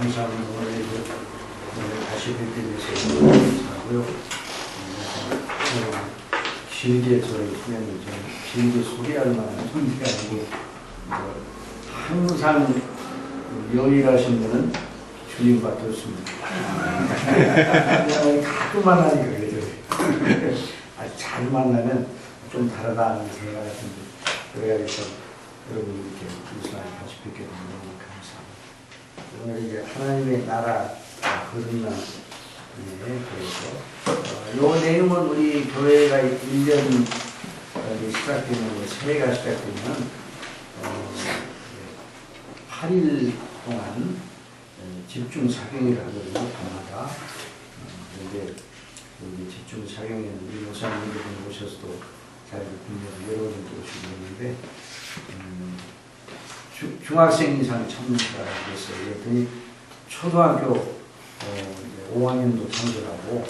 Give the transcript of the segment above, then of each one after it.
감사합니다. 오늘 다시 뵙게 돼서 감사하고요. 길게 저희 후배님 길게 소개할 만한 존재가 아니고 항상 명일하신 분은 주님밖에 없습니다. 가끔 만나니까 그래요. 잘 만나면 좀 다르다는 생각 같은데 그래야겠어. 여러분 이렇게 무사히 다시 뵙게 되면 너무 감사합니다. 오늘 이제 하나님의 나라 거듭남 그래서 요 내용은 우리 교회가 1년 시작되면 새해가 시작되면 8일 동안 집중 사경이라고 하거든요. 밤마다. 그런데 여기 집중 사경에는 우리 목사님들이 오셔서도 잘 듣는 여러 분들 오시고 있는데 중학생 이상 참여자가 됐어요. 그랬더니 초등학교 5학년도 참여하고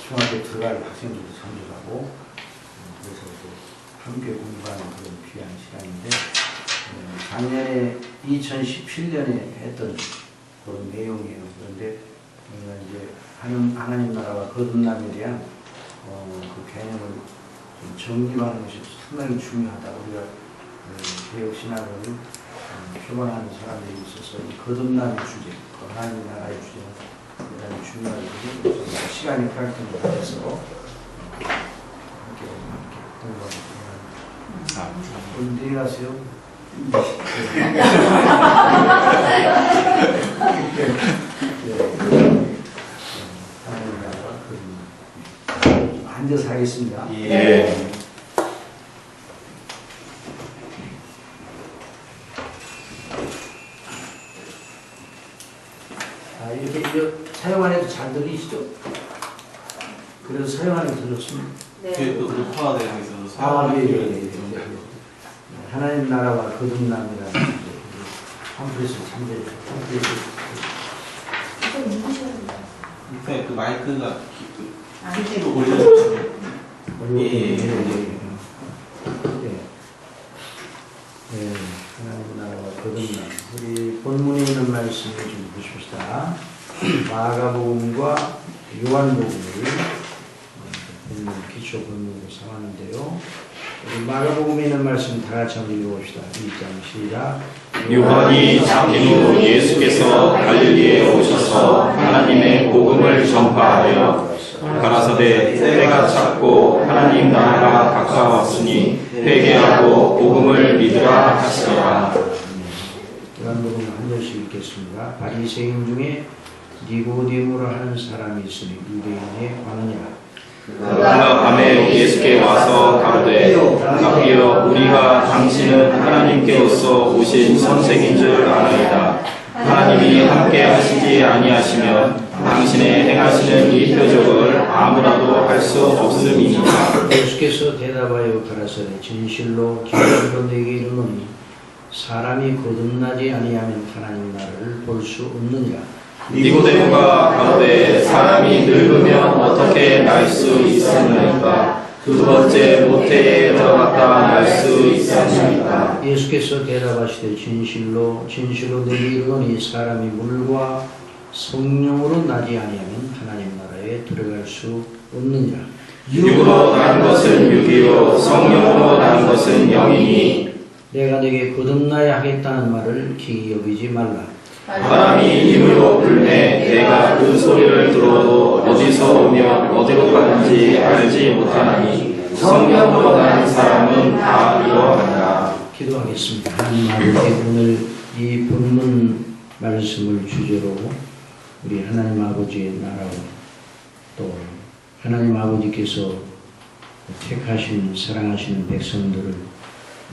중학교 들어갈 학생들도 참여하고 그래서 또 함께 공부하는 그런 귀한 시간인데 작년에 2017년에 했던 그런 내용이에요. 그런데 우리가 이제 하나님 나라와 거듭남에 대한 그 개념을 좀 정립하는 것이 상당히 중요하다. 우리가 개혁신학을 표방하는 사람들이 있어서 이 거듭남의 주제, 하나님 나라의 주제는 대단히 중요하거든요. 시간이 갈등을 해서 함께 공부하고 어디 가세요? 하나님 나라와 거듭남. 앉아서 하겠습니다. 예. 이렇게 사용 안에도 잘 들리시죠? 그래서 사용 안에 들었습니다. 네. 녹화되고 있어서. 예. 하나님 나라와 거듭남이라는 팜플릿을 참조해 그 마이크가 PC로 올려주시면. 하나님 나라와 거듭남. 우리 본문에 있는 말씀을 좀 보십시다. 마가복음과 요한복음을 본문, 기초 본문으로 삼았는데요. 우리 마가복음에 있는 말씀 다 같이 한번 읽어봅시다. 1장 시작. 요한이 장기 후 예수께서 갈릴리에 오셔서 하나님의 복음을 전파하여 가라사대 때가 찼고 하나님 나라가 가까웠으니 회개하고 복음을 믿으라 하시더라. 요한복음 한 절씩 읽겠습니다. 바리새인 중에 니고디모라 하는 사람이 있으니 유대인의 관원이라. 그가 밤에 예수께 와서 가로되 라비여 우리가 당신은 하나님께로서 오신 선생인 줄 아나이다. 하나님이 함께 하시지 아니하시면 당신의 행하시는 이 표적을 아무라도 할 수 없음이니라. 예수께서 대답하여 가라사대 진실로 내게 이르노니 사람이 거듭나지 아니하면 하나님 나라를 볼 수 없느니라. 니고데모가 가로되 사람이 늙으면 어떻게 날 수 있었나이까? 두 번째 모태에 들어갔다 날 수 있었나이까? 예수께서 대답하시되 진실로 내게 이르노니 사람이 물과 성령으로 나지 아니하면 하나님 나라에 들어갈 수 없느니라. 육으로 난 것은 육이요 성령으로 난 것은 영이니 내가 네게 거듭나야 하겠다는 말을 기이 여기지 말라. 바람이 힘으로 불매 내가 그 소리를 들어도 어디서 오며 어디로 가는지 알지 못하나니 성령으로 난 사람은 다 이러한다. 기도하겠습니다. 하나님 아버지, 오늘 이 본문 말씀을 주제로 우리 하나님 아버지의 나라와 또 하나님 아버지께서 택하신 사랑하시는 백성들을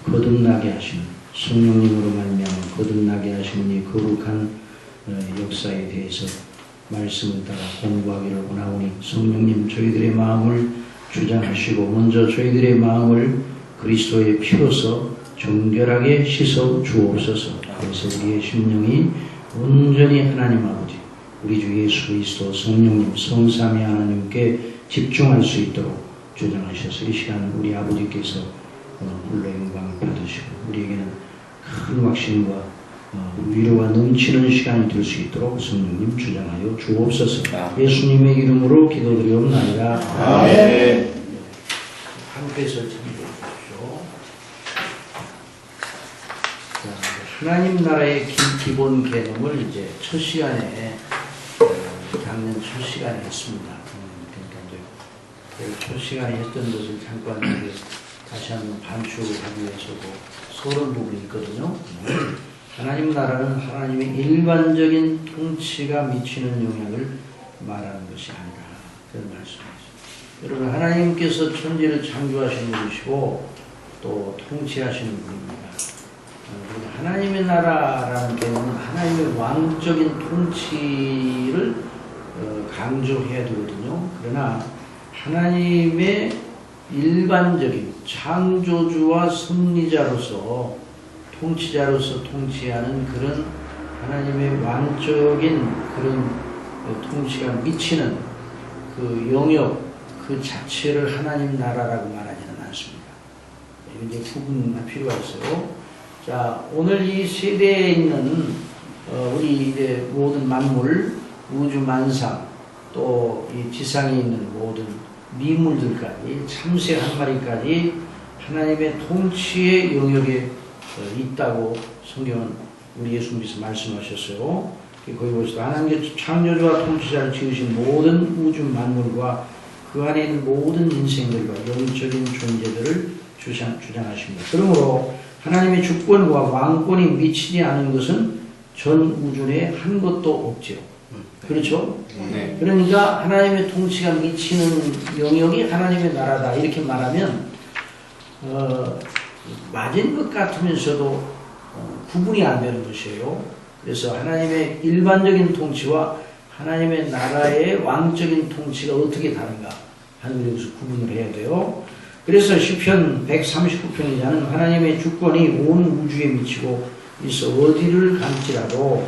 거듭나게 하시는 성령님으로 말미암아 거듭나게 하시는 이 거룩한 역사에 대해서 말씀을 따라 공부하기를 원하오니 성령님 저희들의 마음을 주장하시고 먼저 저희들의 마음을 그리스도의 피로서 정결하게 씻어 주옵소서. 그래서 우리의 심령이 온전히 하나님 아버지 우리 주 예수 그리스도 성령님 성삼위 하나님께 집중할 수 있도록 주장하셔서 이 시간 우리 아버지께서 홀로 영광을 받으시고 우리에게는 큰 확신과 위로가 넘치는 시간이 될 수 있도록 성령님 주장하여 주옵소서. 예수님의 이름으로 기도드리옵나이다. 아멘. 함께서 참여해 주십시오. 하나님 나라의 기본 개념을 이제 첫 시간에 작년 첫 시간에 했습니다. 그러니까 이제 첫 시간에 했던 것을 잠깐 다시 한번 반추하기 위해서도 서론 부분이 있거든요. 하나님 나라는 하나님의 일반적인 통치가 미치는 영향을 말하는 것이 아니라 그런 말씀이죠. 여러분 하나님께서 천지를 창조하신 분이시고 또 통치하시는 분입니다. 하나님의 나라라는 개념은 하나님의 왕적인 통치를 강조해야 되거든요. 그러나 하나님의 일반적인 창조주와 섭리자로서 통치자로서 통치하는 그런 하나님의 왕적인 그런 통치가 미치는 그 영역 그 자체를 하나님 나라라고 말하지는 않습니다. 이제 구분이 필요가 있어요. 자, 오늘 이 세대에 있는 우리 이제 모든 만물, 우주 만상, 또 이 지상에 있는 모든 미물들까지 참새 한 마리까지 하나님의 통치의 영역에 있다고 성경은 우리 예수님께서 말씀하셨어요. 거기 보시다 하나님께서 창조주와 통치자를 지으신 모든 우주 만물과 그 안에 있는 모든 인생들과 영적인 존재들을 주장하십니다. 그러므로 하나님의 주권과 왕권이 미치지 않은 것은 전 우주 내에 한 것도 없죠. 그렇죠? 네. 그러니까 하나님의 통치가 미치는 영역이 하나님의 나라다 이렇게 말하면 맞은 것 같으면서도 구분이 안 되는 것이에요. 그래서 하나님의 일반적인 통치와 하나님의 나라의 왕적인 통치가 어떻게 다른가 하는 것을 구분을 해야 돼요. 그래서 시편 139편이자는 하나님의 주권이 온 우주에 미치고 있어 어디를 갈지라도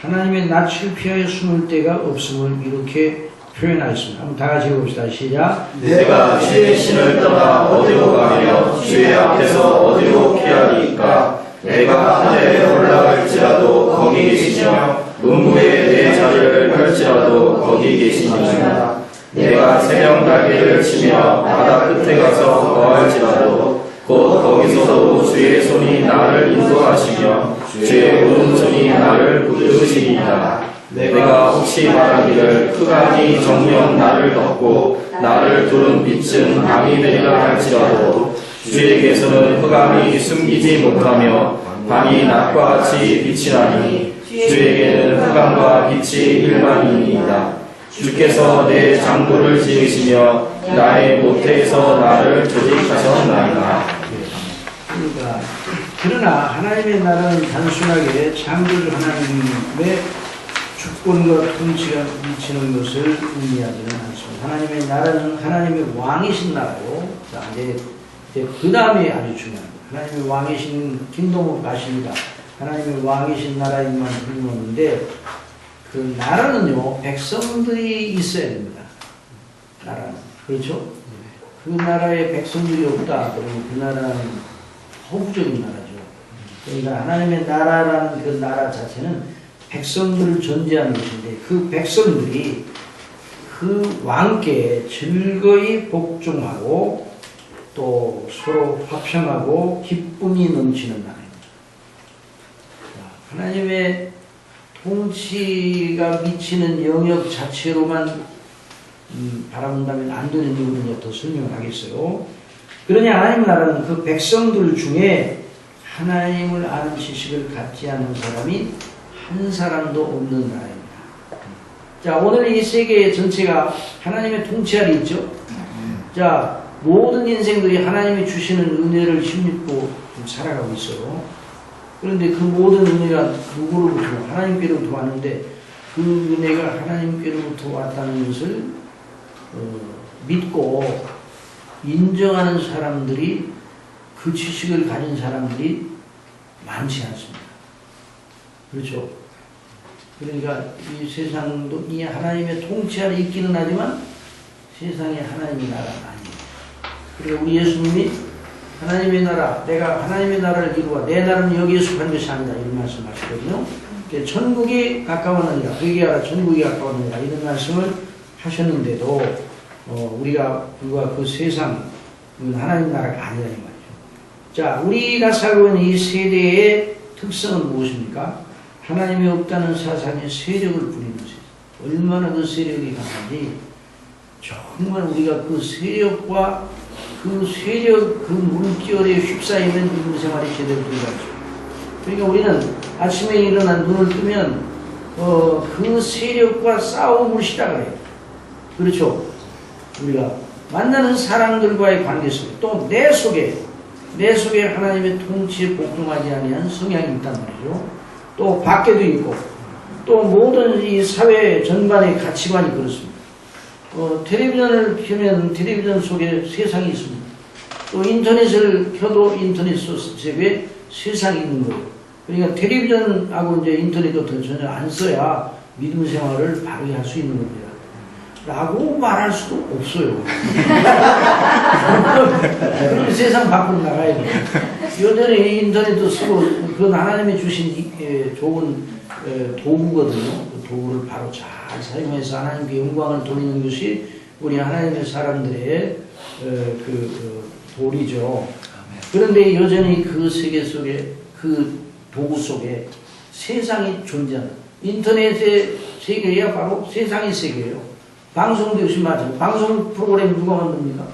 하나님의 낯을 피하여 숨을 데가 없음을 이렇게 표현하였습니다. 한번 다 같이 해봅시다. 시작. 내가 주의 신을 떠나 어디로 가며 주의 앞에서 어디로 피하리까? 내가 하늘에 올라갈지라도 거기 계시며 문무에 내 자리를 펼지라도 거기 계시니라. 내가 새벽 날개를 치며 바다 끝에 가서 거할지라도 곧 거기서도 주의 손이 나를 인도하시며 주의 오른손이 나를 붙드시리이다. 내가 혹시 말하기를 흑암이 정녕 나를 덮고 나를 두른 빛은 밤이 되리라 할지라도 주에게서는 흑암이 숨기지 못하며 밤이 낮과 같이 빛이 나니 주에게는 흑암과 빛이 일반이니이다. 주께서 내 장부를 지으시며 나의 모태에서 나를 조직하셨나이다. 그러나 하나님의 나라는 단순하게 창조주 하나님의 주권과 통치가 미치는 것을 의미하지는 않습니다. 하나님의 나라는 하나님의 왕이신 나라고, 자, 이제 그 다음에 아주 중요합니다. 하나님의 왕이신 킹덤으로 가십니다. 하나님의 왕이신 나라에만 흘러오는데 그 나라는요 백성들이 있어야 됩니다. 나라는 그렇죠? 그 나라에 백성들이 없다 그러면 그 나라는 허구적인 나라죠. 그러니까 하나님의 나라라는 그 나라 자체는 백성들을 존재하는 것인데 그 백성들이 그 왕께 즐거이 복종하고 또 서로 화평하고 기쁨이 넘치는 나라입니다. 하나님의 통치가 미치는 영역 자체로만 바라본다면 안 되는 이유는 더 설명을 하겠어요. 그러니 하나님 나라는 그 백성들 중에 하나님을 아는 지식을 갖지 않은 사람이 한 사람도 없는 나라입니다. 자, 오늘 이 세계 전체가 하나님의 통치 아래 있죠. 자, 모든 인생들이 하나님이 주시는 은혜를 힘입고 살아가고 있어요. 그런데 그 모든 은혜가 누구로부터 하나님께로부터 왔는데 그 은혜가 하나님께로부터 왔다는 것을 믿고 인정하는 사람들이 그 지식을 가진 사람들이 많지 않습니다. 그렇죠? 그러니까 이 세상도 이 하나님의 통치 아래 있기는 하지만 세상에 하나님의 나라가 아닙니다. 그리고 우리 예수님이 하나님의 나라, 내가 하나님의 나라를 이루어 내 나라는 여기에 속한 것이 아니다. 이런 말씀 하시거든요. 천국이 가까웠느니라. 그에게 알아 천국이 가까웠느니라. 이런 말씀을 하셨는데도 우리가 불과 그 세상 하나님 나라가 아니라는 말이죠. 자, 우리가 살고 있는 이 세대의 특성은 무엇입니까? 하나님이 없다는 사상의 세력을 부리는 세상. 얼마나 그 세력이 강한지 정말 우리가 그 세력과 그 세력, 그 물결에 휩싸이는 인생 생활이 제대로 들어가죠. 그러니까 우리는 아침에 일어나 눈을 뜨면 그 세력과 싸움을 시작해요. 그렇죠? 우리가 만나는 사람들과의 관계 속에 또 내 속에 하나님의 통치에 복종하지 아니한 성향이 있단 말이죠. 또 밖에도 있고 또 모든 이 사회 전반의 가치관이 그렇습니다. 텔레비전을 켜면 텔레비전 속에 세상이 있습니다. 또 인터넷을 켜도 인터넷 속에 세상이 있는 거예요. 그러니까 텔레비전하고 이제 인터넷 같은 전혀 안 써야 믿음 생활을 바르게 할 수 있는 겁니다. 라고 말할 수도 없어요. 그럼 세상 밖으로 나가야 돼요. 여전히 인터넷도 쓰고 그건 하나님이 주신 좋은 도구거든요. 그 도구를 바로 잘 사용해서 하나님께 영광을 돌리는 것이 우리 하나님의 사람들의 도리죠. 그런데 여전히 그 세계 속에 그 도구 속에 세상이 존재한다. 인터넷의 세계야 바로 세상의 세계예요. 방송도 역시 마찬가지. 방송 프로그램 누가 만듭니까?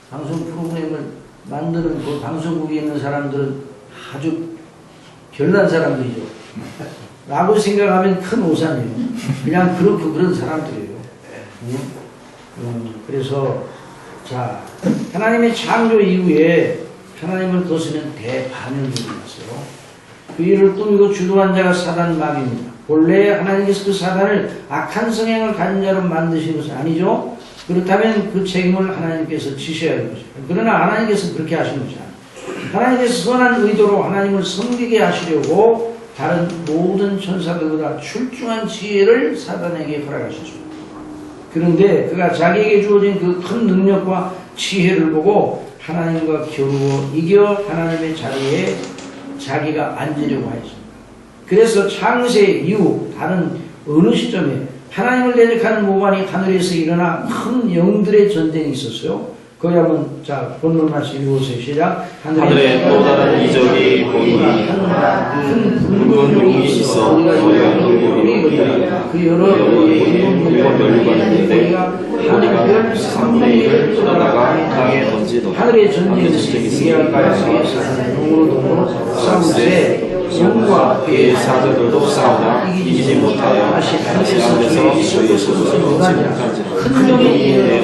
방송 프로그램을 만드는 그 방송국에 있는 사람들은 아주 별난 사람들이죠. 라고 생각하면 큰 오산이에요. 그냥 그렇고 그런 사람들이에요. 그래서 자, 하나님의 창조 이후에 하나님을 거스는 대반역이 일어났어요. 그 일을 꾸미고 주도한 자가 사단 마귀입니다. 본래 하나님께서 그 사단을 악한 성향을 가진 자로 만드신 것은 아니죠. 그렇다면 그 책임을 하나님께서 지셔야 하는 것이죠. 그러나 하나님께서 그렇게 하신 것이 아니에요. 하나님께서 선한 의도로 하나님을 섬기게 하시려고 다른 모든 천사들보다 출중한 지혜를 사단에게 허락하셨습니다. 그런데 그가 자기에게 주어진 그 큰 능력과 지혜를 보고 하나님과 겨루어 이겨 하나님의 자리에 자기가 앉으려고 하였습니다. 그래서 창세 이후 다른 어느 시점에 하나님을 대적하는 모반이 하늘에서 일어나 큰 영들의 전쟁이 있었어요. 거기 한번 자 본문 말씀 읽어보세요. 시작. 하늘에 또 다른 이적이 보이니 큰 붉은 용이 있어 거리가 둥글고 그 여러 멸류가 있는데 우리가 3분의 1을 쏟아다가 땅에 던지더라. 하늘의 전쟁이 있으니 동으로 싸우되 영과 그의 사자들도 싸우나 이기지 못하여 다시 앉아서 저희에서 던지 못한지라. 큰 영이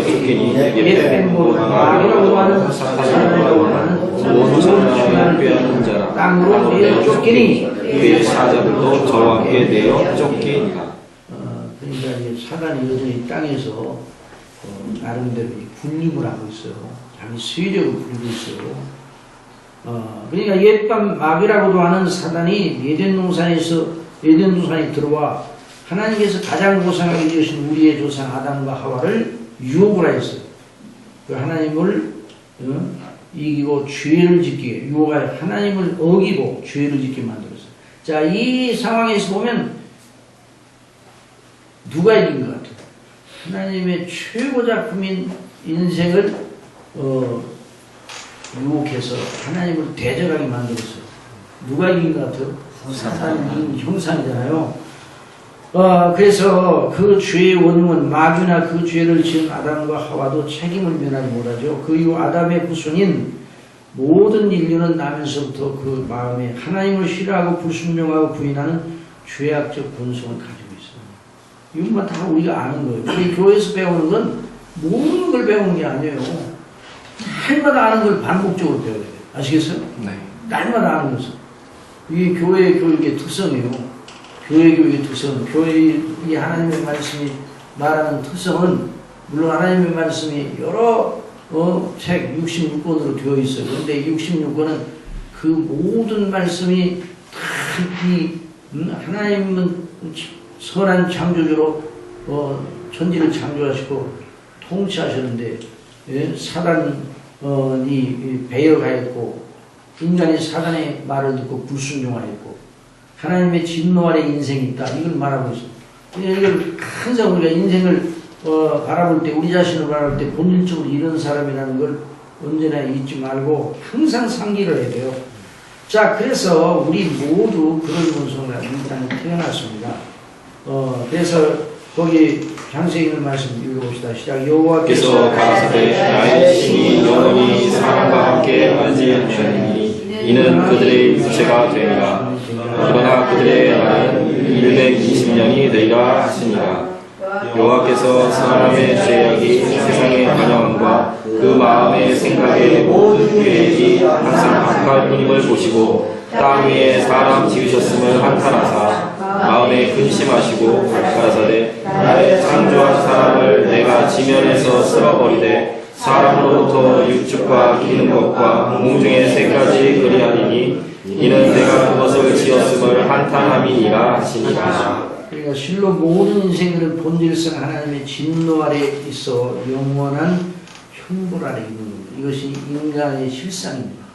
토끼니 내게 뺀 마귀라고 하는 사탄이라고 하는 온 천하를 빼앗는 자라. 땅으로 내어 쫓기니 그의 사자들도 저와 함께 내어 쫓기니라. 그러니까 이제 사단이 여전히 땅에서 나름대로 군림을 하고 있어요. 자기 세력을 부리고 있어요. 그러니까 옛밤 마귀라고도 하는 사단이 에덴 동산에 들어와 하나님께서 가장 고상하게 지으신 우리의 조상 아담과 하와를 유혹을 하였어요. 그 하나님을 이기고 죄를 짓게 유혹하여 하나님을 어기고 죄를 짓게 만들었어요. 자, 이 상황에서 보면 누가 이긴 것 같아요? 하나님의 최고 작품인 인생을 유혹해서 하나님을 대적하게 만들었어요. 누가 이긴 것 같아요? 사단이 형상이잖아요. 그래서 그 죄의 원흉은 마귀나 그 죄를 지은 아담과 하와도 책임을 면하지 못하죠. 그 이후 아담의 후손인 모든 인류는 나면서부터 그 마음에 하나님을 싫어하고 불순종하고 부인하는 죄악적 본성을 가지고 있어요. 이것만 다 우리가 아는 거예요. 우리 교회에서 배우는 건 모든 걸 배우는 게 아니에요. 날마다 아는 걸 반복적으로 배워야 돼요. 아시겠어요? 네. 날마다 아는 것은. 이게 교회 교육의 특성이에요. 교회 교육의 특성은, 교회의 하나님의 말씀이 말하는 특성은, 물론 하나님의 말씀이 여러 책 66권으로 되어 있어요. 그런데 66권은 그 모든 말씀이 다 하나님은 선한 창조주로 천지를 창조하시고 통치하셨는데 예? 사단이 배역하였고 인간이 사단의 말을 듣고 불순종하였고 하나님의 진노 아래 인생이 있다. 이걸 말하고 있습니다. 이걸 항상 우리가 인생을 바라볼 때 우리 자신을 바라볼 때 본질적으로 이런 사람이라는 걸 언제나 잊지 말고 항상 상기를 해야 돼요. 자, 그래서 우리 모두 그런 본성을 가지고 이 땅에 태어났습니다. 그래서 거기 장세기 있는 말씀 읽어봅시다. 시작. 여호와께서 가라사대 나의 신이 영원히 사람과 함께 알지 아니하리니 이는 그들의 육체가 되리라. 그러나 그들의 날은 120년이 되리라 하시니라. 여호와께서 사람의 죄악이 세상의 관영함과 그 마음의 생각의 모든 계획이 항상 악할 뿐임을 보시고 땅 위에 사람 지으셨음을 한탄하사 마음에 근심하시고 가라사대 나의 창조한 사람을 내가 지면에서 쓸어버리되 사람으로부터 육축과 기는 것과 공중의 새까지 그리하리니 이는 내가 그것을 지었음을 한탄함이니라 하시니라. 그러니까 실로 모든 인생들은 본질상 하나님의 진노 아래 있어 영원한 형벌 아래 있는 겁니다. 이것이 인간의 실상입니다.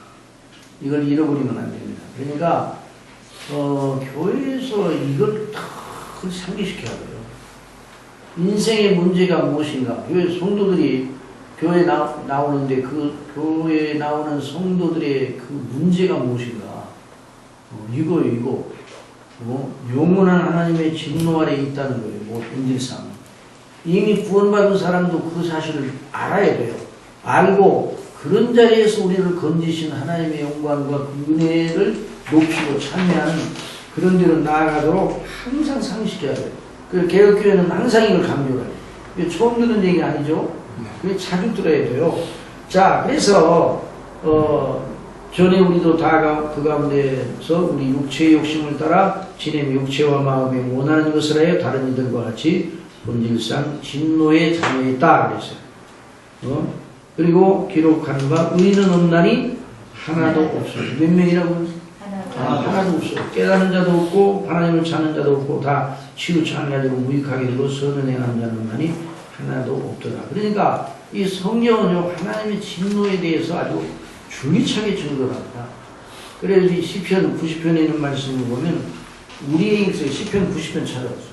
이걸 잃어버리면 안 됩니다. 그러니까 교회에서 이걸 다 상기시켜야 돼요. 인생의 문제가 무엇인가? 교회 성도들이 교회에 나오는데 그 교회에 나오는 성도들의 그 문제가 무엇인가? 이거 영원한 하나님의 진노 아래 있다는 거예요. 본질상 이미 구원받은 사람도 그 사실을 알아야 돼요. 알고 그런 자리에서 우리를 건지신 하나님의 영광과 그 은혜를 높이고 찬미하는 그런 데로 나아가도록 항상 상기시켜야 돼요. 그 개혁교회는 항상 이걸 강조를 해요. 이게 처음 듣는 얘기 아니죠? 그게 자주 들어야 돼요. 자, 그래서 전에 우리도 다 그 가운데서 우리 육체의 욕심을 따라 지냄 육체와 마음에 원하는 것을 하여 다른 이들과 같이 본질상 진노의 자녀였다 그랬어요. 그리고 기록하는 바 의인은 없나니 하나도 없어요. 몇 명이라고? 하나도 없어요. 깨닫는 자도 없고 하나님을 찾는 자도 없고 다 치우치는 자들고 무익하게 되고 선을 행하는 자는 없나니 하나도 없더라. 그러니까 이 성경은요 하나님의 진노에 대해서 아주 줄기차게 증거를 합니다. 그래서 이 시편 90편에 있는 말씀을 보면 우리의 시편 90편 찾아봤어요.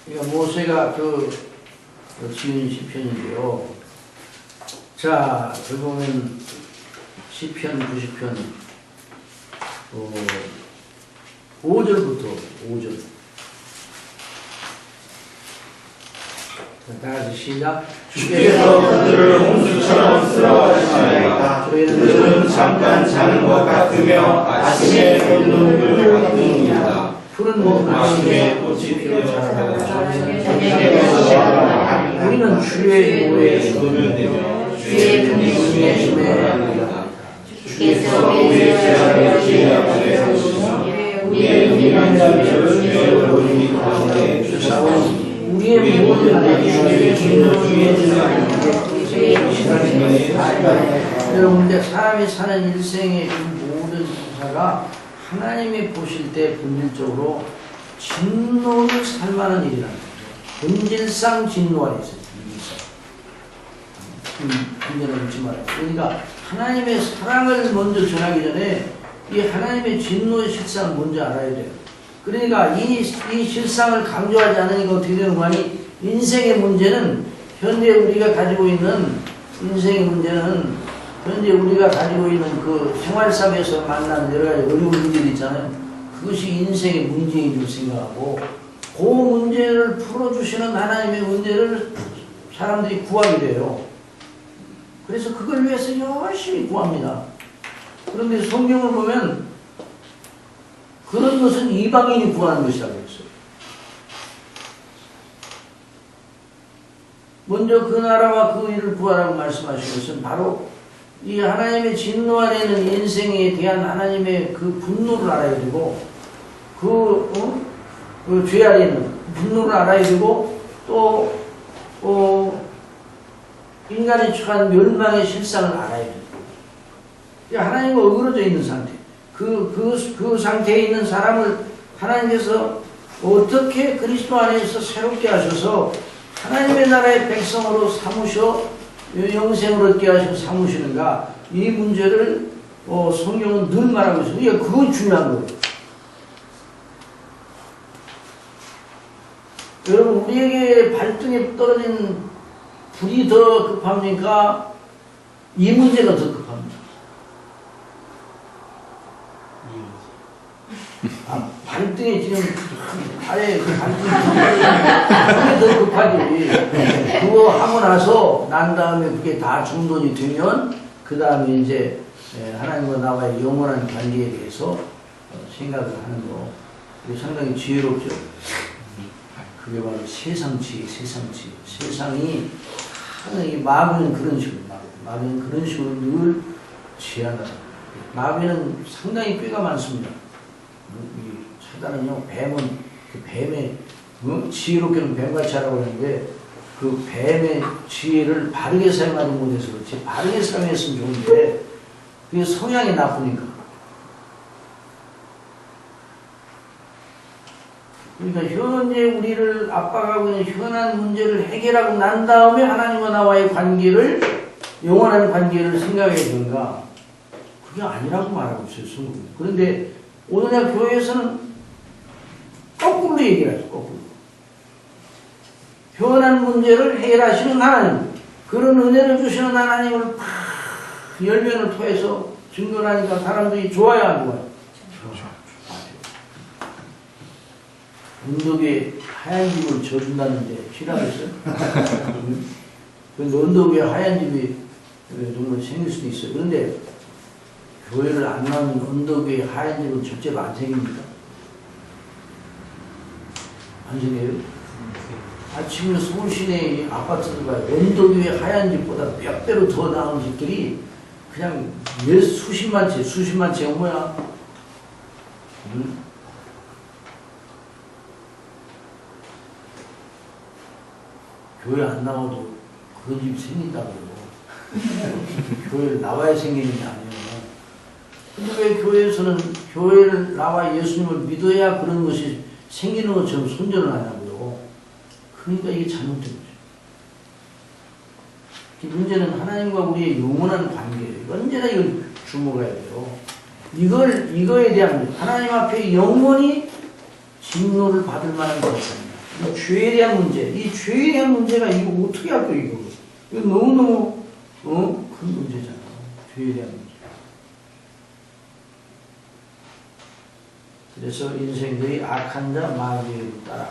그러니까 모세가 지은 시편인데요. 자, 여기 보면 시편 90편 5절부터 5절. 다 같이 시작. 주께서 그들을 홍수처럼 쓸어가시나이다. 그들은 잠깐 자는 것 같으며 아침에 돋는 물 같으니이다. 푸른 아침에 꽃이 피어 자라고 우리는 주의 노에 소멸되며 주의 분이심에 심해합니다. 주께서 우리의 죄악을 지혜하게 하시며 우리의 은밀한 자비를 주의 얼굴 가운데 주사오니 우리의 모든 하나님의 진노 중에 여러분, 사람이 사는 일생의 모든 사가 하나님이 보실 때 본질적으로 진노를 살 만한 일이라는 거죠. 본질상 진노 아래 있어요. 분명히 잊지 말아요. 그러니까 하나님의 사랑을 먼저 전하기 전에 이 하나님의 진노의 실상을 먼저 알아야 돼요. 그러니까 이 실상을 강조하지 않으니까 어떻게 되는 거 아니? 인생의 문제는 현재 우리가 가지고 있는 인생의 문제는 현재 우리가 가지고 있는 그 생활상에서 만난 여러 가지 어려운 문제들 있잖아요. 그것이 인생의 문제인 줄 생각하고 그 문제를 풀어주시는 하나님의 문제를 사람들이 구하게 돼요. 그래서 그걸 위해서 열심히 구합니다. 그런데 성경을 보면 그런 것은 이방인이 구하는 것이라고 했어요. 먼저 그 나라와 그 일을 구하라고 말씀하신 것은 바로 이 하나님의 진노 아래 있는 인생에 대한 하나님의 그 분노를 알아야 되고 그 죄 아래 있는 분노를 알아야 되고 또 인간이 처한 멸망의 실상을 알아야 돼요. 하나님과 어그러져 있는 상태. 그 상태에 있는 사람을 하나님께서 어떻게 그리스도 안에서 새롭게 하셔서 하나님의 나라의 백성으로 삼으셔 영생을 얻게 하시고 삼으시는가, 이 문제를 성경은 늘 말하고 있어요. 그러니까 그건 중요한 거예요. 여러분, 우리에게 발등에 떨어진 불이 더 급합니까? 이 문제가 더 급합니다. 발등에 지금 발에 그 발등이 더 급하지. 그거 하고 나서 난 다음에 그게 다 중돈이 되면 그 다음에 이제 하나님과 나와의 영원한 관계에 대해서 생각을 하는 거. 그게 상당히 지혜롭죠. 그게 바로 세상치. 세상이 하나님 마귀는 그런 식으로 마귀는 그런 식으로 늘 제한하다. 마귀는 상당히 꾀가 많습니다. 사단은요, 뱀은 그 뱀의 지혜롭게는 뱀같이 하라고 하는데 그 뱀의 지혜를 바르게 사용하지 못해서 그렇지, 바르게 사용했으면 좋은데 그게 성향이 나쁘니까. 그러니까 현재 우리를 압박하고 있는 현안 문제를 해결하고 난 다음에 하나님과 나와의 관계를, 영원한 관계를 생각해야 되는가? 그게 아니라고 말하고 있어요, 성경은. 그런데 오늘날 교회에서는 거꾸로 얘기를 하죠, 거꾸로. 현안 문제를 해결하시는 하나님, 그런 은혜를 주시는 하나님을 팍 열변을 통해서 증거를 하니까 사람들이 좋아요, 안 좋아요? 언덕에 하얀 집을 져준다는데 싫어하겠어요? 그런데 언덕에 하얀 집이 정말 생길 수도 있어요. 그런데 교회를 안 나오면 언덕 위에 하얀 집은 절대로 안 생깁니다. 안 생겨요? 아침에 서울 시내 아파트들과 언덕 위에 하얀 집보다 몇 배로 더 나은 집들이 그냥 수십만 채 뭐야? 교회 안 나와도 그런 집 생긴다고요. 교회를 나와야 생기는 게 아니에요. 근데 왜 교회에서는 교회를 나와 예수님을 믿어야 그런 것이 생기는 것처럼 손절을 하냐고요. 그러니까 이게 잘못된 거죠. 문제는 하나님과 우리의 영원한 관계예요. 언제나 이걸 주목해야 돼요. 이거에 대한 하나님 앞에 영원히 진노를 받을 만한 것입니다. 이 죄에 대한 문제, 이 죄에 대한 문제가 이거 어떻게 할 거예요, 이거? 이거 너무너무 큰 문제잖아요. 죄에 대한 문제. 그래서 인생들이 악한 자 마귀를 따라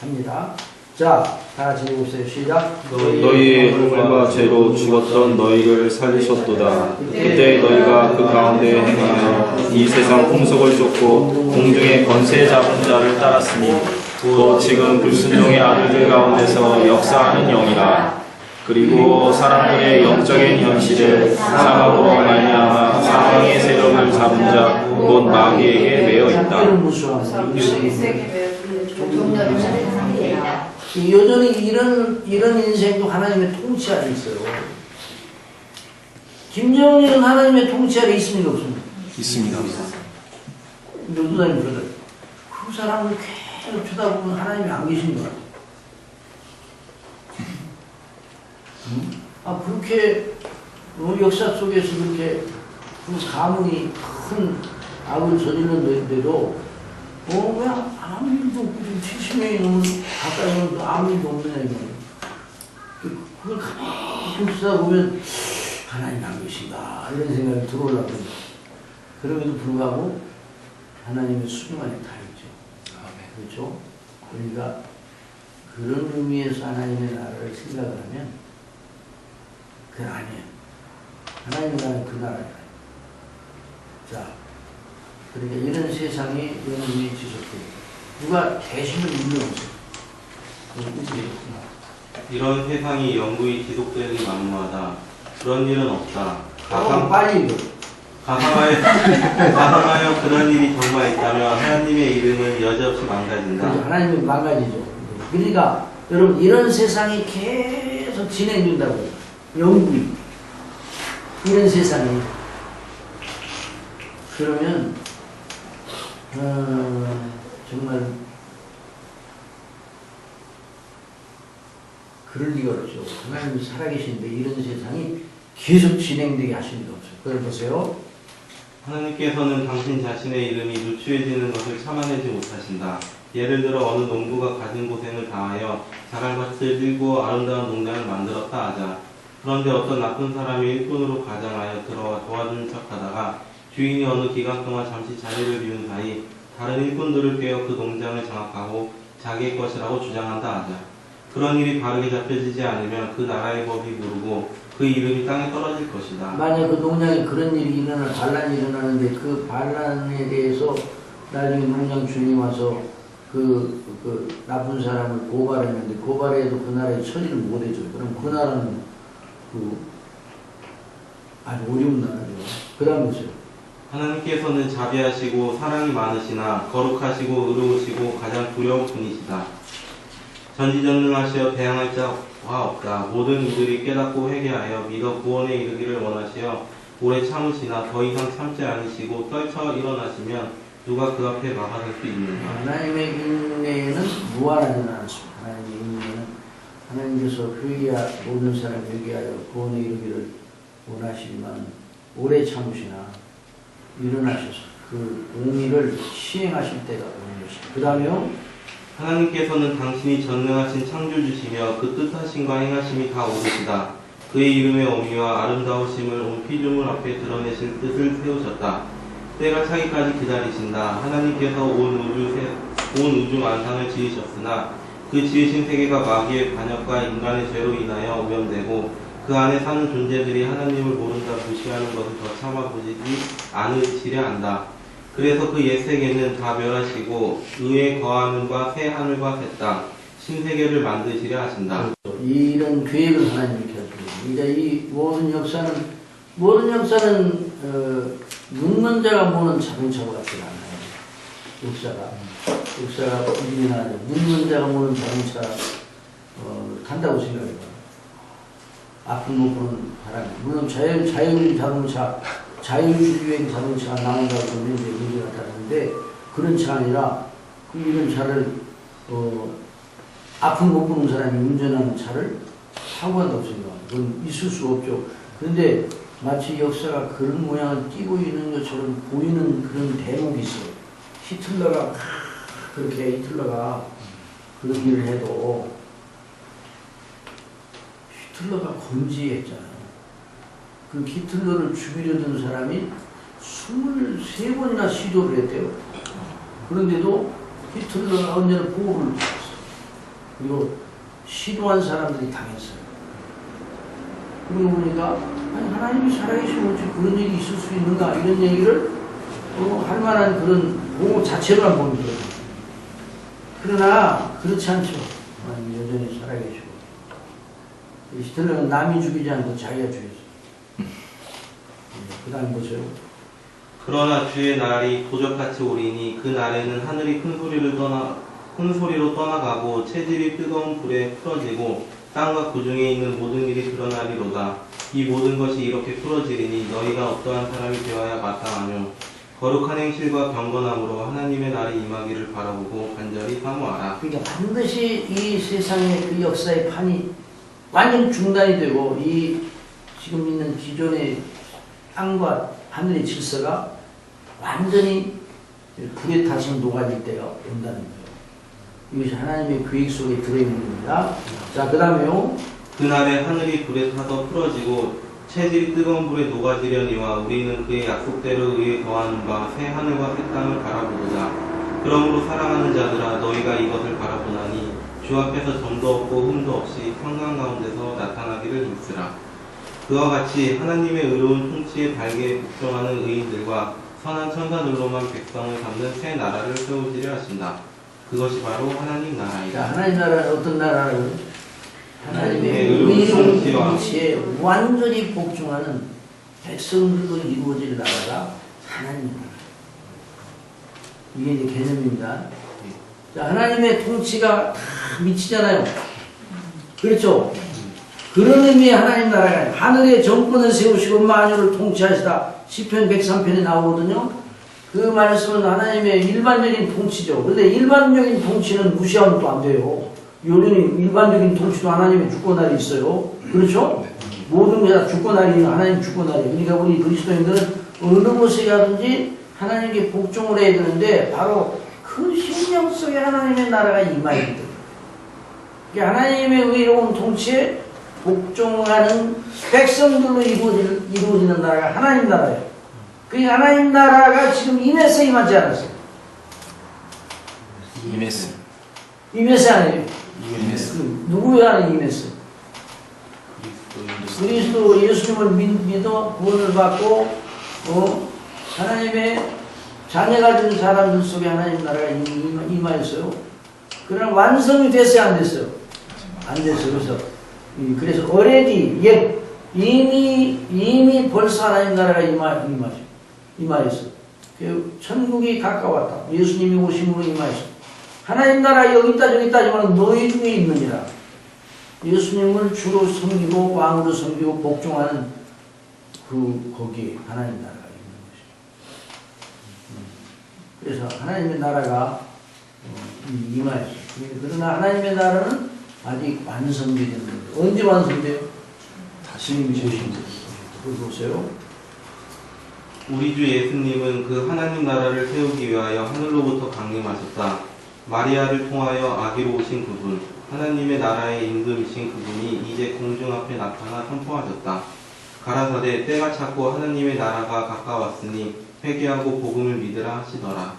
합니다. 자, 다 같이 읽어보세요. 시작. 너희의 흠과 죄로 죽었던 너희를 살리셨도다. 그때 너희가 그 가운데 행하여 이 세상 풍속을 쫓고 공중의 권세 잡은 자를 따랐으니 또 지금 불순종의 아들들 가운데서 역사하는 영이라. 그리고 사람들의 영적인 현실을 사막으로 말미암아 사망의 세력을 잡은 자 곧 마귀에게 매여 있다. 여전히 이런 인생도 하나님의 통치 아래 있어요. 김정은은 하나님의 통치 아래 있습니까, 없습니까? 있습니다. 노도사님 그러다 그 사람을 계속 쳐다보면 하나님이 안 계신 것 같아요. 그렇게 역사 속에서 그렇게 그 가문이 큰 악을 저질렀는데도 왜 아무 일도 없고 70명이 넘는 가까이 오면 아무 일도 없느냐 이거예요. 그걸 가만히 보다 보면 하나님 안 계신가 이런 생각이 들어오려고 합니다. 그럼에도 불구하고 하나님의 수중 안에 다 있죠. 그렇죠? 그러니까 그런 의미에서 하나님의 나라를 생각을 하면 그건 아니에요. 하나님의 나라는 그 나라예요. 자, 그러니까 이런 세상이 영원히 지속돼요. 누가 대신을 믿는 없어요. 이런 세상이 영구히 지속되는 만무하다. 그런 일은 없다. 빨리 읽어. 가상하여 그런 일이 정말 있다면 하나님의 이름은 여지없이 망가진다. 그렇죠. 하나님은 망가지죠. 그러니까 여러분 이런 세상이 계속 진행된다고요. 영구히 이런 세상이 그러면 정말 그럴 리가 없죠. 하나님이 살아계신데 이런 세상이 계속 진행되게 하실 리가 없어요. 그걸 보세요. 하나님께서는 당신 자신의 이름이 누추해지는 것을 참아내지 못하신다. 예를 들어 어느 농부가 가진 고생을 다하여 자갈밭을 찔고 아름다운 농장을 만들었다 하자. 그런데 어떤 나쁜 사람이 일꾼으로 가장하여 들어와 도와주는 척하다가 주인이 어느 기간 동안 잠시 자리를 비운 사이 다른 일꾼들을 꿰어 그 농장을 장악하고 자기의 것이라고 주장한다 하자. 그런 일이 바르게 잡혀지지 않으면 그 나라의 법이 무르고 그 이름이 땅에 떨어질 것이다. 만약 그 농장에 그런 일이 반란이 일어나는데 그 반란에 대해서 나중에 농장 주인이 와서 그 나쁜 사람을 고발했는데 고발해도 그 나라에 처리를 못해줘. 그럼 그 나라는 아주 어려운 나라죠. 그 다음 보세요. 하나님께서는 자비하시고 사랑이 많으시나 거룩하시고 의로우시고 가장 두려운 분이시다. 전지전능하시어 대항할 자가 없다. 모든 이들이 깨닫고 회개하여 믿어 구원에 이르기를 원하시어 오래 참으시나 더 이상 참지 않으시고 떨쳐 일어나시면 누가 그 앞에 막아설 수 있는가. 하나님의 인내는 무한하지 않습니다. 하나님의 인내는 하나님께서 모든 사람 회개하여 구원에 이르기를 원하시지만 오래 참으시나 일어나셔서 그 공의를 시행하실 때가 오는 것입니다. 그 다음에요. 하나님께서는 당신이 전능하신 창조주시며 그 뜻하심과 행하심이 다 옳으시다. 그의 이름의 어미와 아름다우심을 온 피조물 앞에 드러내실 뜻을 세우셨다. 때가 차기까지 기다리신다. 하나님께서 온 우주 만상을 지으셨으나 그 지으신 세계가 마귀의 반역과 인간의 죄로 인하여 오염되고 그 안에 사는 존재들이 하나님을 모른다 무시하는 것을 더 참아보지 않으시려 한다. 그래서 그 옛 세계는 다 멸하시고 의에 거하는과 새 하늘과 새 땅, 신세계를 만드시려 하신다. 이런 계획을 하나님이 이렇게 하십니다. 이제 이 모든 역사는 눕는 자가 모는 자동차 같지 않아요. 역사가 우리나라 눕는 자가 모는 자동차 탄다고 생각해요. 아픈 못 보는 바람이. 물론 자율주행 자동차가 나온다고 하면 이제 문제가 다른데 그런 차 아니라 이런 차를 아픈 못 보는 사람이 운전하는 차를 타고 간다고 생각합니다. 그건 있을 수 없죠. 그런데 마치 역사가 그런 모양을 띠고 있는 것처럼 보이는 그런 대목이 있어요. 히틀러가 그런 일을 해도 히틀러가 건지했잖아요. 그 히틀러를 죽이려던 사람이 23번이나 시도를 했대요. 그런데도 히틀러가 언제나 보호를 받았어요. 그리고 시도한 사람들이 당했어요. 그러고 보니까 아니, 하나님이 살아계시면 어찌 그런 일이 있을 수 있는가 이런 얘기를 할 만한 그런 보호 자체로 안 보는 거예요. 그러나 그렇지 않죠. 하나님이 여전히 살아계시고 히틀러는 남이 죽이지 않고 자기가 죽였어요. 그 다음 보세요. 그러나 주의 날이 도적같이 오리니 그 날에는 하늘이 큰 소리로 떠나가고 체질이 뜨거운 불에 풀어지고 땅과 그 중에 있는 모든 일이 드러나리로다. 이 모든 것이 이렇게 풀어지리니 너희가 어떠한 사람이 되어야 마땅하뇨. 거룩한 행실과 경건함으로 하나님의 날이 임하기를 바라보고 간절히 사모하라. 그러니까 반드시 이 세상의 그 역사의 판이 완전히 중단이 되고 이 지금 있는 기존의 땅과 하늘의 질서가 완전히 불에 타서 녹아질 때가 온다는 거예요. 이것이 하나님의 계획 속에 들어있는 겁니다. 자, 그 다음에요. 그날에 하늘이 불에 타서 풀어지고 체질이 뜨거운 불에 녹아지려니와 우리는 그의 약속대로 의에 거하는 바 새 하늘과 새 땅을 바라보고자. 그러므로 사랑하는 자들아 너희가 이것을 바라보나니 주 앞에서 점도 없고 흠도 없이 평강 가운데서 나타나기를 힘쓰라. 그와 같이 하나님의 의로운 통치에 발게 복종하는 의인들과 선한 천사들로만 백성을 삼는 새 나라를 세우시려 하신다. 그것이 바로 하나님 나라이다. 자, 하나님 나라는 어떤 나라를? 하나님의 의로운 통치에 완전히 복종하는 백성들로 이루어질 나라가 하나님 나라. 이게 이제 개념입니다. 자, 하나님의 통치가 다 미치잖아요. 그렇죠? 그런 의미의 하나님 나라가 하늘의 정권을 세우시고 만유를 통치하시다. 시편 103편에 나오거든요. 그 말씀은 하나님의 일반적인 통치죠. 그런데 일반적인 통치는 무시하면 또 안 돼요. 요즘 일반적인 통치도 하나님의 주권날이 있어요. 그렇죠? 모든 게 다 주권날이 있는 하나님 주권날이. 그러니까 우리 그리스도인들은 어느 곳에 가든지 하나님께 복종을 해야 되는데 바로 그 심령 속에 하나님의 나라가 임하기 때문에 하나님의 의로운 통치에 복종하는 백성들로 이루어지는 나라가 하나님 나라예요. 그러니까 하나님 나라가 지금 임했어, 임하지 않았어? 임했어. 임했어, 아니에요? 임했어. 누구야 하는 임했어? 그리스도 예수님을 믿어 구원을 받고 하나님의 자녀가 된 사람들 속에 하나님 나라가 임하였어요. 그러나 완성이 됐어요, 안 됐어요? 안 됐어요. 그래서 already, 이미 벌써 하나님 나라가 임하였어. 천국이 가까웠다. 예수님이 오심으로 임하였어. 하나님 나라 여기 있다 저기 있다지만 너희 중에 있느니라. 예수님을 주로 섬기고 왕으로 섬기고 복종하는 거기에 하나님 나라가 있는 것이죠. 그래서 하나님의 나라가 임하였어. 그러나 하나님의 나라는 아직 완성되지 않는 거예요. 언제 완성돼요? 다시 오신 그걸 보세요. 우리 주 예수님은 그 하나님 나라를 세우기 위하여 하늘로부터 강림하셨다. 마리아를 통하여 아기로 오신 그분, 하나님의 나라의 임금이신 그분이 이제 공중 앞에 나타나 선포하셨다. 가라사대 때가 찼고 하나님의 나라가 가까웠으니 회개하고 복음을 믿으라 하시더라.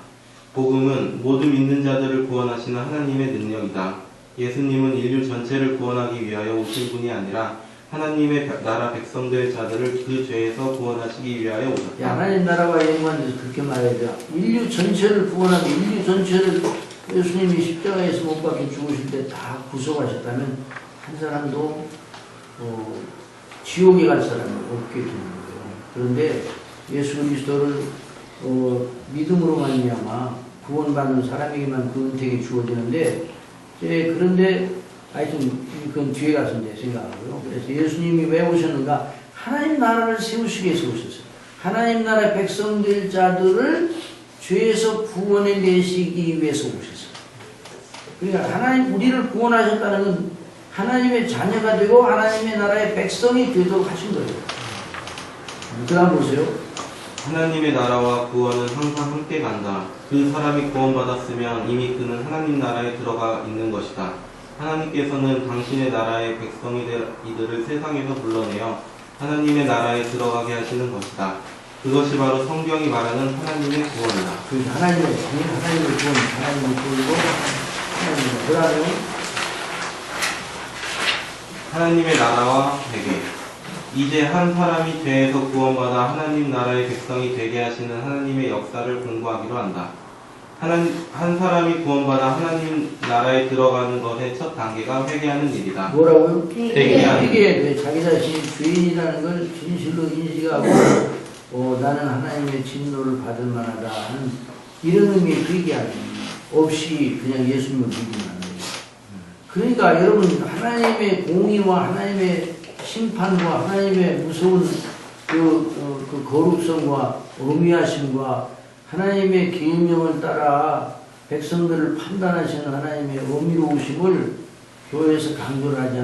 복음은 모든 믿는 자들을 구원하시는 하나님의 능력이다. 예수님은 인류 전체를 구원하기 위하여 오신 분이 아니라 하나님의 나라 백성될 자들을 그 죄에서 구원하시기 위하여 오셨다. 하나님 나라가 임하면서 그렇게 말해야 인류 전체를 구원하기, 인류 전체를 예수님이 십자가에서 못 박혀 죽으실 때 다 구속하셨다면 한 사람도 지옥에 갈 사람은 없게 되는 거예요. 그런데 예수 그리스도를 믿음으로 말미암아 구원받는 사람에게만 그 은택이 주어지는데 그런데 하여튼 그건 뒤에 가서 이제 생각하고요. 그래서 예수님이 왜 오셨는가? 하나님 나라를 세우시기 위해서 오셨어요. 하나님 나라 백성될 자들을 죄에서 구원해 내시기 위해서 오셨어요. 그러니까 우리를 구원하셨다는 건 하나님의 자녀가 되고 하나님의 나라의 백성이 되도록 하신 거예요. 그 다음 보세요. 하나님의 나라와 구원은 항상 함께 간다. 그 사람이 구원받았으면 이미 그는 하나님 나라에 들어가 있는 것이다. 하나님께서는 당신의 나라의 백성이 될 이들을 세상에서 불러내어 하나님의 나라에 들어가게 하시는 것이다. 그것이 바로 성경이 말하는 하나님의 구원이다. 하나님의 구원, 하나님의 구원이고 그 다음에 하나님의 나라와 회개. 이제 한 사람이 죄에서 구원받아 하나님 나라의 백성이 되게 하시는 하나님의 역사를 공부하기로 한다. 한 사람이 구원받아 하나님 나라에 들어가는 것의 첫 단계가 회개하는 일이다. 뭐라고요? 회개하는 일. 자기 자신이 죄인이라는 걸 진실로 인식하고 나는 하나님의 진노를 받을 만하다 하는 이런 의미의 회개하는 없이 그냥 예수님을 믿기만 하는 거예요. 그러니까 여러분 하나님의 공의와 하나님의 심판과 하나님의 무서운 그 거룩성과 엄위하심과 하나님의 계명을 따라 백성들을 판단하시는 하나님의 엄밀로우심을 교회에서 강조를 하지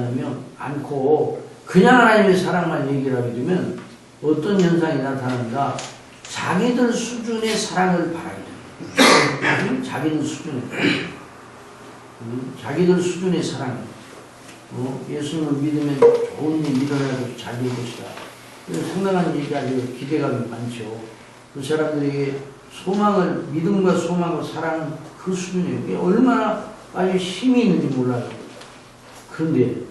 않고 그냥 하나님의 사랑만 얘기를 하게 되면 어떤 현상이 나타난다. 자기들 수준의 사랑을 바라게 됩니다. 자기들 수준의 사랑. 예수님을 믿으면 좋은 일 일어날 것이 자기의 것이다. 상당한 얘기가 기대감이 많죠. 그 사람들에게 믿음과 소망과 사랑은 그 수준이에요. 이게 얼마나 아주 힘이 있는지 몰라요. 그런데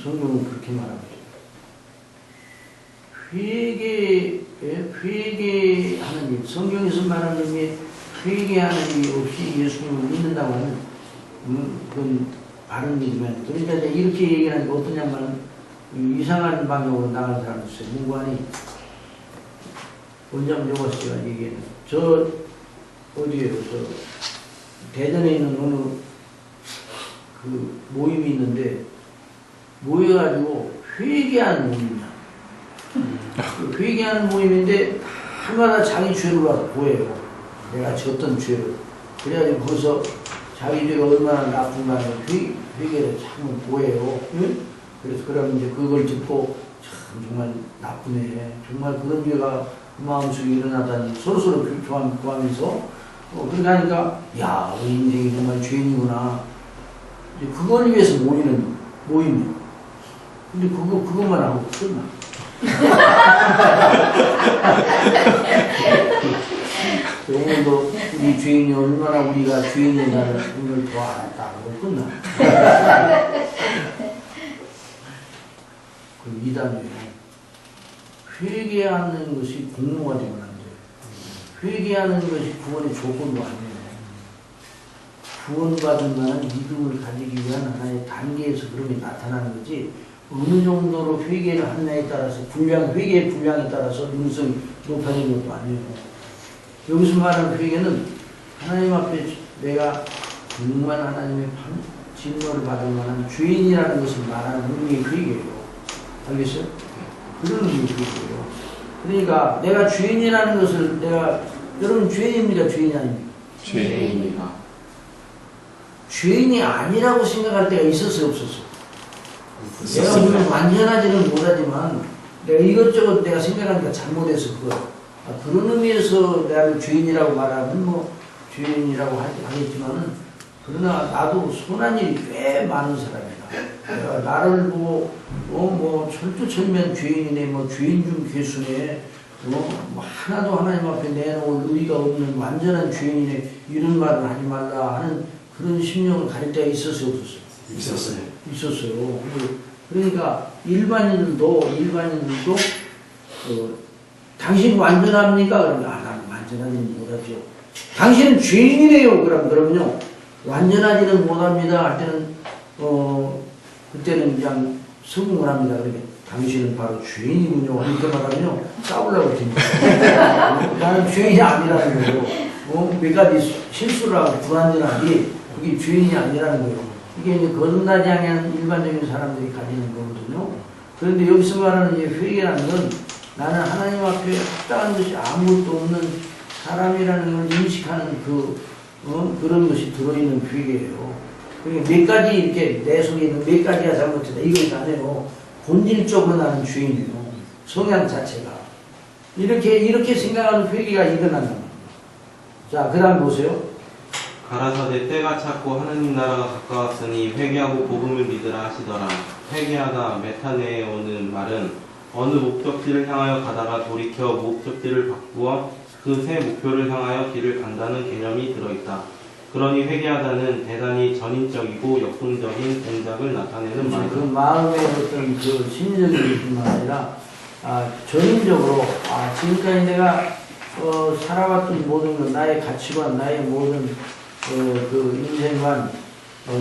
성경은 그렇게 말합니다. 회개하는 일, 성경에서 말하는 의미의 회개하는 일이 없이 예수님을 믿는다고 하는 그건 바른 일이면, 그러니까 이렇게 얘기를 하니까 어떤 양반은 이상한 방향으로 나가는 사람도 있어요. 문관이 원장 요가 씨가 얘기해요. 어디에요? 대전에 있는 어느 그 모임이 있는데 모여가지고 회개하는 모임이야. 그 회개하는 모임인데 하마다 자기 죄를 와서 보여요. 내가 졌던 죄를. 그래가지고 거기서 자기 죄가 얼마나 나쁜가 회개를 참 보여요. 응? 그래서 그러면 이제 그걸 듣고 참 정말 나쁘네. 정말 그런 죄가 그 마음속에 일어나다니 서로서로 교환하면서 그렇게 하니까 야 우리 인생이 정말 죄인이구나. 이제 그걸 위해서 모이는 모임이에요. 근데 그것만 하고 끝나. 오늘도 우리 죄인이 얼마나 우리가 죄인이라는 걸 더 알았다. 그러고 끝나. 그 2단이에요. 회개하는 것이 공로가 되면 안 돼요. 회개하는 것이 구원의 조건도 아니에요. 구원받은 자는 믿음을 가지기 위한 하나의 단계에서 그런 게 나타나는 거지, 어느 정도로 회개를 하느냐에 따라서 회개의 분량에 따라서 능성이 높아지는 것도 아니에요. 여기서 말하는 회개는 하나님 앞에 내가 정말 하나님의 진노를 받을 만한 죄인이라는 것을 말하는 의미의 회개예요. 알겠어요? 그런 의미의 회개예요. 그러니까 내가 죄인이라는 것을 여러분 죄인입니까? 죄인이 아닙니까? 죄인입니다. 죄인이 아니라고 생각할 때가 있었어요? 없었어요? 내가 물론 완전하지는 못하지만 내가 이것저것 내가 생각하니까 잘못해서 그런 의미에서 내가 죄인이라고 말하면 뭐 죄인이라고 하겠지만은, 그러나 나도 선한 일이 꽤 많은 사람이다. 내가 나를 보고 뭐 철두철미한 죄인이네, 뭐 죄인 중 괴수네, 뭐 하나도 하나님 앞에 내놓을 의의가 없는 완전한 죄인이네, 이런 말을 하지 말라 하는 그런 심령을 가릴 때가 있었어요? 없었어요? 있었어요. 그러니까 일반인들도 당신 완전합니까? 그러면 나는 완전하지는 못하죠. 당신은 죄인이래요. 그럼요. 완전하지는 못합니다. 할 때는 그때는 그냥 성공을 합니다. 그러니까 당신은 바로 죄인이군요. 이렇게 말하면요 싸우려고 됩니다. 나는 죄인이 아니라는 거예요. 몇 가지 실수를 하고 불완전하기, 그게 죄인이 아니라는 거예요. 이게 이제 거듭나지 않은 일반적인 사람들이 가지는 거거든요. 그런데 여기서 말하는 이 회개라는 건 나는 하나님 앞에 합당한 것이 아무것도 없는 사람이라는 걸 인식하는 그런 것이 들어있는 회개예요. 그러니까 몇 가지 이렇게 내 속에 있는 몇 가지가 잘못했다, 이것이 아니에요. 본질적으로 나는 죄인이에요. 성향 자체가. 이렇게 생각하는 회개가 일어난단 말이에요. 자, 그 다음 보세요. 가라사대 때가 찼고 하느님 나라가 가까웠으니 회개하고 복음을 믿으라 하시더라. 회개하다 메타네에 오는 말은 어느 목적지를 향하여 가다가 돌이켜 목적지를 바꾸어 그 새 목표를 향하여 길을 간다는 개념이 들어있다. 그러니 회개하다는 대단히 전인적이고 역동적인 동작을 나타내는 말이다. 그 마음의 어떤 그 심리적인 뿐만 아니라 전인적으로 지금까지 내가 살아왔던 모든 것, 나의 가치관, 나의 모든 그 인생관,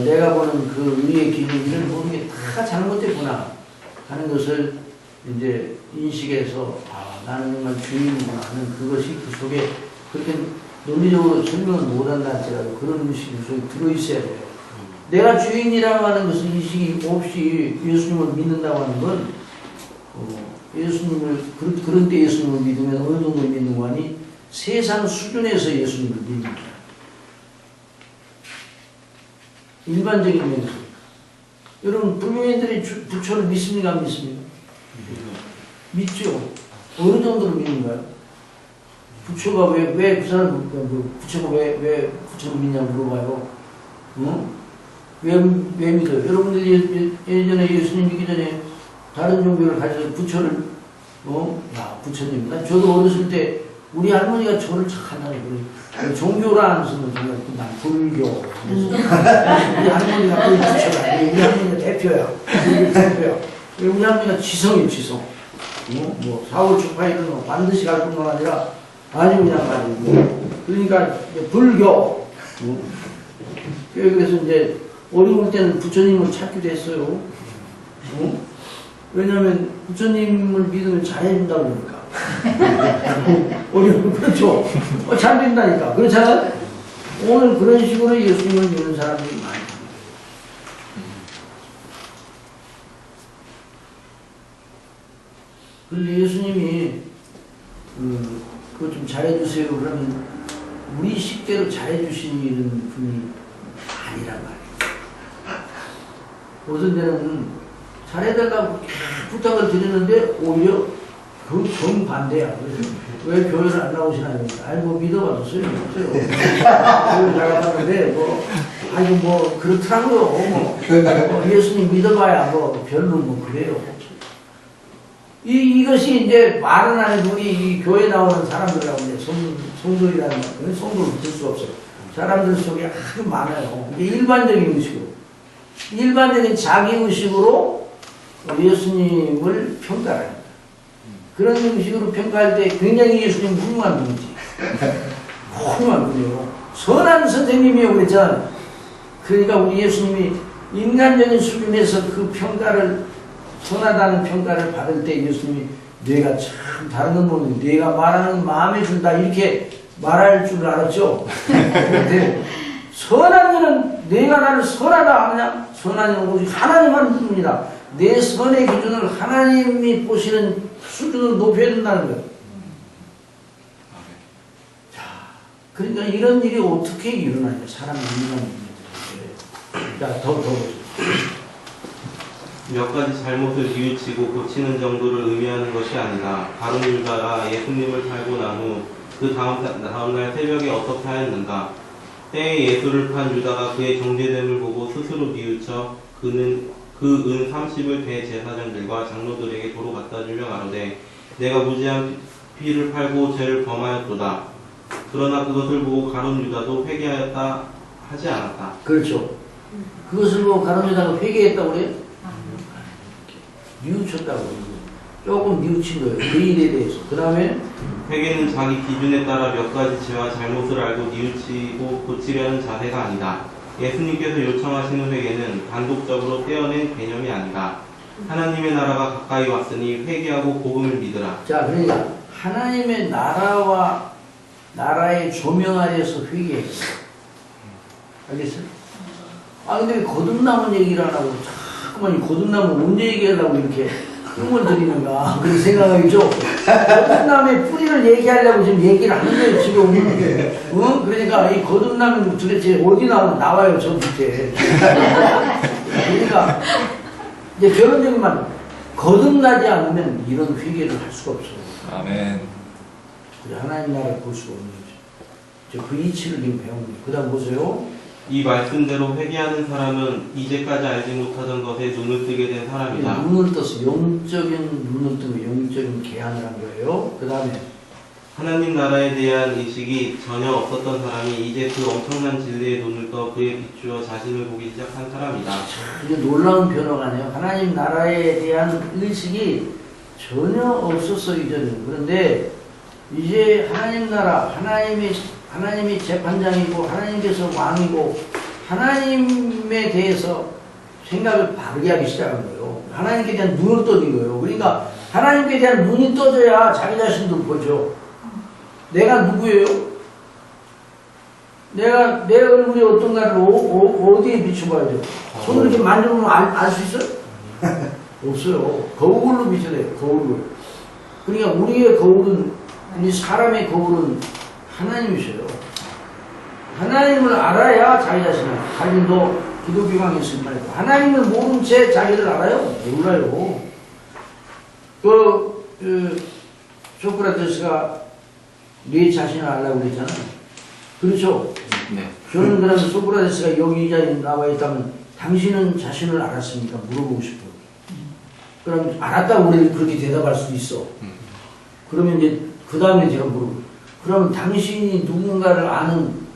내가 보는 그 의의 기준, 이런 모든 게 다 잘못됐구나 하는 것을 이제 인식해서 나는 정말 죄인이구나 하는 그것이 그 속에, 그렇게 논리적으로 설명을 못한다 할지라도 그런 의식이 그 속에 들어있어야 돼요. 내가 죄인이라고 하는 것을 인식이 없이 예수님을 믿는다고 하는 건 예수님을 그런 때 예수님을 믿으면 어느 정도 믿는 거 아니? 세상 수준에서 예수님을 믿는 거예요. 일반적인 면에서. 여러분, 불교인들이 부처를 믿습니까? 안 믿습니까? 믿죠. 어느 정도로 믿는가요? 부처가 왜 그 사람, 부처가 왜 부처를 믿냐고 물어봐요. 왜 믿어요? 여러분들이 예전에 예수님 믿기 전에 다른 종교를 가져서 부처를, 부처님. 저도 어렸을 때 우리 할머니가 저를 착하다고 그래요. 종교라 하면서는 정말 난 불교. 우리 할머니가 거의 부처가 아니에요. 우리 할머니가 대표야. 우리 할머니가 지성이에요, 지성. 뭐, 사월 축하일은 반드시 갈 뿐만 아니라 아주 그냥 가지고. 그러니까, 불교. 그래서 이제 어려울 때는 부처님을 찾기도 했어요. 왜냐면 부처님을 믿으면 잘해준다고 그러니까. 어려우면 그렇죠. 잘 된다니까. 그렇잖아요? 오늘 그런 식으로 예수님을 믿는 사람들이 많습니다. 근데 예수님이 그거 좀 잘해주세요 그러면 우리 식대로 잘해주시는 분이 아니란 말이에요. 어떤 데는 잘해달라고 부탁을 드리는데 오히려 그 정반대야. 그래서 왜 교회를 안 나오시나요? 아니 뭐 믿어봐도 소용없어요. 교회 나가봤는데 아니 뭐 그렇더라고요. 뭐 예수님 믿어봐야 뭐 별로 뭐 그래요. 이것이 이제 말은 안 해도 우리 이 교회 나오는 사람들하고 이제 성도이라는 말, 성도를 들 수 없어요. 사람들 속에 아주 많아요. 이게 일반적인 의식으로. 일반적인 자기 의식으로 예수님을 평가합니다. 그런 의식으로 평가할 때 굉장히 예수님 훌륭한 분이지. 훌륭한 분이에요. 선한 선생님이요 그랬잖아요. 그러니까 우리 예수님이 인간적인 수준에서 그 평가를 선하다는 평가를 받을 때 예수님이 내가 참 다른 건 모르는데 내가 말하는 마음에 든다 이렇게 말할 줄 알았죠. 그런데 선한 이는 내가 나를 선하다 하느냐? 선한 이는 오직 하나님 한 분입니다. 내 선의 기준을 하나님이 보시는 수준으로 높여야 된다는 거예요. 자, 그러니까 이런 일이 어떻게 일어나냐? 사람이 일어나는 일이. 자, 더 보세요. 몇 가지 잘못을 뉘우치고 고치는 정도를 의미하는 것이 아니라 바른 유다가 예수님을 살고 난 후 그 다음날 새벽에 어떻게 하였는가. 때에 예수를 판 유다가 그의 정죄됨을 보고 스스로 뉘우쳐 그는 그 은 30을 대제사장들과 장로들에게 도로 갖다 주며 가로되 내가 무지한 피를 팔고 죄를 범하였도다. 그러나 그것을 보고 가룟 유다도 회개하였다 하지 않았다. 그렇죠. 그것을 보고 가룟 유다가 회개했다고 그래요? 뉘우쳤다고. 조금 뉘우친 거예요. 그 일에 대해서. 그 다음에 회개는 자기 기준에 따라 몇 가지 죄와 잘못을 알고 뉘우치고 고치려는 자세가 아니다. 예수님께서 요청하시는 회개는 단독적으로 떼어낸 개념이 아니다. 하나님의 나라가 가까이 왔으니 회개하고 복음을 믿으라. 자, 그러니까 하나님의 나라와 나라의 조명 아래에서 회개했어. 알겠어요? 아, 근데 왜 거듭남은 얘기를 안 하고 자꾸만 이 거듭남은 언제 얘기하려고 이렇게 흠을 들이는가 그런 생각이죠. 거듭남의 뿌리를 얘기하려고 지금 얘기를 하는 거예요 지금. 그러니까 이 거듭남은 도대체 어디 나와요 저 밑에. 그러니까 이제 결론적인 말, 거듭나지 않으면 이런 회개를 할 수가 없어요. 아멘. 하나님 나라를 볼 수가 없는 거죠. 그 이치를 지금 배우는 거예요. 그 다음 보세요. 이 말씀대로 회개하는 사람은 이제까지 알지 못하던 것에 눈을 뜨게 된 사람이다. 눈을 떠서 영적인 눈을 뜨고 영적인 개한을 한 거예요. 그 다음에 하나님 나라에 대한 의식이 전혀 없었던 사람이 이제 그 엄청난 진리의 눈을 떠 그에 비추어 자신을 보기 시작한 사람이다. 이게 놀라운 변화가네요. 하나님 나라에 대한 의식이 전혀 없었어 이전에는. 그런데 이제 하나님 나라, 하나님이 재판장이고 하나님께서 왕이고 하나님에 대해서 생각을 바르게 하기 시작한 거예요. 하나님께 대한 눈을 떠진 거예요. 그러니까 하나님께 대한 눈이 떠져야 자기 자신도 보죠. 내가 누구예요? 내가 내 얼굴이 어떤가를 어디에 비춰봐야죠? 손을 이렇게 만져보면 알 수 있어요? 없어요. 거울로 비춰야 돼요. 거울로. 그러니까 우리의 거울은, 이 사람의 거울은 하나님이셔요. 하나님을 알아야 자기 자신을. 갈린도 기독교강에 있을 말이고 하나님을 모른 채 자기를 알아요? 몰라요. 소크라테스가 네 자신을 알라고 그랬잖아요. 그렇죠? 네. 저는 그러면 소크라테스가 여기 이 자리에 나와 있다면 당신은 자신을 알았습니까? 물어보고 싶어요. 그럼 알았다고 우리는 그렇게 대답할 수도 있어. 그러면 이제 그 다음에 제가 물어보고 그러면 당신이 누군가를 아는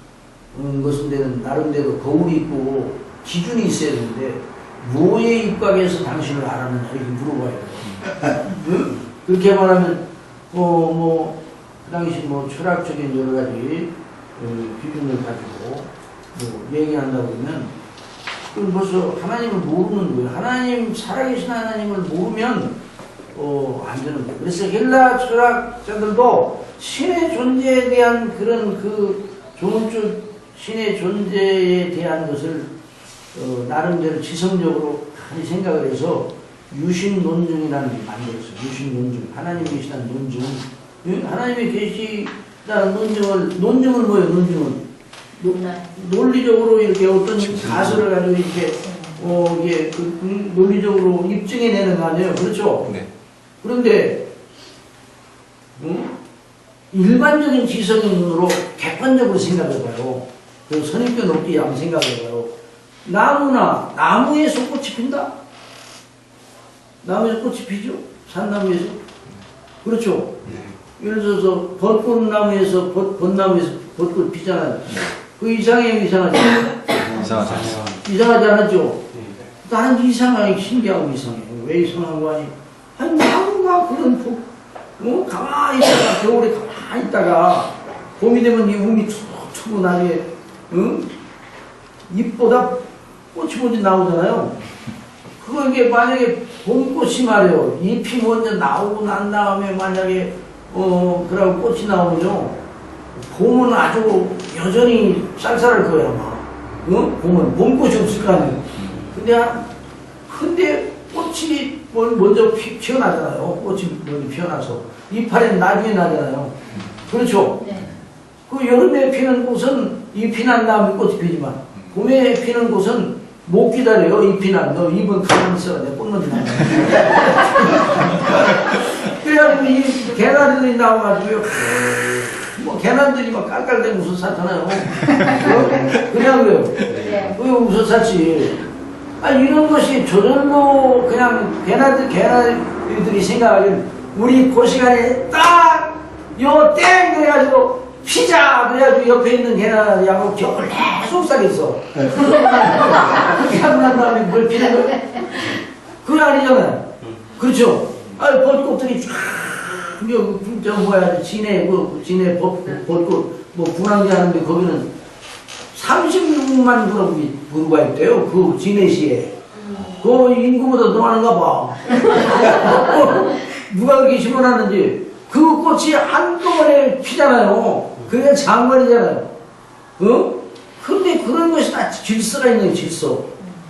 것은 데는 나름대로 거울이 있고 기준이 있어야 되는데 뭐에 입각해서 당신을 알았는지 이렇게 물어봐야 돼요. 응? 그렇게 말하면 그 당시 철학적인 여러 가지 기준을 가지고 얘기한다고 그러면 그럼 벌써 하나님을 모르는 거예요. 하나님, 살아계신 하나님을 모르면 안 되는 거예요. 그래서 헬라 철학자들도 신의 존재에 대한 그런 조문주 신의 존재에 대한 것을 나름대로 지성적으로 많이 생각을 해서 유신 논증이라는 게 만들었어요. 유신 논증. 하나님이 계시다는 논증. 예? 하나님이 계시다는 논증은 뭐예요? 논증은 논리적으로 이렇게 어떤 가설을 가지고 이렇게 이게 논리적으로 입증해내는 거 아니에요? 그렇죠? 네. 그런데 일반적인 지성의 눈으로 객관적으로 생각해봐요. 그 선입견 없게 한번 생각해봐요. 나무에서 꽃이 핀다? 나무에서 꽃이 피죠? 산나무에서? 그렇죠? 예를 들어서 벚꽃나무에서 벚나무에서 벚꽃 피잖아요. 그 이상해요, 이상하죠? 이상하지 않았죠? 나는 이상하게 신기하고 이상해요. 왜 이상한 거 아니? 아니 나무가 그런 가만히 있다가 겨울에 가만히 있다가 봄이 되면 이 움이 툭툭 나중에 잎보다 꽃이 먼저 나오잖아요. 그게 만약에 봄꽃이 말이에요. 잎이 먼저 나오고 난 다음에 만약에 그러고 꽃이 나오면요. 봄은 아주 여전히 쌀쌀할 거예요 아마. 봄은 봄꽃이 없을 거 아니에요. 근데 꽃이 먼저 피어나잖아요. 꽃이 먼저 피어나서 이파리는 나중에 나잖아요. 그렇죠? 네. 그 여름에 피는 꽃은 잎이 난 다음에 꽃이 피지만 봄에 피는 꽃은 못 기다려요. 잎이 난. 너 잎은 가만히 있어. 내가 꽃 먼저 나가. 그래가지고 이 개나리들이 나와가지고요. 뭐 개나리들이 막 깔깔대고 웃어 샀잖아요. 그냥 그래요. 네. 왜 웃어 샀지? 이런 것이 저절로 그냥 개나리들이 생각하기엔 우리 그 시간에 딱 요 땡 그래가지고 피자 그래가지고 옆에 있는 개나리하고 겨울 계속 싸겠어. 그렇게 하고 난 다음에 뭘 피는 거야? 그게 아니잖아요. 그렇죠? 벚꽃들이 쫙 진해 벚꽃 분황제 하는데 거기는 36만 그룹이 부르가 있대요. 그 진해시에. 그 인구보다 더 많은가 봐. 누가 그렇게 심어놨는지. 그 꽃이 한꺼번에 피잖아요. 그게 장관이잖아요. 근데 그런 것이 다 질서가 있는 거예요, 질서.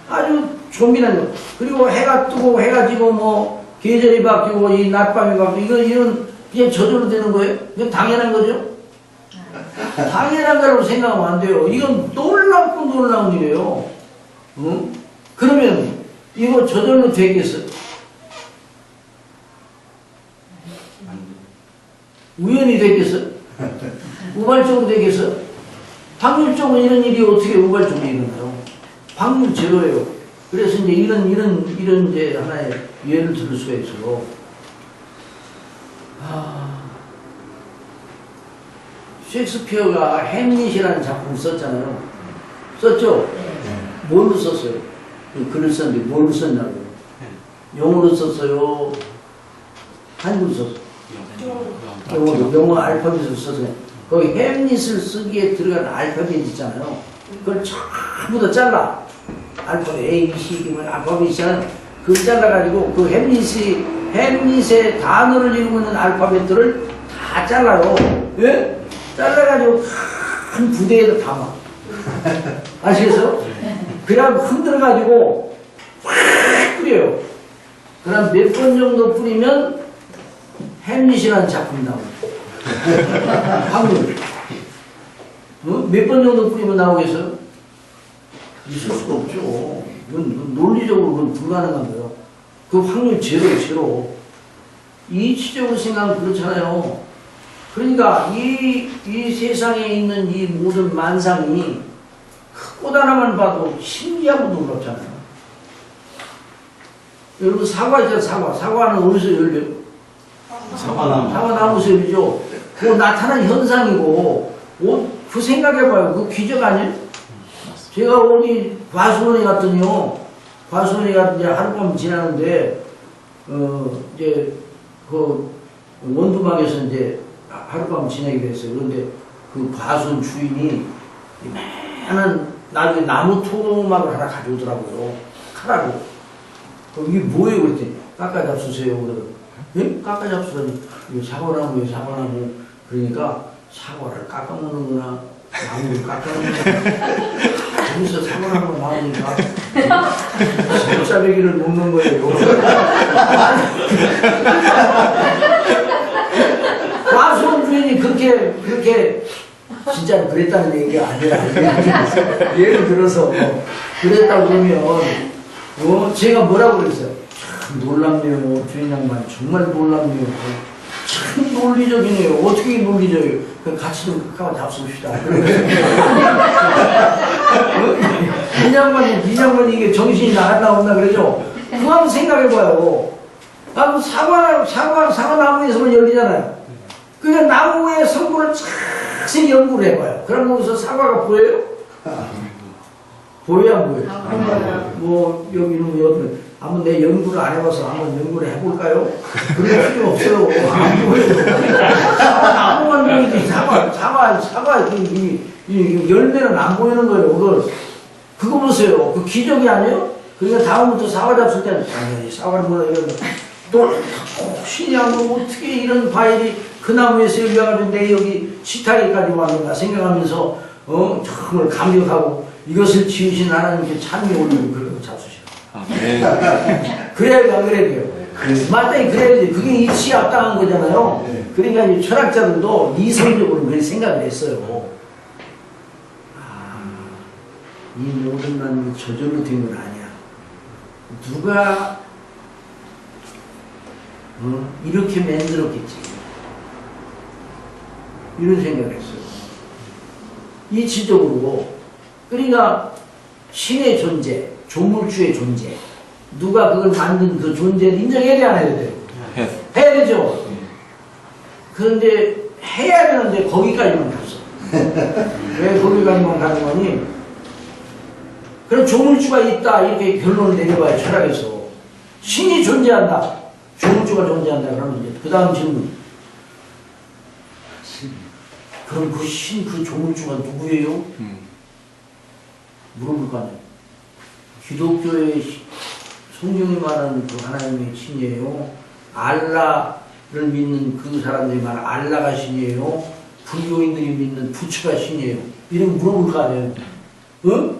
아주 조민한 거. 그리고 해가 뜨고 해가 지고 계절이 바뀌고 이 낮밤이 바뀌고 이런 그냥 저절로 되는 거예요. 이건 당연한 거죠. 당연한 거라고 생각하면 안 돼요. 이건 놀랍고 놀라운 일이에요. 그러면 이거 저절로 되겠어요? 우연히 되겠어요? 우발적으로 되겠어요? 확률적으로 이런 일이 어떻게 우발적으로 일어나요? 확률 제로예요. 그래서 이제 이런 이제 하나의 예를 들을 수가 있어요. 셰익스피어가 햄릿이라는 작품을 썼잖아요. 썼죠? 뭘로 썼어요? 글을 썼는데 뭘로 썼냐고요? 영어로 썼어요? 한글로 썼어요? 영어 알파벳을 썼어요. 거기 햄릿을 쓰기에 들어간 알파벳 있잖아요. 그걸 전부 다 잘라. 알파벳 A, B, C, D, 뭐 알파벳 있잖아요. 그걸 잘라가지고 그 햄릿의 단어를 이루고 있는 알파벳들을 다 잘라요. 예? 잘라가지고 큰 부대에다 담아. 아시겠어요? 그냥 흔들어가지고 확 뿌려요. 그럼 몇 번 정도 뿌리면 햄릿이라는 작품이 나옵니다. 확률. 몇 번 정도 뿌리면 나오겠어요? 있을 수가 없죠. 이건 논리적으로 불가능한 거예요. 그 확률 제로. 이치적으로 생각하면 그렇잖아요. 그러니까 이 세상에 있는 이 모든 만상이 꽃 하나만 봐도 신기하고 놀랍잖아요. 여러분 사과 있잖아요. 사과는 어디서 열려요? 사과나무에서 열리죠. 그거 나타난 현상이고 그 생각해봐요. 그 기적 아니에요? 제가 어디 과수원에 갔더니요. 과수원에 갔더니 하룻밤 지나는데 이제 그 원두막에서 이제 하룻밤 지내기로 했어요. 그런데 그 과수원 주인이 이만한 나중에 나무 토막을 하나 가져오더라고요. 카라고. 이게 뭐예요? 그랬더니 깎아잡수세요. 그러더라고요. 예? 깎아잡수라니 이거 사과나무예요. 사과나무. 그러니까 사과를 깎아먹는구나. 나무를 깎아먹는구나. 거기서 사고를 한번 나오니까 새우짜배기를 먹는 거예요. 과수원 주인이 그렇게 진짜 그랬다는 얘기가 아니라 예를 들어서 그랬다고 그러면 제가 뭐라고 그랬어요? 참 놀랍네요. 주인 양반 정말 놀랍네요. 참 논리적이네요. 어떻게 논리적이에요? 같이 좀 가까워 잡수시다. 이 양반이 이게 정신이 나갔나 그러죠? 그거 한번 생각해봐요. 사과 나무에서만 열리잖아요. 그러니까 나무의 성분을 자세히 연구를 해봐요. 그럼 거기서 사과가 보여요? 보여요, 안 보여요? 뭐, 여기는 한번 내 연구를 안 해봐서 한번 연구를 해볼까요? 그럴 필요 없어요. 안 보여요. 나무만 보이지, 사과, 이 열매는 안 보이는 거예요. 그거 보세요. 그 기적이 아니에요? 그러니까 다음부터 사과 잡술 때는, 사과를 뭐라 이러면, 또, 혹시 어떻게 이런 과일이 그 나무에서 열려가지고 내 여기 식탁에까지 왔는가 생각하면서, 정말 감격하고, 이것을 지으신 하나님께 찬미 올리고 그러고 잡수시라. 그래야 돼요. 마땅히 그래야 돼. 그게 이치에 합당한 거잖아요. 그러니까 이 철학자들도 이성적으로 그렇게 생각을 했어요. 이 모든 난 저절로 된 건 아니야. 누가 이렇게 만들었겠지. 이런 생각을 했어요. 이치적으로. 그러니까 신의 존재, 조물주의 존재, 누가 그걸 만든 그 존재를 인정해야 돼, 안 해야 돼요? 해야 되죠. 그런데 해야 되는데 거기까지만 갔어. 왜 거기까지만 가는 거니? 그럼 조물주가 있다 이렇게 결론을 내려봐요. 철학에서 신이 존재한다, 조물주가 존재한다. 그러면 이제 그 다음 질문. 그럼 그 신, 그 조물주가 누구예요? 물어볼 거 아니에요. 기독교의 성경이 말하는 그 하나님의 신이에요? 알라를 믿는 그 사람들이 말하는 알라가 신이에요? 불교인들이 믿는 부처가 신이에요? 이런 물어볼 거 아니에요. 응?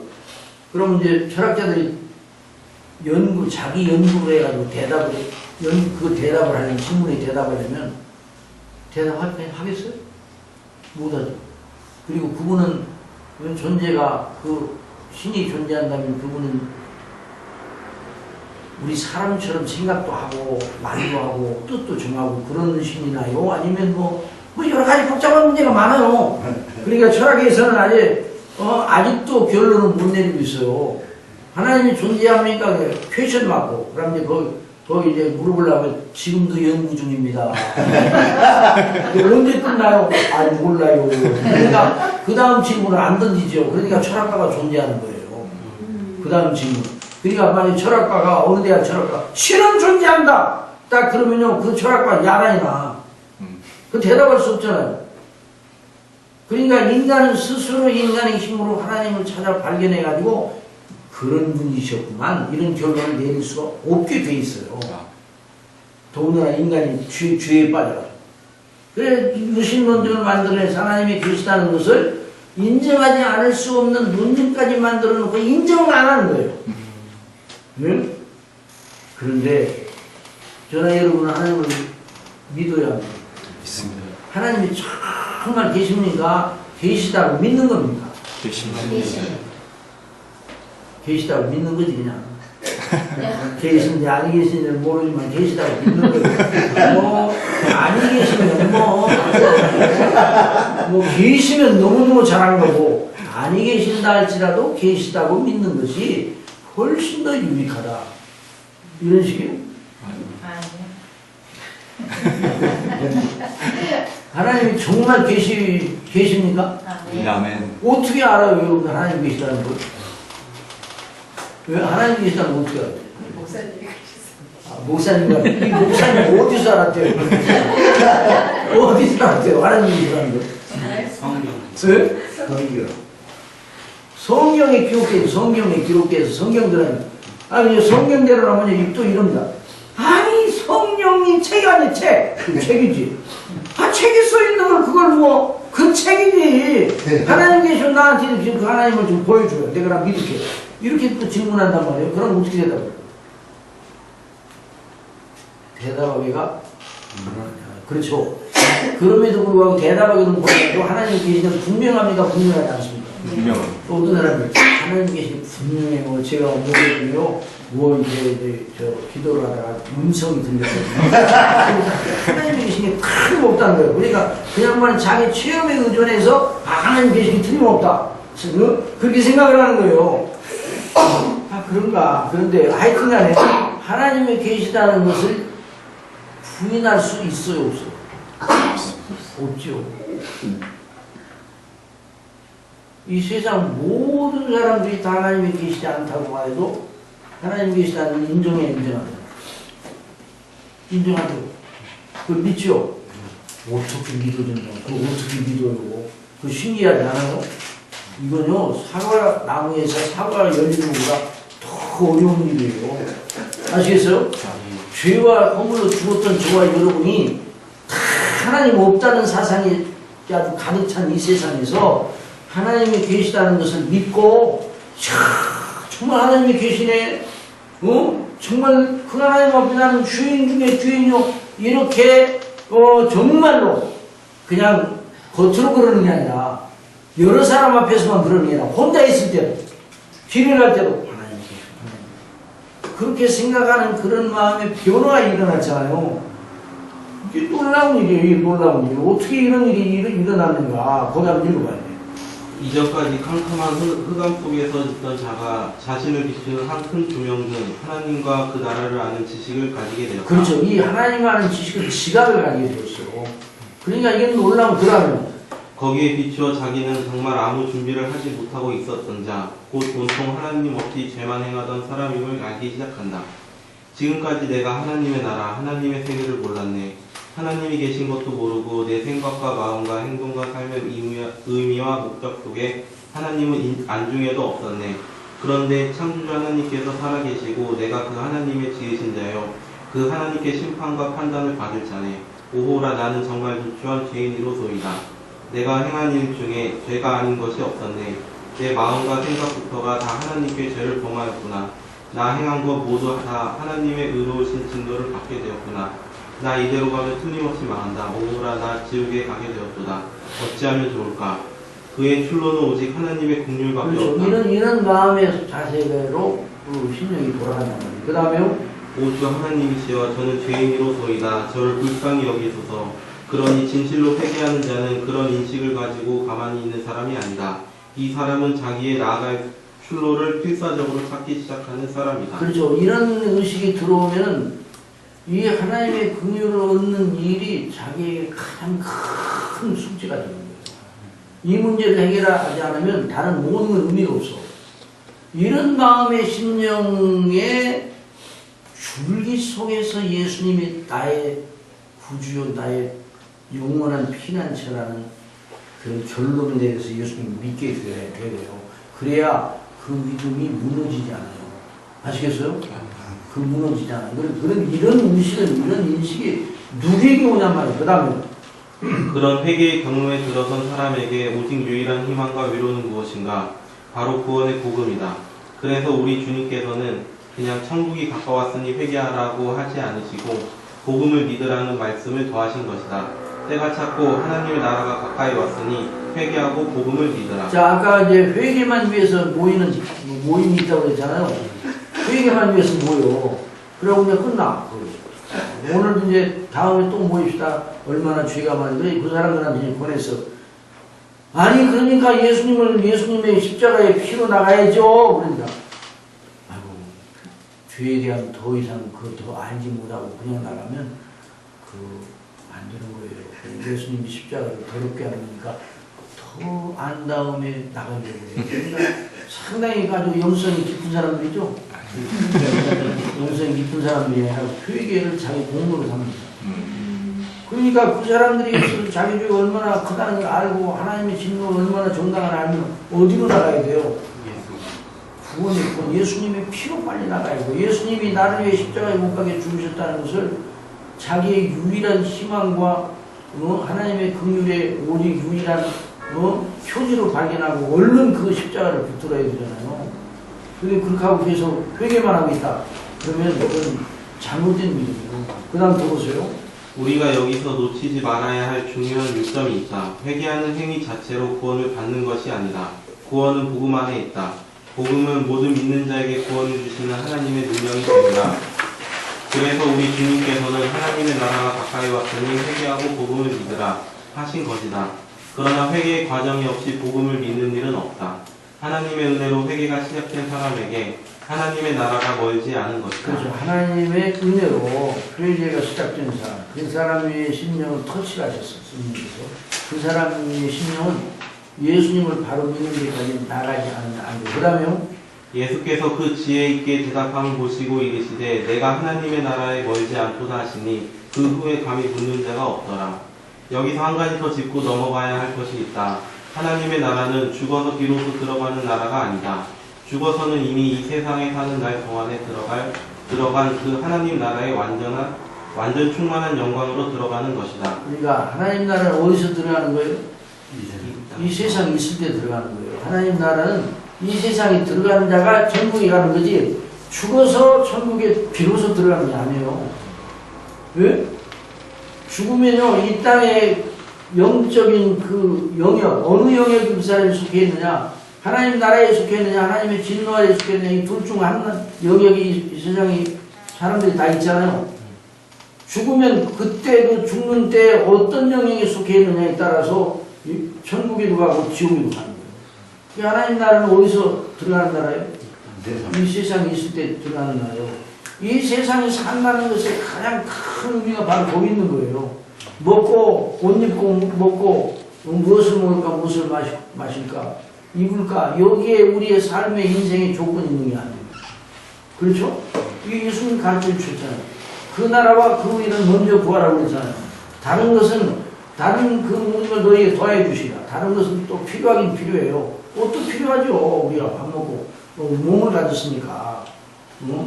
그럼 이제 철학자들이 자기 연구를 해가지고 그 대답을 하려면, 질문에 대답을 하려면 대답하겠어요? 못하죠. 그리고 그분은 존재가 신이 존재한다면 그분은 우리 사람처럼 생각도 하고 말도 하고 뜻도 정하고 그런 신이나요? 아니면 뭐 여러 가지 복잡한 문제가 많아요. 그러니까 철학에서는 아직도 결론을 못 내리고 있어요. 하나님이 존재합니까? 퀘션 맞고 그럼 이제 거기 이제 물어보려면 지금도 연구 중입니다. 언제 끝나요? 아니 몰라요. 그러니까 그 다음 질문을 안 던지죠. 그러니까 철학가가 존재하는 거예요. 그 다음 질문. 그러니까 만약 철학가가 어느 대학 철학가 신은 존재한다. 딱 그러면요 그 철학가 야단이 나. 그 대답할 수 없잖아요. 그러니까 인간은 스스로 인간의 힘으로 하나님을 찾아 발견해가지고 그런 분이셨구만 이런 결론을 내릴 수가 없게 돼 있어요. 더군다나 인간이 죄에 빠져가지고. 그래 유신론적을 만들어내서 하나님이 계시다는 것을 인정하지 않을 수 없는 논증까지 만들어 놓고 인정을 안 하는 거예요. 응? 그런데 저나 여러분은 하나님을 믿어야 합니다. 있습니다. 하나님이 정말 계십니까? 계시다고 믿는 겁니다. 계시다고 믿는 거지 그냥. 계신지 아니 계신지는 모르지만 계시다고 믿는 거예요. 뭐 아니 계시면 뭐 계시면 너무너무 잘한 거고 아니 계신다 할지라도 계시다고 믿는 것이 훨씬 더 유익하다. 이런 식이에요. 하나님이 정말 계십니까? 아멘. 어떻게 알아요, 여러분? 하나님 계시다는 걸? 왜 하나님 계시다는 걸 어떻게 알아요? 목사님과 이 목사님 어디서 알았대요? 어디서 알았대요? 하나님 계시다는 걸? 성경. 성경에 기록돼서 성경들은 이제 성경대로 하면 또 이럽니다. 성령님 책이 아니야 책. 책이지. 책에 써있는 걸 그걸 그 책이지. 하나님 계시면 나한테 지금 그 하나님을 좀 보여줘요. 내가 믿을게. 이렇게 또 질문한단 말이에요. 그럼 어떻게 대답해요? 대답하기가 그렇죠. 그럼에도 불구하고 대답하기는 뭐라도 하나님 계시는 분명합니다. 분명하지 않습니까? 분명합니다. 또 어떤 사람이 하나님 계시는 분명해. 뭐 제가 모르겠고요. 뭐 이제 저 기도를 하다가 음성이 들렸거든요. 하나님 계시는 게 틀림없다는 거예요. 그러니까 그 양반은 자기 체험에 의존해서 하나님 계시는 게 틀림없다. 그렇게 생각을 하는 거예요. 아 그런가. 그런데 하여튼간에 하나님이 계시다는 것을 부인할 수 있어요, 없어요? 없죠. 이 세상 모든 사람들이 다 하나님이 계시지 않다고 해도 하나님이 계시다는 인정한다. 인정한다고. 그걸 믿죠? 어떻게 믿어졌냐? 그걸 어떻게 믿어요? 그거 신기하지 않아요? 이건요, 사과 나무에서 사과가 열리는 것보다 더 어려운 일이에요. 아시겠어요? 죄와 허물로 죽었던 저와 여러분이 다 하나님 없다는 사상이 아주 가득 찬 이 세상에서 하나님이 계시다는 것을 믿고 정말 하나님이 계시네. 정말 그 하나님 앞에 나는 죄인 중에 죄인이요. 이렇게 정말로 그냥 겉으로 그러는 게 아니라 여러 사람 앞에서만 그러는 게 아니라 혼자 있을 때도 길을 갈 때도 하나님 계시네. 그렇게 생각하는 그런 마음의 변화가 일어났잖아요. 이게 놀라운 일이에요. 이게 놀라운 일. 어떻게 이런 일이 일어났는가. 거기 한번 읽어봐야 돼요. 이전까지 캄캄한 흑암 속에서 있던 자가 자신을 비추는 한 큰 조명 등 하나님과 그 나라를 아는 지식을 가지게 되었다. 그렇죠. 이 하나님 아는 지식을 지각을 가지게 되었어요. 그러니까 이게 놀라운 그라면 거기에 비추어 자기는 정말 아무 준비를 하지 못하고 있었던 자, 곧 온통 하나님 없이 죄만 행하던 사람임을 알기 시작한다. 지금까지 내가 하나님의 나라, 하나님의 세계를 몰랐네. 하나님이 계신 것도 모르고 내 생각과 마음과 행동과 삶의 의미와 목적 속에 하나님은 안중에도 없었네. 그런데 창조주 하나님께서 살아계시고 내가 그 하나님의 지으신 자요. 그 하나님께 심판과 판단을 받을 자네. 오호라 나는 정말 누추한 죄인이로소이다. 내가 행한 일 중에 죄가 아닌 것이 없었네. 내 마음과 생각부터가 다 하나님께 죄를 범하였구나. 나 행한 것 모두 다 하나님의 의로우신 진노를 받게 되었구나. 나 이대로 가면 틀림없이 망한다. 오호라 나 지옥에 가게 되었도다. 어찌하면 좋을까? 그의 출로는 오직 하나님의 긍휼밖에 없다. 이런 마음의 자세로 심령이 돌아간단 말이에요. 그 다음에요. 오주 하나님이시여 저는 죄인이로소이다. 저를 불쌍히 여기소서. 그러니 진실로 회개하는 자는 그런 인식을 가지고 가만히 있는 사람이 아니다. 이 사람은 자기의 나아갈 출로를 필사적으로 찾기 시작하는 사람이다. 그렇죠. 이런 의식이 들어오면 이 하나님의 긍휼을 얻는 일이 자기의 가장 큰 숙제가 되는 거예요. 이 문제를 해결하지 않으면 다른 모든 의미가 없어. 이런 마음의 심령의 줄기 속에서 예수님이 나의 구주요, 나의 영원한 피난처라는 그런 결론을 내려서 예수님을 믿게 되고요. 그래야 그 믿음이 무너지지 않아요. 아시겠어요? 그 무너지지 않아요. 이런 인식이 누구에게 오냔 말이에요. 그 다음에 그런 회개의 경로에 들어선 사람에게 오직 유일한 희망과 위로는 무엇인가? 바로 구원의 복음이다. 그래서 우리 주님께서는 그냥 천국이 가까웠으니 회개하라고 하지 않으시고 복음을 믿으라는 말씀을 더하신 것이다. 때가 찼고 하나님의 나라가 가까이 왔으니 회개하고 복음을 믿으라. 자, 아까 이제 회개만 위해서 모이는 모임이 있다고 했잖아요. 회개만 위해서 모여. 그러고 이제 끝나. 오늘도 이제 다음에 또 모입시다. 얼마나 죄가 많은데 그 사람들한테 이제 보냈어. 아니 그러니까 예수님의 십자가의 피로 나가야죠. 그러니까 아이고 죄에 대한 더 이상 그거 더 알지 못하고 그냥 나가면 안 되는 거예요. 예수님이 십자가를 더럽게 하니까 더 안 다음에 나가려고 해요. 그러니까 상당히 아주 영성이 깊은 사람들이죠. 영성이 깊은 사람들이 아니라 회개를 자기 공로로 삼습니다. 그러니까 그 사람들이 자기 죄가 얼마나 크다는 걸 알고 하나님의 진노가 얼마나 정당한을 알면 어디로 나가야 돼요? 구원의 권, 예수님의 피로 빨리 나가야 돼요. 예수님이 나를 위해 십자가에 못 가게 죽으셨다는 것을 자기의 유일한 희망과 하나님의 긍휼의 오직 유일한 표지로 발견하고 얼른 그 십자가를 붙들어야 되잖아요. 근데 그렇게 하고 계속 회개만 하고 있다. 그러면 그건 잘못된 믿음이에요. 그 다음 더 보세요. 우리가 여기서 놓치지 말아야 할 중요한 요점이 있다. 회개하는 행위 자체로 구원을 받는 것이 아니다. 구원은 복음 안에 있다. 복음은 모든 믿는 자에게 구원을 주시는 하나님의 능력이 됩니다. 그래서 우리 주님께서는 하나님의 나라가 가까이 왔으니 회개하고 복음을 믿으라 하신 것이다. 그러나 회개의 과정이 없이 복음을 믿는 일은 없다. 하나님의 은혜로 회개가 시작된 사람에게 하나님의 나라가 멀지 않은 것이다. 그렇죠. 하나님의 은혜로 회개가 시작된 사람, 그 사람의 심령을 터치하셨어. 주님께서. 그 사람의 심령은 예수님을 바로 믿는 데까지 나가지 않는다. 그 다음에요. 예수께서 그 지혜 있게 대답함을 보시고 이르시되 내가 하나님의 나라에 멀지 않도다 하시니 그 후에 감히 묻는 자가 없더라. 여기서 한 가지 더 짚고 넘어가야 할 것이 있다. 하나님의 나라는 죽어서 비로소 들어가는 나라가 아니다. 죽어서는 이미 이 세상에 사는 날 동안에 들어간 그 하나님 나라의 완전 충만한 영광으로 들어가는 것이다. 그러니까 하나님 나라는 어디서 들어가는 거예요? 이 세상에 있을 때 들어가는 거예요. 하나님 나라는 이 세상에 들어가는 자가 천국에 가는 거지 죽어서 천국에 비로소 들어가는 게 아니에요. 왜? 죽으면요 이 땅에 영적인 그 영역, 어느 영역에 그 사람이 속해 있느냐, 하나님 나라에 속해 있느냐, 하나님의 진노 아래에 속해 있느냐, 이 둘 중 한 영역이 이 세상에 사람들이 다 있잖아요. 죽으면 그때도 죽는 때 어떤 영역에 속해 있느냐에 따라서 천국에도 가고 지옥에도 가는 거예요. 하나님 나라는 어디서 들어가는 나라예요? 이 세상에 있을 때 들어가는 나라예요. 이 세상에 산다는 것의 가장 큰 의미가 바로 거기 있는 거예요. 먹고 옷 입고 먹고 무엇을 먹을까 무엇을 마실까 입을까 여기에 우리의 삶의 인생의 조건이 있는 게 아니에요. 그렇죠? 이게 예수님 가르쳐 주셨잖아요. 그 나라와 그 일은 먼저 구하라고 그랬잖아요. 다른 것은 다른 그 모든 걸 너희에게 더해 주시라. 다른 것은 또 필요하긴 필요해요. 옷도 필요하죠. 우리가 밥 먹고 몸을 가졌으니까.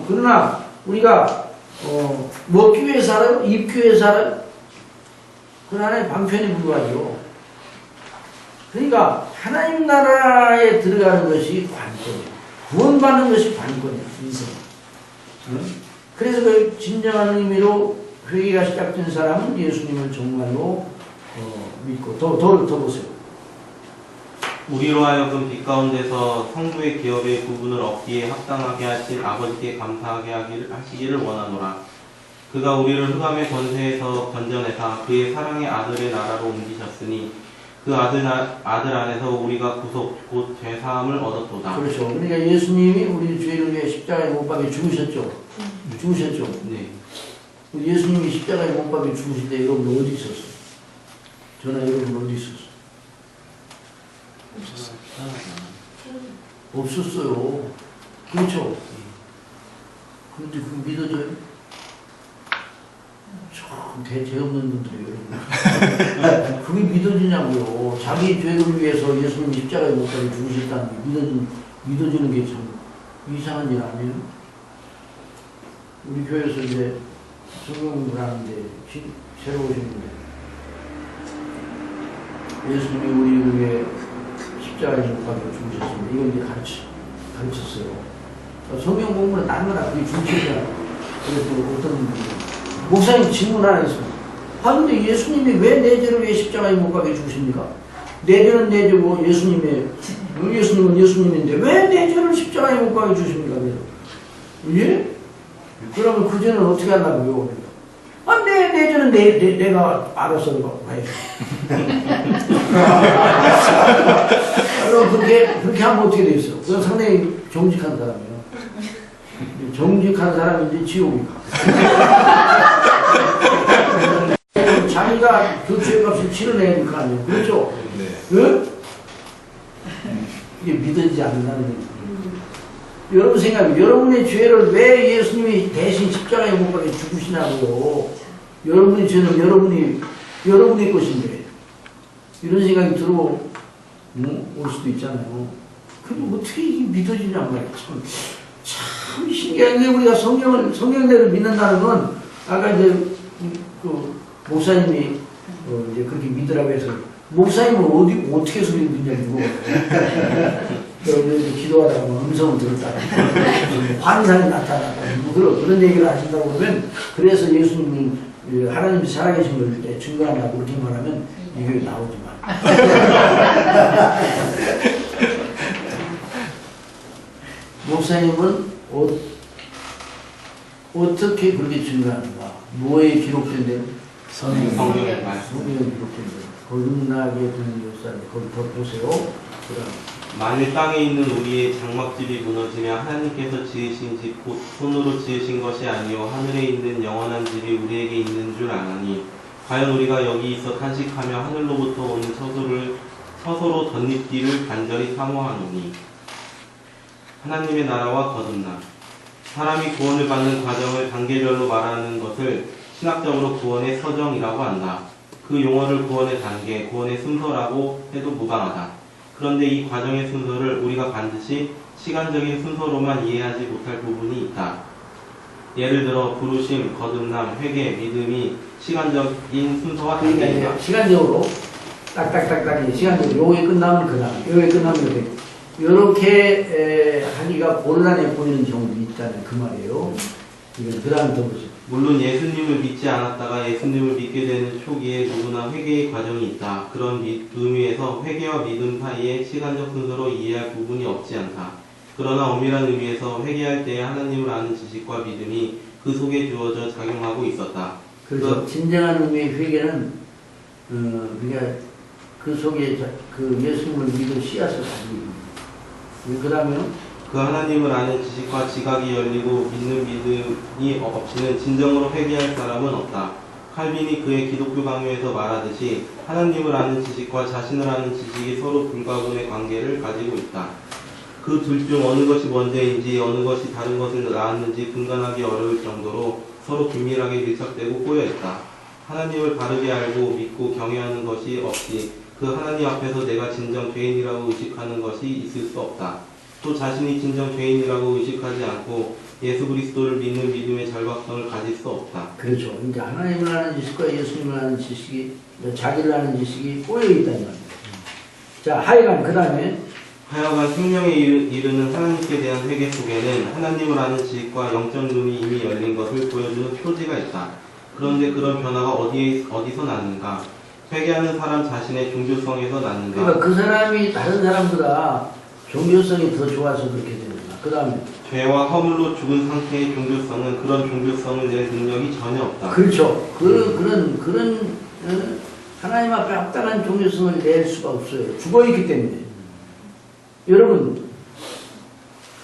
그러나 우리가 먹기 위해 살아요? 입기 위해 살아요? 그 하나의 방편이 불과하죠. 그러니까 하나님 나라에 들어가는 것이 관건이에요. 구원받는 것이 관건이에요. 인생. 그래서 그 진정한 의미로 회개가 시작된 사람은 예수님을 정말로 믿고 더 보세요. 우리로 하여금 빛 가운데서 성부의 기업의 부분을 얻기에 합당하게 하신 아버지께 감사하게 하시기를 원하노라. 그가 우리를 흑암의 권세에서 건져내사 그의 사랑의 아들의 나라로 옮기셨으니 그 아들 안에서 우리가 구속 곧 죄사함을 얻었도다. 그렇죠. 그러니까 예수님이 우리 죄를 위해 십자가에 못 박혀 죽으셨죠. 죽으셨죠. 네. 예수님이 십자가에 못 박혀 죽으실 때 여러분 어디 있었어요? 저는 여러분 어디 있었어요? 없었어요. 그렇죠. 그런데 그거 믿어져요? 참 대죄 없는 분들이 여러분. 그게 믿어지냐고요. 자기 죄를 위해서 예수님 십자가에 못 박혀 죽으셨다는 게 믿어지는 게 참 이상한 일 아니에요? 우리 교회에서 이제 성경 공부를 하는데 새로 오셨는데 예수님이 우리를 위해 십자가에 못 박혀 죽으셨습니다. 이걸 이제 가르쳤어요. 성경 공부는 나누라 그게 중심이야. 그래서 어떤 목사님 질문 하나 했습니다. 근데 예수님이 왜 내 죄를 위해 십자가에 못 박혀 죽으십니까? 내 죄는 내 죄고 예수님은 예수님인데 왜 내 죄를 십자가에 못 박혀 주십니까? 예? 그러면 그 죄는 어떻게 하려고요? 내 죄는 내가 알아서 해. 그럼 그렇게 하면 어떻게 되겠어? 그건 상당히 정직한 사람이에요. 정직한 사람이 이제 지옥에 가. 자기가 그 죄값을 치러내야 될 거 아니에요. 그렇죠? 네. 응? 이게 믿어지지 않는다는 얘기예요. 여러분 생각해. 여러분의 죄를 왜 예수님이 대신 십자가에 못 박혀 죽으시냐고요. 여러분의 죄는 여러분의 것인데. 이런 생각이 들어올 수도 있잖아요. 그럼 어떻게 이게 믿어지냔 말이에요. 참 신기한 게 우리가 성경대로 믿는다는 건 아까 이제 그 목사님이 이제 그렇게 믿으라고 해서 목사님은 어떻게 소리 듣냐고 그래서 기도하다가 음성을 들었다가 환상이 나타나다 뭐 그런 얘기를 하신다고 그러면 그래서 예수님이 하나님이 살아계신 걸 증거한다고 그렇게 말하면 이게 나오지 마. 목사님은 어떻게 그렇게 증거하는가? 뭐에 기록된 대로? 성경의 말씀. 성경에 기록된 대로. 거듭나게 되는 역사를 거기 더 보세요. 그다음. 만일 땅에 있는 우리의 장막집이 무너지면 하나님께서 지으신 집 곧 손으로 지으신 것이 아니요 하늘에 있는 영원한 집이 우리에게 있는 줄 아나니 과연 우리가 여기 있어 탄식하며 하늘로부터 오는 처소로 덧입기를 간절히 사모하노니. 하나님의 나라와 거듭남. 사람이 구원을 받는 과정을 단계별로 말하는 것을 신학적으로 구원의 서정이라고 한다. 그 용어를 구원의 단계, 구원의 순서라고 해도 무방하다. 그런데 이 과정의 순서를 우리가 반드시 시간적인 순서로만 이해하지 못할 부분이 있다. 예를 들어 부르심, 거듭남, 회개, 믿음이 시간적인 순서와 단계이다. 그러니까 시간적으로 딱딱딱딱 시간적으로 요게 끝나면 그 다음, 요게 끝나면 그 이렇게 하기가 곤란해 보이는 경우도 있다는 그 말이에요. 이건 그 다음 더 보죠. 물론 예수님을 믿지 않았다가 예수님을 믿게 되는 초기에 누구나 회개의 과정이 있다. 그런 의미에서 회개와 믿음 사이에 시간적 순서로 이해할 부분이 없지 않다. 그러나 엄밀한 의미에서 회개할 때에 하나님을 아는 지식과 믿음이 그 속에 주어져 작용하고 있었다. 그래서 진정한 의미의 회개는 그러니까 그 속에 그 예수님을 믿은 씨앗을 가지고 있는 그 다음에는 그 하나님을 아는 지식과 지각이 열리고 믿는 믿음이 없이는 진정으로 회개할 사람은 없다. 칼빈이 그의 기독교 강요에서 말하듯이 하나님을 아는 지식과 자신을 아는 지식이 서로 불가분의 관계를 가지고 있다. 그 둘 중 어느 것이 먼저인지 어느 것이 다른 것을 낳았는지 분간하기 어려울 정도로 서로 긴밀하게 밀착되고 꼬여있다. 하나님을 바르게 알고 믿고 경외하는 것이 없이 그 하나님 앞에서 내가 진정 죄인이라고 의식하는 것이 있을 수 없다. 또 자신이 진정 죄인이라고 의식하지 않고 예수 그리스도를 믿는 믿음의 절박성을 가질 수 없다. 그렇죠. 그러니까 하나님을 아는 지식과 예수님을 아는 지식이 자기를 아는 지식이 꼬여있다는 말이에요. 자, 하여간 그 다음에 하여간 생명에 이르는 하나님께 대한 회개 속에는 하나님을 아는 지식과 영적 눈이 이미 열린 것을 보여주는 표지가 있다. 그런데 그런 변화가 어디서 났는가? 회개하는 사람 자신의 종교성에서 났는가? 그러니까 그 사람이 다른 사람보다 종교성이 더 좋아서 그렇게 되는가? 그 다음에 죄와 허물로 죽은 상태의 종교성은 그런 종교성을 낼 능력이 전혀 없다. 그렇죠. 그런 하나님 앞에 합당한 종교성을 낼 수가 없어요. 죽어있기 때문에. 여러분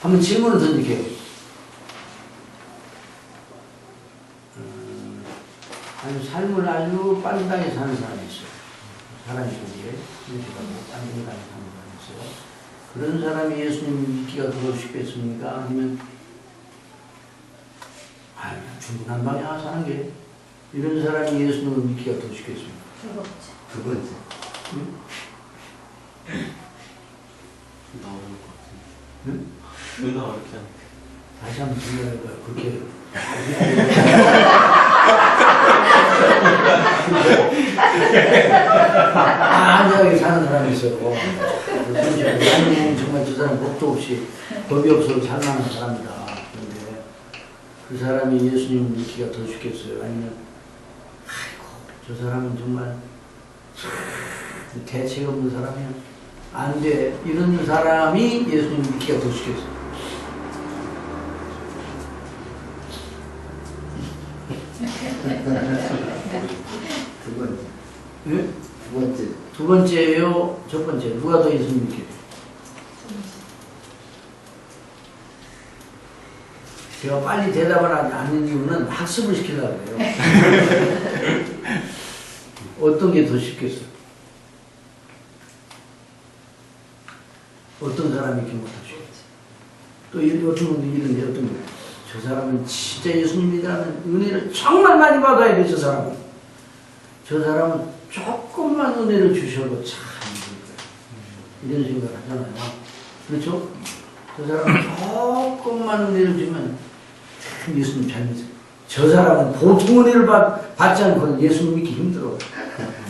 한번 질문을 던질게요. 아주 삶을 아주 빤듯하게 사는 사람이 있어요. 사람이 속에 이렇게 가고 빤듯하게 사는 사람이 있어요. 그런 사람이 예수님을 믿기가 더 쉽겠습니까? 아니면 충분한 방향 사는 게 이런 사람이 예수님을 믿기가 더 쉽겠습니까? 두 번째. 응? 나오는 것 같은데. 응? 둘 다 어렵지 않아. 다시 한번 들려볼까요? 그렇게 안전하게 사는 사람이 있어요. 나는 정말 저 사람 법도 없이 법이 없어도 살만한 사람이다. 그런데 그 사람이 예수님을 믿기가 더 쉽겠어요? 아니면 아이고 저 사람은 정말 대책 없는 사람이야. 안 돼. 이런 사람이 예수님을 믿기가 더 쉽겠어요? 두 번째. 네? 두 번째. 두 번째예요? 첫 번째? 누가 더 예수님 믿게 돼? 제가 빨리 대답을 하지 않는 이유는 학습을 시키려고 해요. 어떤 게 더 쉽겠어요? 어떤 사람이 이렇게 못하시겠어요? 또 어떤 분도 이런데 어떤 분, 저 사람은 진짜 예수님이라는 은혜를 정말 많이 받아야 돼, 저 사람은. 저 사람은 조금만 은혜를 주셔도 참 이런 생각을 하잖아요. 그렇죠? 저 사람은 조금만 은혜를 주면 참 예수님 잘 믿어요. 저 사람은 보통 은혜를 받지 않고는 예수님 믿기 힘들어.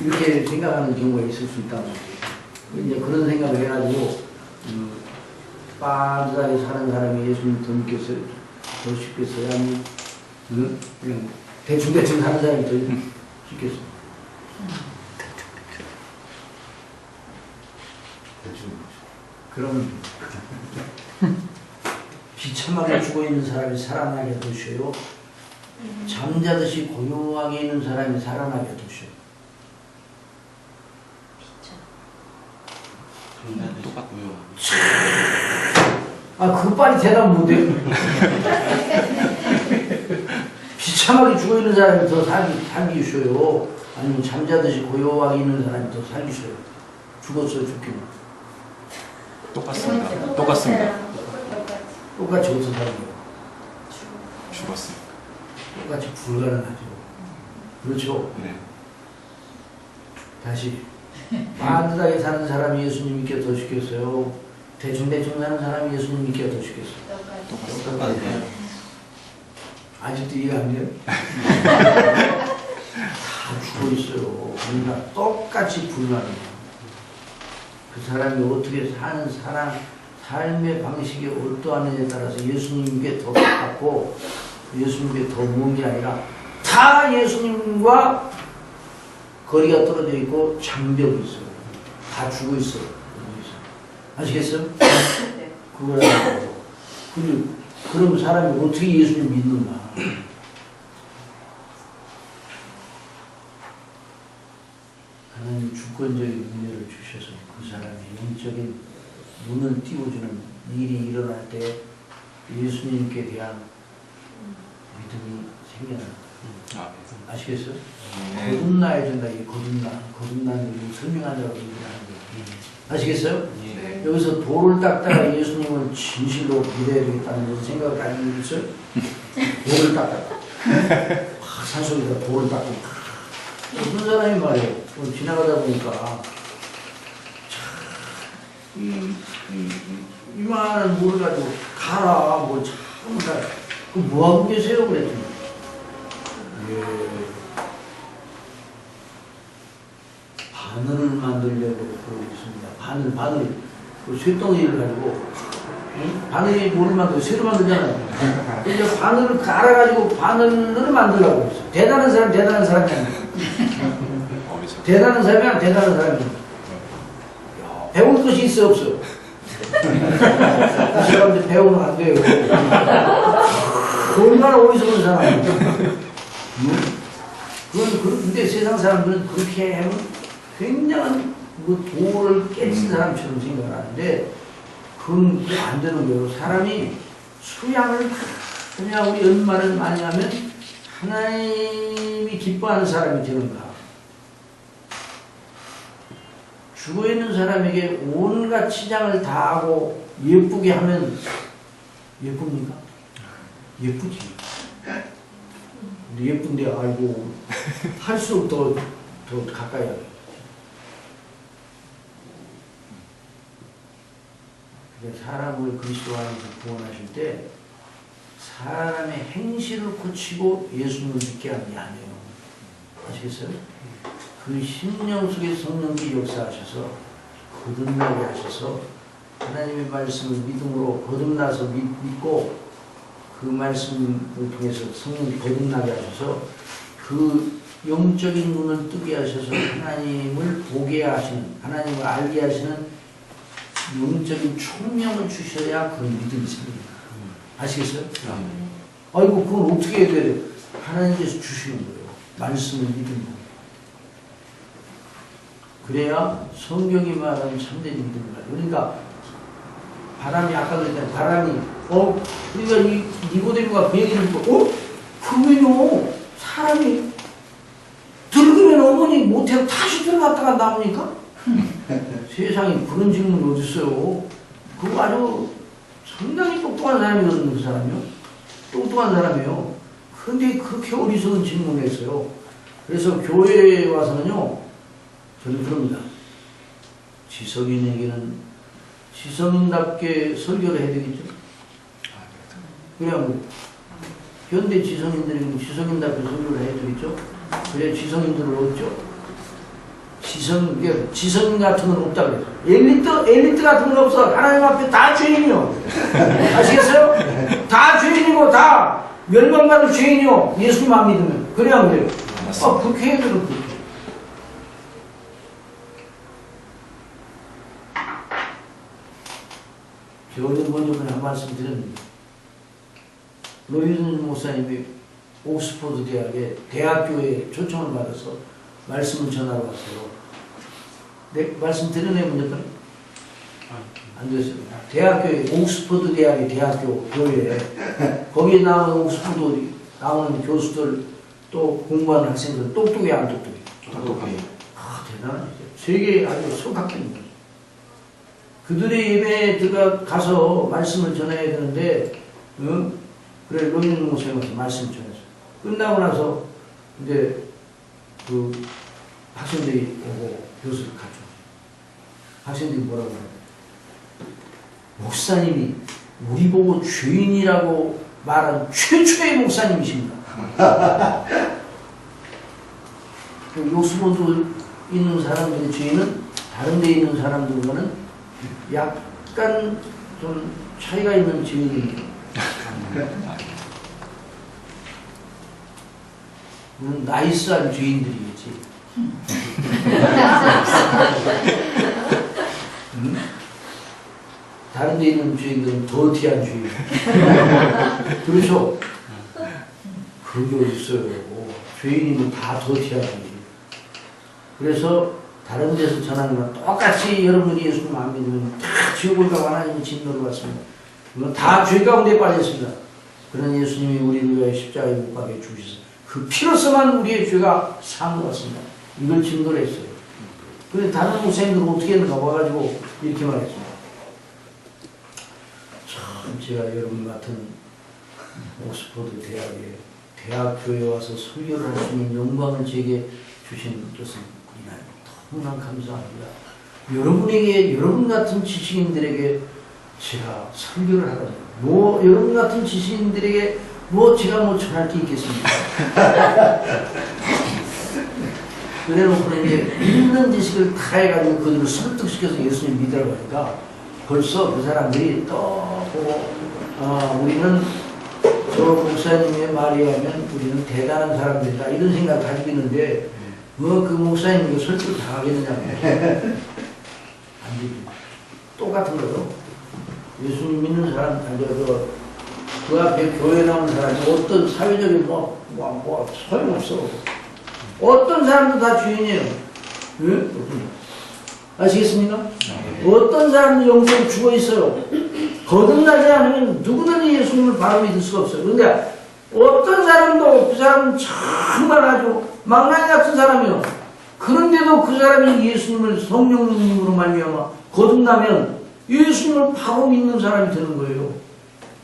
이렇게 생각하는 경우가 있을 수 있다는 거지. 이제 그런 생각을 해가지고 빠듯하게 사는 사람이 예수님 더 믿겠어요? 더 쉽겠어요? 아니면 그냥 대충대충 사는 사람이 더 쉽겠어요? 그럼 비참하게 죽어있는 사람이 살아나게 두셔요? 잠자듯이 고요하게 있는 사람이 살아나게 두셔요? 똑같고요. 그 빨리 대답 못해. 비참하게 죽어있는 사람이 더 살기 쉬워요? 아니면 잠자듯이 고요하게 있는 사람이 더 살기 쉬워요? 죽었어요, 죽기는? 똑같습니다. 똑같습니다. 똑같이 어디서 살아요? 죽었습니다. 똑같이 불가능하죠. 그렇죠? 네. 다시 빠듯하게 사는 사람이 예수님 믿기가 더 쉽겠어요? 대충대충 사는 사람이 예수님 믿기가 더 쉽겠어요? 똑같아요. 아직도 이해가 안 돼요? 다 죽어 있어요. 그러니까 똑같이 불가능해요. 그 사람이 어떻게 사는 삶의 방식이 어떠하느냐에 따라서 예수님께 더 가깝고 예수님께 더 먼 게 아니라 다 예수님과 거리가 떨어져 있고 장벽이 있어요. 다 죽어 있어요. 아시겠어요? 그걸 알고. 근데 그럼 사람이 어떻게 예수님 믿는가? 하나님 주권적인 은혜를 주셔서 그 사람의 영적인 눈을 띄워주는 일이 일어날 때 예수님께 대한 믿음이 생겨나요. 아시겠어요? 거듭나야 된다. 이 거듭나는 걸 설명하자고 얘기하는 거예요. 아시겠어요? 네. 여기서 돌을 닦다가 예수님을 진실로 믿어야 되겠다는 생각을 가지고 있어요? 돌을 닦다가 산속에다 돌을 닦고 어떤 사람이 말이에요. 지나가다 보니까 이만한 물을 가지고 가라 뭘 참 가라. 그 뭐하고 계세요? 그랬더니 바늘을 만들려고 그러고 있습니다. 바늘 그 쇳덩이를 가지고 바늘이 뭐를 만들고 쇠로 만들잖아요. 이제 바늘을 갈아가지고 바늘을 만들려고 했어요. 대단한 사람이 아니에요. 대단한 사람이 배울 것이 있어 없어? 그 사람들 배우면 안 돼요. 얼마나 어리석은 사람이에요. 근데 세상 사람들은 그렇게 하면 굉장한 돌을 깨친 사람처럼 생각을 하는데 그건 안 되는 거예요. 사람이 수양을 그냥 우리 연말을 많이 하면 하나님이 기뻐하는 사람이 되는가. 죽어있는 사람에게 온갖 치장을 다하고 예쁘게 하면 예쁩니까? 예쁘지. 근데 예쁜데 알고 할수록 더 가까이 하게. 사람을 그리스도 안에서 구원하실 때 사람의 행실을 고치고 예수님을 믿게 하는 게 아니에요. 아시겠어요? 그 심령 속에 성령이 역사하셔서 거듭나게 하셔서 하나님의 말씀을 믿음으로 거듭나서 믿고 그 말씀을 통해서 성령이 거듭나게 하셔서 그 영적인 눈을 뜨게 하셔서 하나님을 보게 하시는, 하나님을 알게 하시는 영적인 총명을 주셔야 그 믿음이 생깁니다. 아시겠어요? 아이고 그건 어떻게 해야 돼요? 하나님께서 주시는 거예요. 말씀을 믿는 거. 그래야 성경이 말하는 참된 믿음을 가요. 그러니까 바람이 아까 그랬잖아요. 바람이 그러니까 이 니고데모가 그 얘기를 듣고 그러면요 사람이 들으면 어머니 못해서 다시 들어갔다가 나오니까 세상에 그런 질문이 어디 있어요? 그거 아주 상당히 똑똑한 사람이거든요. 그 사람이요. 똑똑한 사람이에요. 그런데 그렇게 어리석은 질문을 했어요. 그래서 교회에 와서는요 저는 그럽니다. 지성인에게는 지성인답게 설교를 해드리죠. 그래야 뭐 현대 지성인들에게는 지성인답게 설교를 해드리죠. 그래야 지성인들을 얻죠. 지성 같은 건 없다 그래요. 엘리트 같은 건 없어. 하나님 앞에 다 죄인이요. 아시겠어요? 다 죄인이고 다 멸망받을 죄인이요. 예수님 안 믿으면. 그래야 그래요. 국회의원들은 그렇게. 제가 먼저 한 말씀 드렸는데, 로이든 목사님이 옥스퍼드 대학교에 초청을 받아서 말씀을 전하러 왔어요. 네, 말씀 드렸네요, 먼저? 안 됐어요. 대학교에, 옥스퍼드 대학의 대학교 교회에, 거기에 나오는 옥스퍼드 나오는 교수들, 또 공부하는 학생들, 똑똑해, 안 똑똑해? 똑똑해요. 대단하죠. 세계에 아주 속학교입니다. 그들의 예배에 들어가 가서 말씀을 전해야 되는데, 그래, 로이든 목사님한테 말씀을 전했어요. 끝나고 나서, 이제, 학생들이 오고 교수를 가죠. 학생들이 뭐라고 해요? 목사님이 우리 보고 죄인이라고 말한 최초의 목사님이십니다. 옥스퍼드 있는 사람들의 죄인은 다른 데 있는 사람들과는 약간 좀 차이가 있는 죄인입니다. 물론 나이스한 죄인들이겠지. 다른 데 있는 죄인들은 더티한 죄인. 그렇죠? 그게 어디 있어요. 죄인이면 다 더티하지. 그래서 다른 데서 전하는 건 똑같이 여러분이 예수님 안 믿으면 다 지옥을 가고 하나님의 진노를 받습니다. 물론 다 죄 가운데 빠졌습니다. 그런 예수님이 우리를 위하여 십자가에 못 박혀 죽으셔서 그 피로서만 우리의 죄가 사함을 받습니다. 이걸 증거를 했어요. 그런데 다른 목사님들은 어떻게 했는가 와가지고 이렇게 말했습니다. 참 제가 여러분 같은 옥스퍼드 대학에 대학교에 와서 설교를 할 수 있는 영광을 제게 주신 것은 너무나 감사합니다. 여러분에게, 여러분 같은 지식인들에게 제가 설교를 하거든요. 여러분 같은 지식인들에게 제가 전할 게 있겠습니까? 그래놓고 이제 있는 지식을 다 해가지고 그들을 설득시켜서 예수님 믿으라고 하니까 벌써 그 사람들이 또 보고, 우리는 저 목사님의 말에 의하면 우리는 대단한 사람들이다. 이런 생각을 가지고 있는데, 그 목사님 이거 설득을 다 하겠느냐고. 안 됩니다. 똑같은 거죠. 예수님 믿는 사람, 그 앞에 교회 나오는 사람이 어떤 사회적인 소용없어. 어떤 사람도 다 주인이에요. 응? 아시겠습니까? 어떤 사람도 영적으로 죽어 있어요. 거듭나지 않으면 누구든지 예수님을 바로 믿을 수가 없어요. 그런데 어떤 사람도 그 사람은 정말 아주 망나니 같은 사람이요. 그런데도 그 사람이 예수님을 성령님으로 말미암아 거듭나면 예수님을 바로 믿는 사람이 되는 거예요.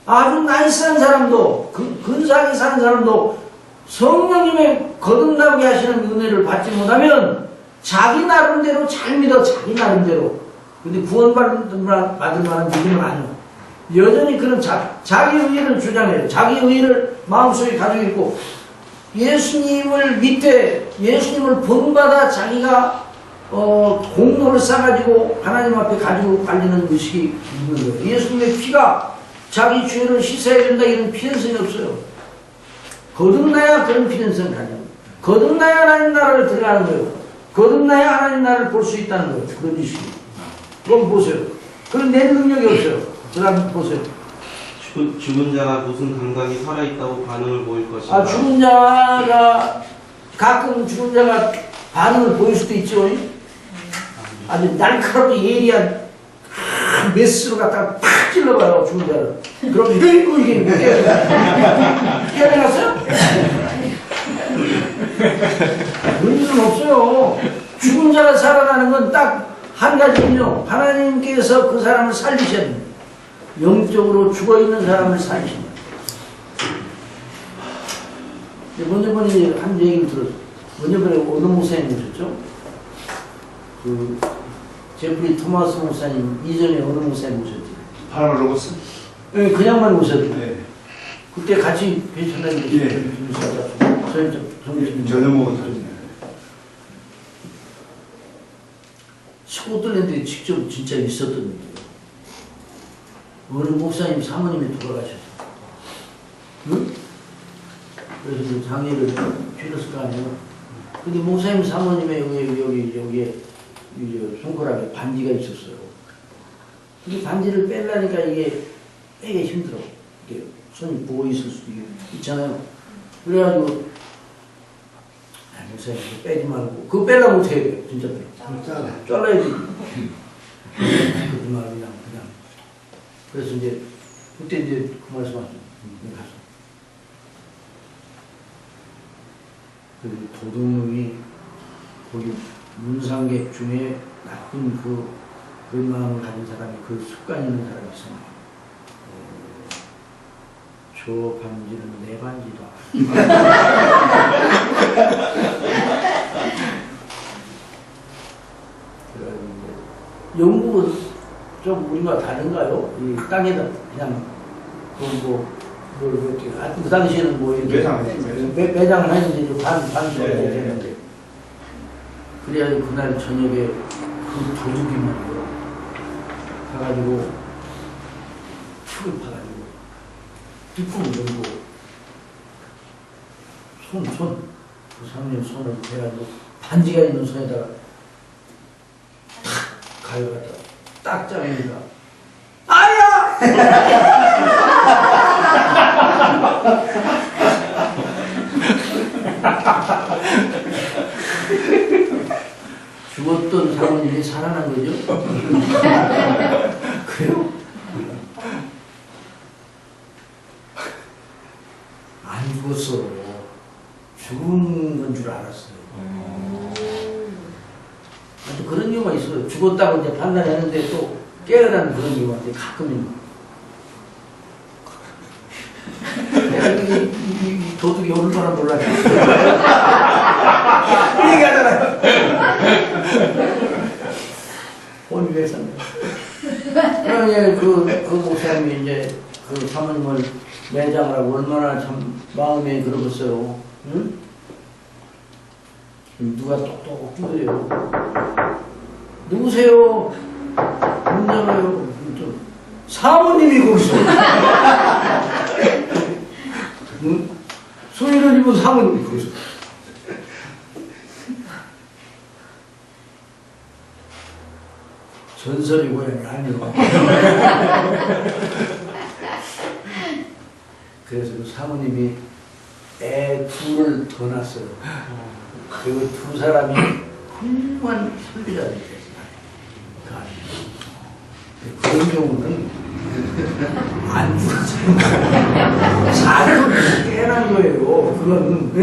아주 나이스한 사람도, 근사하게 사는 사람도 성령님의 거듭나게 하시는 은혜를 받지 못하면 자기 나름대로 잘 믿어, 자기 나름대로. 근데 구원받을 만한 믿음은 아니에요. 여전히 그런 자기 의의를 주장해요. 자기 의의를 마음속에 가지고 있고, 예수님을 믿되 예수님을 본받아 자기가 공로를 쌓아가지고 하나님 앞에 가지고 깔리는 의식이 있는 거예요. 예수님의 피가 자기 죄를 씻어야 된다 이런 필연성이 없어요. 거듭나야 그런 필연성이 가져요. 거듭나야 하나님 나라를 들어가는 거예요. 거듭나야 하나님 나라를 볼 수 있다는 거예요. 그런 의식이. 그럼 보세요. 그런 내 능력이 없어요. 그 다음 보세요. 죽은 자가 무슨 감각이 살아있다고 반응을 보일 것인가? 죽은 자가 가끔 죽은 자가 반응을 보일 수도 있죠. 아주 날카롭게 예리한 메스로 갖다가 팍 찔러봐요, 죽은 자를. 그럼 이게 깨어났어요? 그런 일은 없어요. 죽은 자가 살아나는 건 딱 한 가지군요. 하나님께서 그 사람을 살리셔야 됩니다. 영적으로 죽어있는 사람을 살리십니다. 먼저 번에 한 얘기를 들었어요. 먼저 번에 어느 목사님 오셨죠? 제프리 토마스 목사님 이전에 어느 목사님 오셨죠? 바로 로버슨. 네, 그냥만 오셨죠? 네. 그때 같이 배천하게 예. 저녁 먹었거든요. 스코틀랜드에 직접 진짜 있었던 일이에요. 어느 목사님 사모님이 돌아가셨어. 응? 그래서 그 장례를 치렀을 거 아니에요. 근데 목사님 사모님의 여기에 손가락에 반지가 있었어요. 이 반지를 빼려니까 이게 빼기 힘들어. 이게 손이 부어 있을 수도 있잖아요. 그래가지고 목사님 빼지 말고 그거 빼려면 어떻게 해야 돼요? 진짜 빼려. 잘라야지. 그러지 말고 그냥. 그래서 이제 그때 이제 그 말씀하셨죠. 가서 그 도둑놈이 거기 문상객 중에 나쁜 그런 마음을 가진 사람이 그 습관 있는 사람이 있어요. 저 반지는 내 반지다. 영국은 좀 우리가 다른가요? 이 땅에다 그냥 그 당시에는 뭐 이렇게 매장을 했는데 반지가 되는데 그래가지고 그날 저녁에 그 도둑이 말이에요. 가가지고 흙을 파가지고 뒷부분 정도 그 사모님 손을 대가지고 반지가 있는 손에다가 탁 가져갔다 딱 짜니까 아야! 죽었던 사모님이 살아난 거죠? 그래요? 안 죽었어. 죽은 건 줄 알았어요. 또 그런 경우가 있어요. 죽었다고 이제 판단했는데 또 깨어나는 그런 경우가 가끔 있는 거예요. 이 도둑이 오는 사람 몰라요. 얘기하잖아요. 혼비백산네. 그러면 그 목사님이 이제 그 사모님을 매장을 하고 얼마나 참 마음에 그러겠어요. 응? 누가 똑똑 두드려요. 누구세요? 문 열어요. 사모님이 거기서. 응? 소리를 입은 사모님이 거기서. 전설이 고향이 아니고. 그래서 그 사모님이 애 둘을 더 낳았어요. 그리고 두 사람이 훌륭한 설교자들이 됐어요. 그런 경우는 안 죽었어요. 사람을 깨어난 거예요. 그건 네?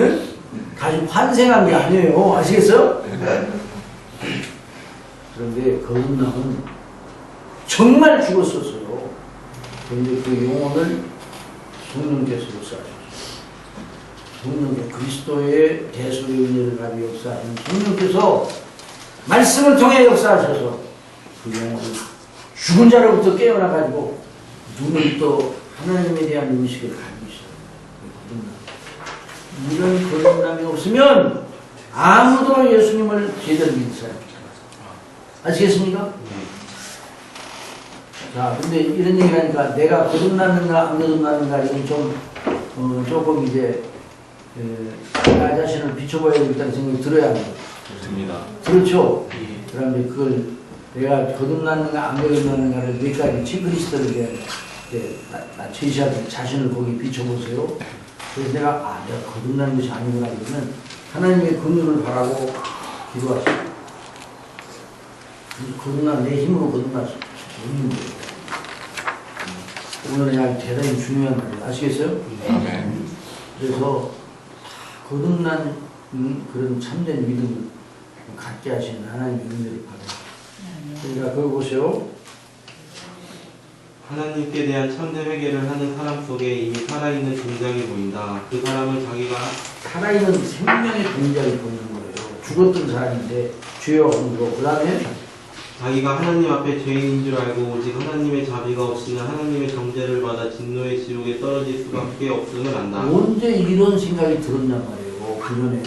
다시 환생한 게 아니에요. 아시겠어요? 그런데 거듭남은 정말 죽었었어요. 그런데 그 영혼을 성령께서 역사하셨어요. 성령께서 그리스도의 대속의 은혜를 가지고 역사하신 성령께서 말씀을 통해 역사하셔서 그 영혼을 죽은 자로부터 깨어나가지고 눈을 또 하나님에 대한 인식을 가지고 있어요. 이런 거듭남이 없으면 아무도 예수님을 제대로 믿는 사람이 없어요. 아시겠습니까? 자, 근데 이런 얘기 하니까 내가 거듭났는가 안 거듭났는가 이건 좀 조금 이제 나 자신을 비춰봐야 되겠다는 생각이 들어야 합니다. 듭니다. 그렇죠? 그런데 그걸 내가 거듭났는가 안 거듭났는가를 몇 가지 체크리스트를 나 제시하는 자신을 거기 비춰보세요. 그래서 내가 거듭나는 것이 아니구나 그러면 하나님의 긍휼을 바라고 기도하시고 내 힘으로 거듭날 수 없는 거예요. 오늘은 아주 대단히 중요한 말이에요. 아시겠어요? 아멘. 그래서 거듭난 그런 참된 믿음을 갖게 하시는 하나님의 은혜를 받아요. 그러니까 그걸 보세요. 하나님께 대한 참된 회개를 하는 사람 속에 이미 살아있는 동작이 보인다. 그 사람은 자기가 살아있는 생명의 동작이 보이는 거예요. 죽었던 사람인데 죄가 없는 거. 그 다음에 자기가 하나님 앞에 죄인인 줄 알고 오직 하나님의 자비가 없으면 하나님의 정죄를 받아 진노의 지옥에 떨어질 수밖에 없음을 안다. 언제 이런 생각이 들었냔 말이에요. 그전에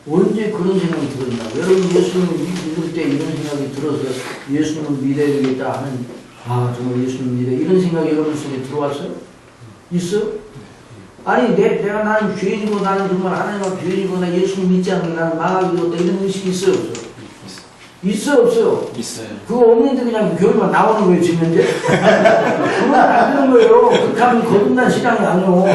언제 그런 생각이 들었나? 여러분 예수님을 믿을 때 이런 생각이 들어서 예수님을 믿어야 되겠다 하는 아 정말 예수님 믿어 이런 생각이 여러분 속에 들어왔어요? 있어? 아니 내가 나는 죄인이고 나는 정말 하나님 앞에 죄인이고 나 예수님 믿지 않는 나는 망하게 되었다 이런 의식이 있어요 없어요? 있어 없어요? 있어요. 그거 없는데 그냥 교회만 나오는 거예요 지금 현재? 그건 안 되는 거예요. 그렇게 하면 거듭난 신앙이 아니오.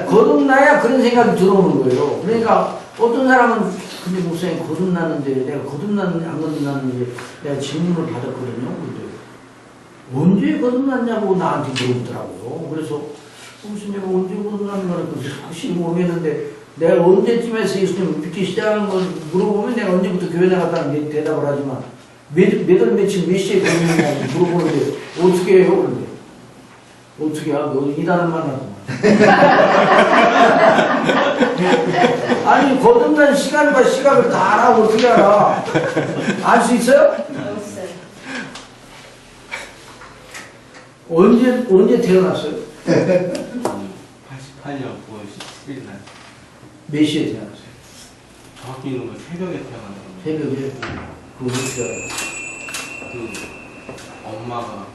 거듭나야 그런 생각이 들어오는 거예요. 그러니까 어떤 사람은 근데 목사님 거듭났는데 내가 거듭났는지 안 거듭났는지 내가 질문을 받았거든요. 근데 언제 거듭났냐고 나한테 물어보더라고요. 그래서 무슨 내가 언제 거듭났는 거는 확실히 모르겠는데 내가 언제쯤에서 예수님을 믿기 시작한 걸 물어보면 내가 언제부터 교회 나갔다는 대답을 하지만 몇 월 며칠 몇 시에 거듭났냐고 물어보는데 어떻게 해요? 그런데 어떻게 하고 이단을 만나더만 아니 거듭난 시간과 시각을 다 알아 어떻게 알아? 알 수 있어요? 없어요. 언제 태어났어요? 88년 9월 17일 날 몇 시에 태어났어요? 정확히는 새벽에 태어난 겁니다. 새벽에? 그거 어떻게 알아요? 그 엄마가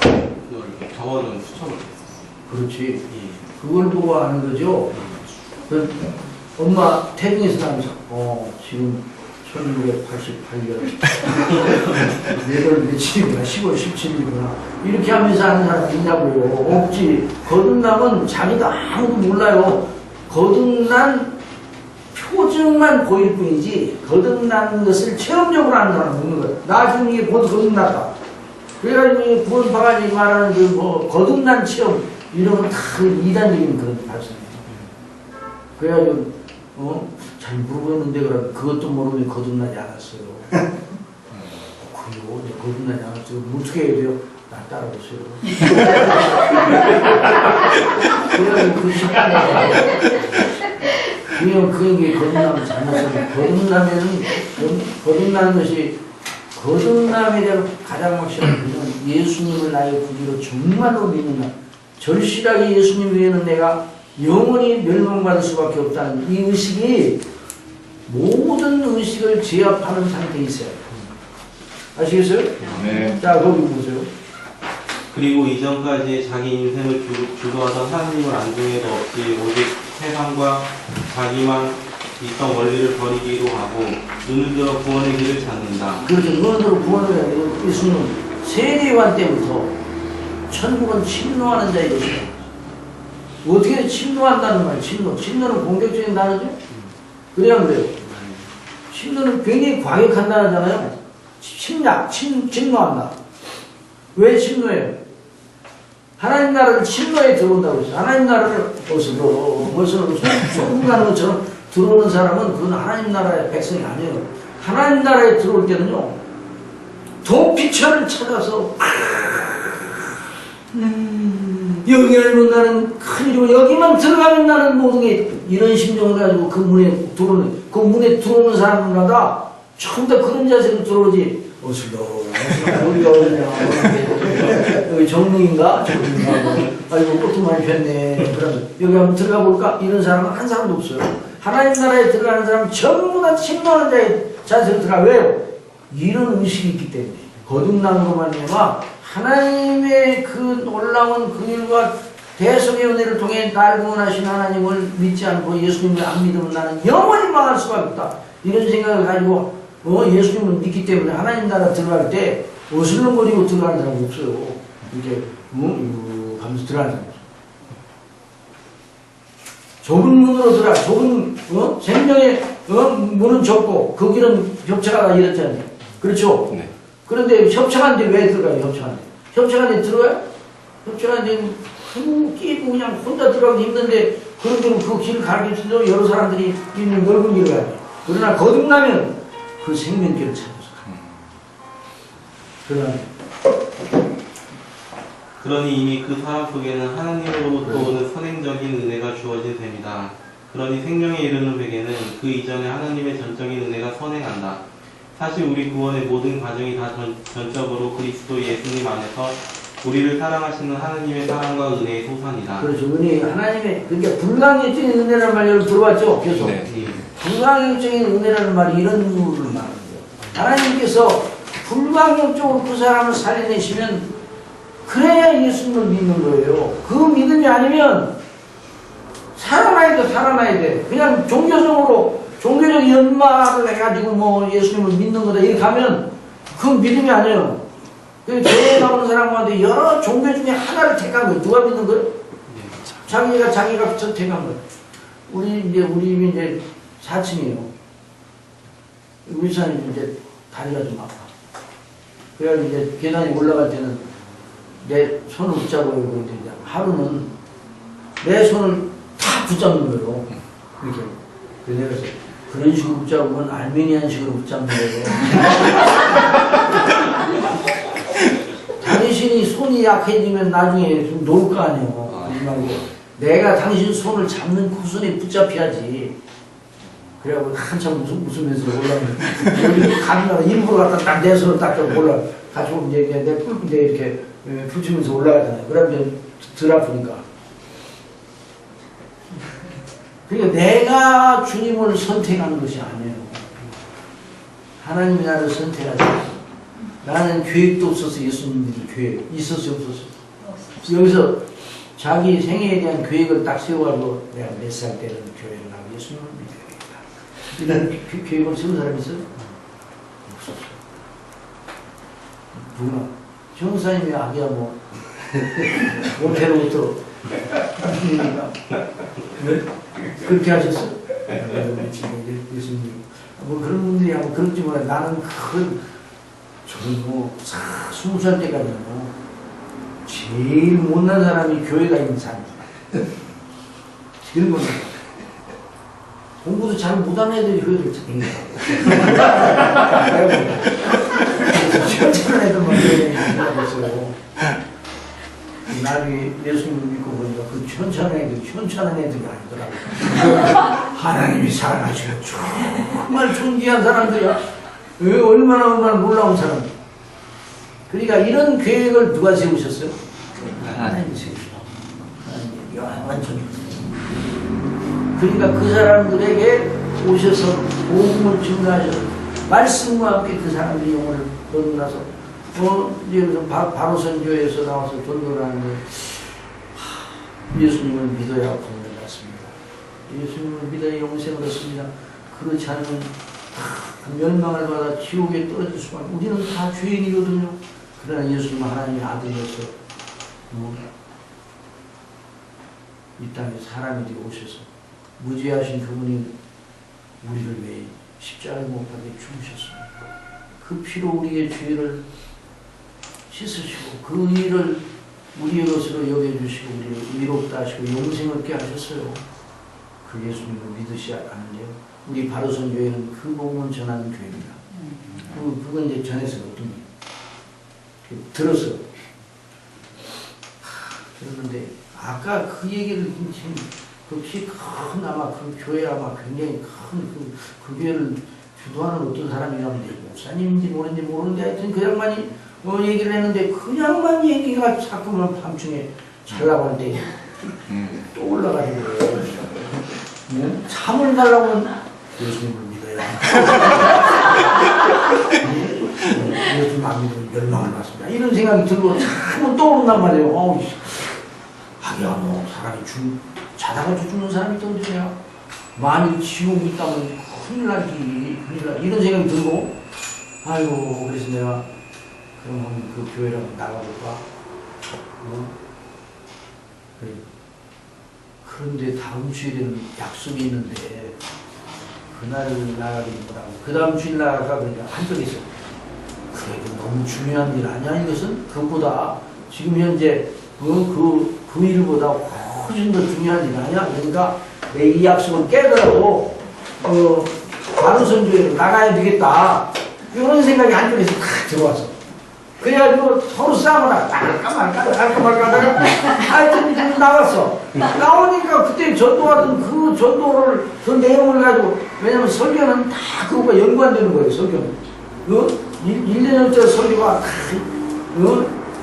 그걸 적어놓은 수첩을 했었어요. 그렇지. 예. 그걸 보고 아는 거죠? 그 엄마 태중에서 나면서 지금 1988년 4월 며칠이구나 10월 17일이구나 이렇게 하면서 하는 사람이 있냐고요. 없지. 거듭남은 자기도 아무도 몰라요. 거듭난 표정만 보일 뿐이지 거듭난 것을 체험적으로 하는 사람은 없는 거예요. 나 지금 이게 곧 거듭났다. 그래가지고 구원 바가지 말하는 그 뭐 거듭난 체험 이런 건 다 이단적인 그런 발상이에요. 그래가지고 잘 모르겠는데 그러면 그것도 모르면 거듭나지 않았어요. 그래요? 이제 거듭나지 않았어요. 그럼 어떻게 해야 돼요? 나 따라오세요. 그래가지고 그 시간에 그냥 그게 거듭나면 잘못해요. 거듭나는 것이 거듭남에 대한 가장 확실한 것은 예수님을 나의 구주로 정말로 믿는다. 절실하게 예수님 외에는 내가 영원히 멸망받을 수밖에 없다는 이 의식이 모든 의식을 제압하는 상태에 있어요. 아시겠어요? 네. 자, 거기 보세요. 그리고 이전까지 자기 인생을 주도하던 하나님을 안중에도 없이 오직 세상과 자기만 있던 원리를 버리기로 하고 눈을 들어 구원의 길을 찾는다. 그렇죠. 눈으로 구원을 해야 되고 예수님은 세례요한 때부터 천국은 침노하는 자의 것이다. 어떻게 침노한다는 말이에요? 침노는 공격적인 단어죠? 그래야 안 돼요. 침노는 굉장히 과격한 단어잖아요. 침노한다. 왜 침노해요? 하나님 나라를 침노에 들어온다고 했어요. 하나님 나라를 소금 가는 것처럼 들어오는 사람은 그건 하나님 나라의 백성이 아니에요. 하나님 나라에 들어올 때는요, 도피처를 찾아서 여기 아니면 나는 큰일이고 여기만 들어가면 나는 모든 게 이런 심정을 가지고 그 문에 들어오는 사람마다 전부 다 그런 자세로 들어오지. 여기가 어디냐 여기 정릉인가? 아이고 꽃도 많이 폈네. 그러면 여기 한번 들어가 볼까? 이런 사람은 한 사람도 없어요. 하나님 나라에 들어가는 사람은 전부 다 침노하는 자의 자세로 들어가. 왜요? 이런 의식이 있기 때문에 거듭남으로 말미암아 하나님의 그 놀라운 그 일과 대속의 은혜를 통해 날 구원하신 하나님을 믿지 않고 예수님을 안 믿으면 나는 영원히 망할 수밖에 없다. 이런 생각을 가지고 예수님을 믿기 때문에 하나님 나라 들어갈 때 어슬렁거리고 들어가는 사람이 없어요. 이렇게 가면서 들어가는 사람이 없어요. 좁은 문으로 들어가. 좁은 생명의 문은 좁고 그 길은 협착하다 이랬잖아요. 그렇죠? 네. 그런데 협착한데 왜 들어가요? 협착한데. 협착한데 들어가요? 협착한데 끼고 그냥 혼자 들어가기 힘든데 그런 그 길을 가르쳐서 여러 사람들이 있는 넓은 길을 가요. 그러나 거듭나면 그 생명길을 찾아서 가요. 그러니 이미 그 사람 속에는 하나님으로부터 오는 선행적인 은혜가 주어진 셈이다. 그러니 생명에 이르는 회개는 그 이전에 하나님의 전적인 은혜가 선행한다. 사실 우리 구원의 모든 과정이 다 전적으로 그리스도 예수님 안에서 우리를 사랑하시는 하나님의 사랑과 은혜의 소산이다. 그렇죠. 은혜, 하나님의, 그러니까 불가항력적인 은혜란 말을 들어봤죠? 계속. 네. 불가항력적인 은혜라는 말이 이런 부분을 말하는 거예요. 하나님께서 불가항력적으로 그 사람을 살려내시면 그래야 예수님을 믿는 거예요. 그 믿음이 아니면 살아나야 돼. 그냥 종교적으로 종교적 연마를 해가지고 뭐 예수님을 믿는 거다 이렇게 하면 그건 믿음이 아니에요. 교회에 나오는 사람한테 여러 종교 중에 하나를 택한 거예요. 누가 믿는 거예요? 자기가 선택한 거예요. 우리 이제 4층이에요. 우리 사람이 이제 다리가 좀 아파. 그래서 이제 계단에 올라갈 때는 내 손을 붙잡고 그러는데 하루는 내 손을 다 붙잡는 거예요. 이렇게. 그래서 그런 식으로 붙잡으면 알메니안식으로 붙잡는 거예요. 당신이 손이 약해지면 나중에 좀 놀 거 아니에요. 그러지 말고 내가 당신 손을 잡는 그 손에 붙잡혀야지. 그래갖고 한참 웃으면서 올라가면 가다가 일부러 갖다 딱 내 손을 딱 올라 가지고 이제 내 뿔뿔 이렇게 붙이면서 올라가잖아요. 그러면 덜 아프니까. 그러니까 내가 주님을 선택하는 것이 아니에요. 하나님이 나를 선택하지. 나는 계획도 없어서 예수님 믿을 계획 있었어요, 없었어요? 여기서 자기 생애에 대한 계획을 딱 세워가지고 내가 몇 살 때는 교회를 나고 예수님을 믿어야겠다. 이런 계획을 세운 사람이 있어요? 없었어요. 누구나. 정사님이 아기야 뭐 모태로부터 그렇게 하셨어요? 예수님 뭐 그런 분들이 하고 그런지 몰라요. 나는 저는 뭐 20살 때까지는 제일 못난 사람이 교회가 있는 사람이에요. 제일 못난 사람. 공부도 잘 못하는 애들이 교회를 찾는 시원찮은 애들만 교회에 있어요. 나중에 예수님을 믿고 보니까 그 시원찮은 애들이 아니더라고요. 하나님이 사랑하시고 정말 존귀한 사람들이야. 얼마나 놀라운 사람. 그러니까 이런 계획을 누가 세우셨어요? 하나님이 세우셨어요. 하나님이 완전히. 그러니까 그 사람들에게 오셔서 복음을 증가하셔서 말씀과 함께 그 사람들이 영혼을 거듭나서 예를 들어 바로 선교에서 나와서 전도를 하는데 예수님을 믿어야 구원을 받습니다. 예수님을 믿어야 영생을 얻습니다. 그렇지 않으면 멸망을 받아 지옥에 떨어질 수밖에. 우리는 다 죄인이거든요. 그러나 예수님은 하나님의 아들이어서 이 땅에 사람이 되어 오셔서 무죄하신 그분이 우리를 위해 십자가에 못 박혀 죽으셨습니다. 그 피로 우리의 죄를 씻으시고 그 일을 우리의 것으로 여겨주시고 우리를 의롭다 하시고 영생을 얻게 하셨어요. 그 예수님을 믿으시 않는데요. 우리 바로선교회는 그 복음을 전하는 교회입니다. 그건 이제 전해서 어떤 거예요? 들었어. 그러는데 아까 그 얘기를 지금 그것이 큰 아마 그 교회 아마 굉장히 큰 그 교회를 주도하는 어떤 사람이라면 목사님인지 모르는데 하여튼 그 양반이 얘기를 했는데 그 양반 얘기가 자꾸만 밤중에 잘 나갈 때 또 올라가지고 잠을 달라고 하면 예수님을 믿어야 예수님 안 믿으면 멸망을 받습니다. 이런 생각이 들고 자꾸 떠오른단 말이에요. 하기야 뭐 사람이 자다가 죽는 사람이 떠오르냐. 만일 지옥이 있다면 큰일 나지. 이런 생각이 들고 아이고 그래서 내가 그럼 그 교회를 한번 나가볼까? 그래. 그런데 다음 주일에는 약속이 있는데 그날을 나가기 뭐라고. 그 다음 주일 나가가 그러니까 한쪽에 있어. 그래 너무 중요한 일 아니야 이것은? 그것보다 지금 현재 그 일보다 훨씬 더 중요한 일 아니야? 그러니까 내 이 약속을 깨더라도 바로선교회로 나가야 되겠다. 이런 생각이 한쪽에서 탁 들어왔어. 그래가지고 서로 싸움을 할까 하여튼 나갔어. 나오니까 그때 전도하던 그 전도를 그 내용을 가지고 왜냐면 설교는 다 그거가 연관되는 거예요. 설교는 1년째 설교가 다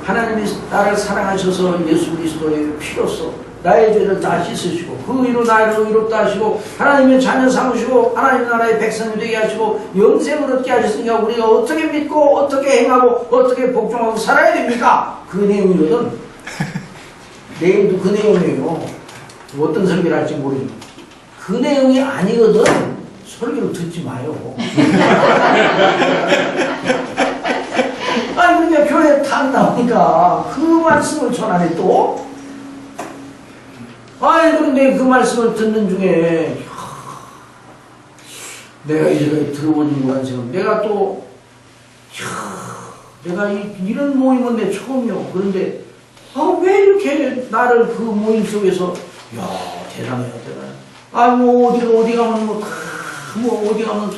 하나님이 나를 사랑하셔서 예수 그리스도의 피로써 나의 죄를 다 씻으시고 그 의로 나를 의롭다 하시고 하나님의 자녀 삼으시고 하나님 나라의 백성이 되게 하시고 영생을 얻게 하셨으니까 우리가 어떻게 믿고 어떻게 행하고 어떻게 복종하고 살아야 됩니까? 그 내용이거든. 내일도 그 내용이에요. 어떤 설교를 할지 모르지만 그 내용이 아니거든. 설교를 듣지 마요. 아니 그러니까 교회에 탁 나오니까 그 말씀을 전하네 또. 아니 그런데 그 말씀을 듣는 중에 내가 이제까지 들어본 거란 생각. 내가 또 내가 이런 모임은 내 처음이요. 그런데 왜 이렇게 나를 그 모임 속에서 대단해요 대단해. 뭐 어디 가면 뭐 어디 가면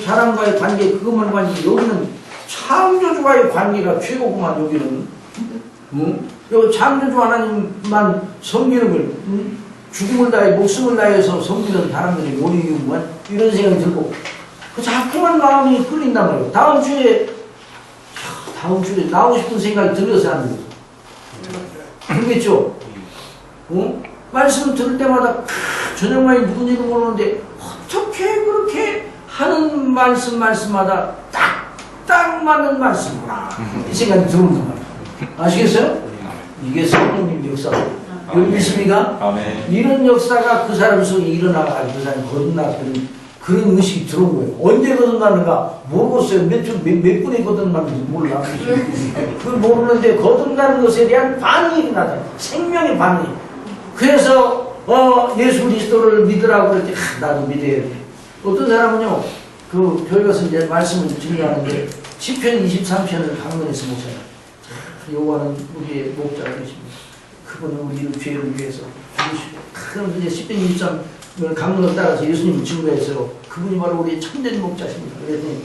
사람과의 관계 그것만 관계. 여기는 창조주와의 관계가 최고구만. 여기는 여기 창조주 하나님만 섬기는 걸 죽음을 다해 목숨을 다해서 섬기는 사람들이 모이구만. 이런 생각이 들고 자꾸만 마음이 끌린단 말이에요. 다음 주에 나오고 싶은 생각이 들어서 하는 거죠. 그러겠죠? 말씀 들을 때마다 저녁만이 누군지도 모르는데 어떻게 그렇게 하는 말씀마다 딱 맞는 말씀이구나 이 생각이 들어온단 말이에요. 아시겠어요? 이게 성령님 역사입니다. 여러분 믿습니까? 아멘. 이런 역사가 그 사람 속에 일어나가지고 그 사람이 거듭나는 그런 의식이 들어온 거예요. 언제 거듭나는가 모르겠어요. 몇 분에 거듭나는지 몰라. 그걸 모르는데 거듭나는 것에 대한 반응이 일어나죠. 생명의 반응이. 그래서 예수 그리스도를 믿으라고 그럴 때 나도 믿어야 돼. 어떤 사람은요 그 교회 가서 이제 말씀을 증거하는데 시편 23편을 강론에서 목사님 요구하는 우리의 목자가 계십니다. 그분은 우리의 죄를 위해서 죽으시고 그럼 이제 시편 23편 강론을 따라서 예수님을 증거해서 그분이 바로 우리의 참된 목자십니다. 그랬더니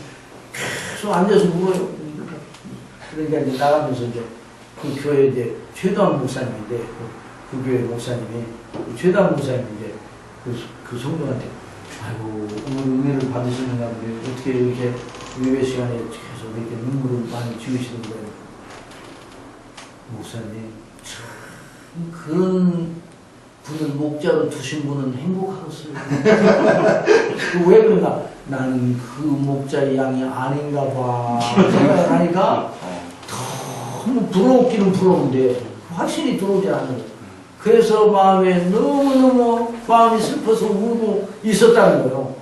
계속 앉아서 물어요. 그러니까 이제 나가면서 이제 그 교회 이제 최도한 목사님인데 그 교회 목사님이 최도한 목사님인데 그 성도한테 아이고 오늘 은혜를 받으시는가 보네. 어떻게 이렇게 예배 시간에 계속 이렇게 눈물을 많이 지으시는 거예요. 목사님 참 그런 분을 목자로 두신 분은 행복하겠어요. 왜 그런가? 나는 그 목자의 양이 아닌가 봐 생각을 하니까 너무 부러웠기는 부러운데 확실히 들어오지 않는 거예요. 그래서 마음에 너무너무 마음이 슬퍼서 울고 있었다는 거예요.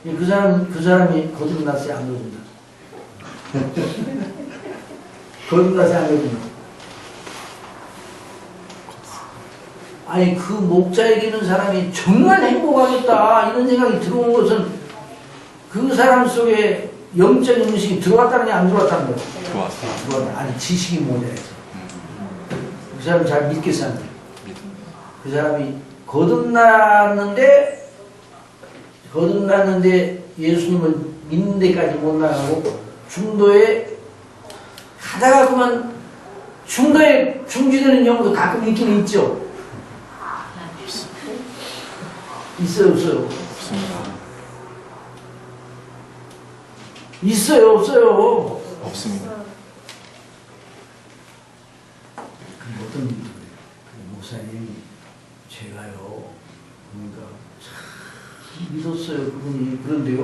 그 사람이 거듭났어요? 안 거듭났어요? 거듭났어요? 안 거듭났어요? 아니 그 목자에게는 사람이 정말 행복하겠다 이런 생각이 들어온 것은 그 사람 속에 영적인 의식이 들어왔다는 게 안 들어왔다는 거예요. 들어왔다. 아니 지식이 모자라서 그 사람이 잘 믿겠었는데 그 사람이 거듭났는데 예수님을 믿는 데까지 못 나가고 중도에 가다가 그만 중도에 중지되는 경우도 가끔 있긴 있죠. 있어요, 없어요? 없습니다. 있어요, 없어요? 없습니다. 어떤 분들이 목사님 제가요 그러니까 참 믿었어요 그분이. 그런데요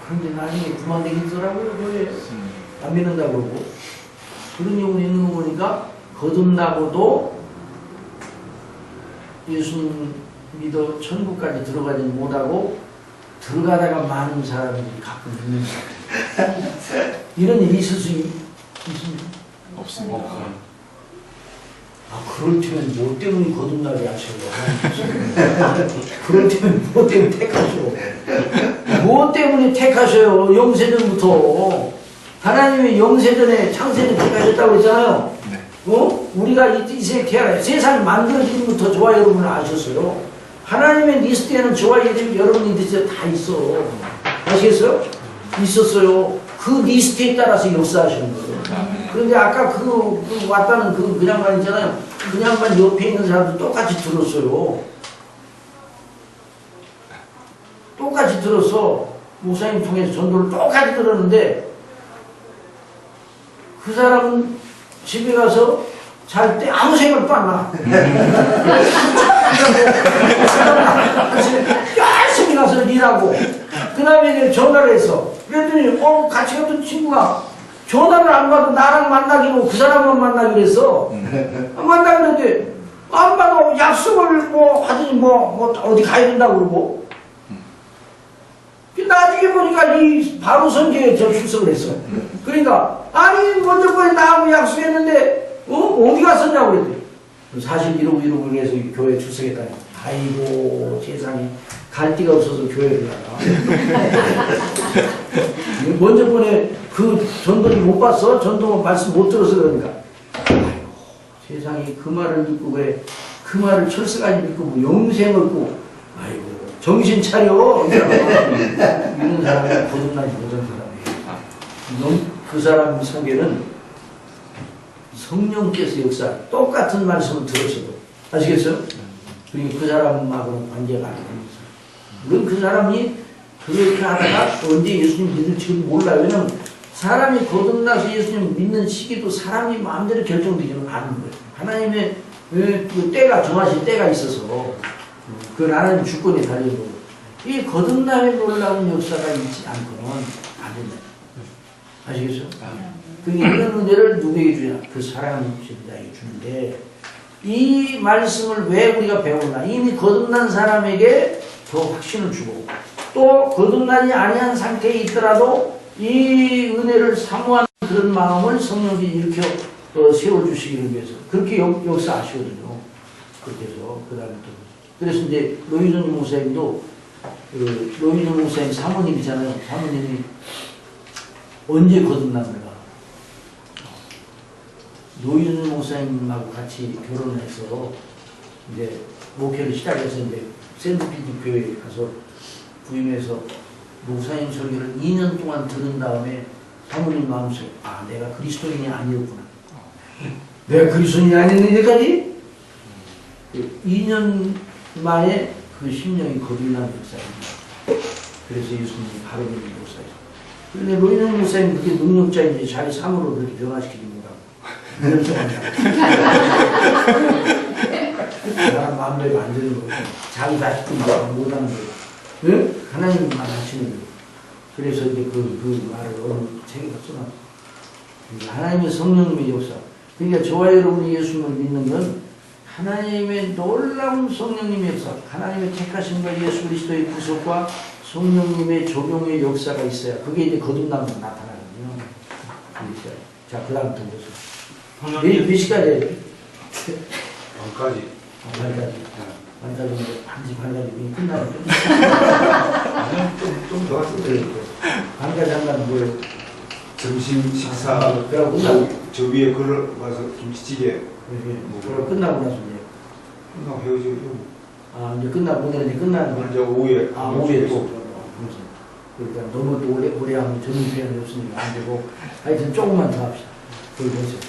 그런데 나중에 그만되겠더라고요. 왜 안 믿는다고 그러고 그런 경우 있는 거 보니까 거듭나고도 예수님 믿어 천국까지 들어가지는 못하고 들어가다가 많은 사람들이 가끔 있는 거예요. 이런 일이 있을 수 있습니까? 없습니다. 그럴 때면 뭐 때문에 거듭나게 하셔요? 그럴 때면 뭐 때문에 택하셔요? 뭐 때문에 택하셔요? 영세전부터 하나님이 영세전에 창세전 택하셨다고 했잖아요. 네. 우리가 이 세상이 만들어지기부터 저와 여러분을 아셨어요. 하나님의 리스트에는 저와 여러분이 리스트에 다 있어. 아시겠어요? 있었어요. 그 리스트에 따라서 역사하시는 거예요. 그런데 아까 그 왔다는 그 양반 있잖아요. 그 양반 옆에 있는 사람도 똑같이 들었어요. 똑같이 들었어. 목사님 통해서 전도를 똑같이 들었는데 그 사람은 집에 가서 잘 때 아무 생각도 안 나. 열심히 가서 일하고, 그 다음에 전화를 했어. 그랬더니, 같이 갔던 친구가 전화를 안 받고 나랑 만나기로 그 사람만 만나기로 했어. 만나기로 했는데, 안 받고 약속을 하더니 어디 가야 된다고 그러고. 나중에 보니까 이 바로 선교에 저 출석을 했어. 그러니까, 아니, 먼저 번에 나하고 약속했는데, 어디 갔었냐고 그랬더니, 사실 이러고 해서 교회에 출석했다니. 아이고, 세상에. 갈 데가 없어서 교회를 나가. 먼저 번에 그 전도를 못 봤어? 전도 말씀 못 들어서 그러니까. 아이고, 세상에 그 말을 믿고 그래. 그 말을 철새까지 믿고 영생을 얻고, 아이고, 정신 차려. 이런 사람이 거듭나지 못한 사람이에요. 그 사람 속에는 성령께서 역사, 똑같은 말씀을 들었어도. 아시겠어요? 그러니까 그 사람하고는 관계가 안 됩니다. 물론 그 사람이 그렇게 하다가 언제 예수님 믿을지는 몰라요. 왜냐면 사람이 거듭나서 예수님 믿는 시기도 사람이 마음대로 결정되지는 않은 거예요. 하나님의 그 때가, 정하신 때가 있어서 그건 하나님 주권에 달린 거고. 이 거듭남의 놀라운 역사가 있지 않고는 안 된다. 아시겠어요? 그러니까 이런 은혜를 누구에게 주냐? 그 사랑하는 자에게 주는데, 이 말씀을 왜 우리가 배우나? 이미 거듭난 사람에게 더 확신을 주고, 또 거듭나지 아니한 상태에 있더라도 이 은혜를 사모하는 그런 마음을 성령이 일으켜 세워주시기를 위해서 그렇게 역사하시거든요. 그렇게 해서 그 다음에 또 그래서 이제 노희준 목사님도 노희준 목사님 사모님이잖아요. 사모님이 언제 거듭납니까? 노희준 목사님하고 같이 결혼을 해서 이제 목회를 시작해서 이제 샌드필드 교회에 가서 부임해서 목사님 설교를 2년 동안 들은 다음에 사모님 마음속에 내가 그리스도인이 아니었구나. 내가 그리스도인이 아니었는데까지 2년 만에 그 심령이 거듭난 목사입니다. 그래서 예수님이 바로 믿는 목사예요. 그런데 노인영 목사님 그게 능력자인지 자기 삶으로 그렇게 변화시키는 거라고. 사람 마음대로 안 되는 거고 자기 자식도 못하는 거고. 응? 하나님만 하시는 거예요. 그래서 이제 그 말을 어느 책에 써놨어요. 하나님의 성령님의 역사. 그러니까 저와 여러분이 예수님을 믿는 건 하나님의 놀라운 성령님의 역사, 하나님의 택하심과 예수 그리스도의 구속과 성령님의 적용의 역사가 있어야 그게 이제 거듭남으로 나타나거든요. 자, 그 다음 또 보세요. 몇 시까지 해야 돼? 반까지. 반까지 반까지 끝나면 좀더 왔어요. 반까지 한다는 뭐예요? 점심 식사. 그러고 저 위에 걸어 가서 김치찌개. 그럼 끝나고 나서 이제 끝나고 헤어지고. 이제 끝나고 오늘 이제 끝나는 거. 이제 오후에. 오후에 또. 그러니까 너무 또 오래 하면 점심시간이 없으니까 안 되고 하여튼 조금만 더 합시다. 그걸 보세요.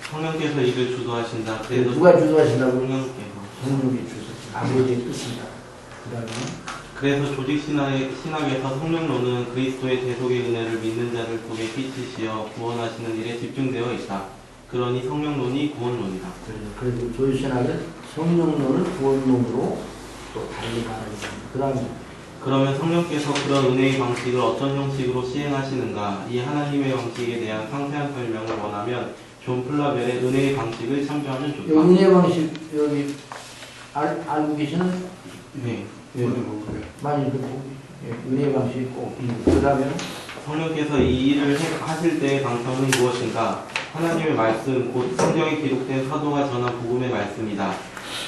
성령께서 이를 주도하신다. 그래도 누가 주도하신다고? 성령께서. 성령이 주소. 아버지의 뜻입니다. 그 다음에 그래서 조직 신학에서 성령론은 그리스도의 대속의 은혜를 믿는 자를 속에 끼치시어 구원하시는 일에 집중되어 있다. 그러니 성령론이 구원론이다. 그래서 조직신학은 성령론을 구원론으로 또 달리 말하게 됩니다. 그 다음에 그러면 성령께서 그런 은혜의 방식을 어떤 형식으로 시행하시는가? 이 하나님의 방식에 대한 상세한 설명을 원하면 존 플라벨의 은혜의 방식을 참조하면 좋다. 은혜의 방식 여기 알고 계시는? 네. 많이 듣고 은혜의 방식이 있고 그 다음에 성령께서 이 일을 하실 때의 방법은 무엇인가? 하나님의 말씀, 곧 성경에 기록된 사도가 전한 복음의 말씀이다.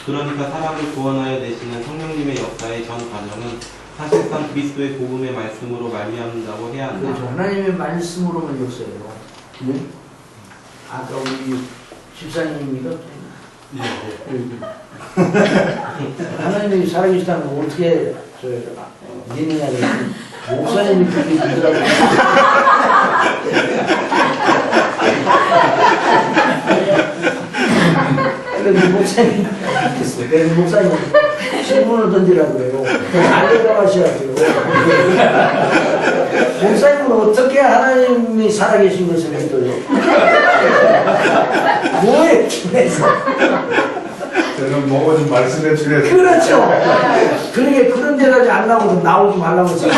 그러니까 사람을 구원하여 내시는 성령님의 역사의 전 과정은 사실상 그리스도의 복음의 말씀으로 말미암는다고 해야 한다. 그렇죠. 하나님의 말씀으로만 역사해요. 네? 아까 우리 집사님이가 하나님이 살아계시다는 거 어떻게 믿느냐 그랬더니 목사님이 그렇게 믿더라고요. 그래서 목사님 질문을 던지라고 해요. 알려다 하셔야 돼요. 목사님은 어떻게 하나님이 살아계신 것을 믿어요? 뭐에 준해서? 저는 먹어준 말씀에 준해서. 그렇죠. 그러게 그런 데까지 안 나오고 나오지 말라고 했어요.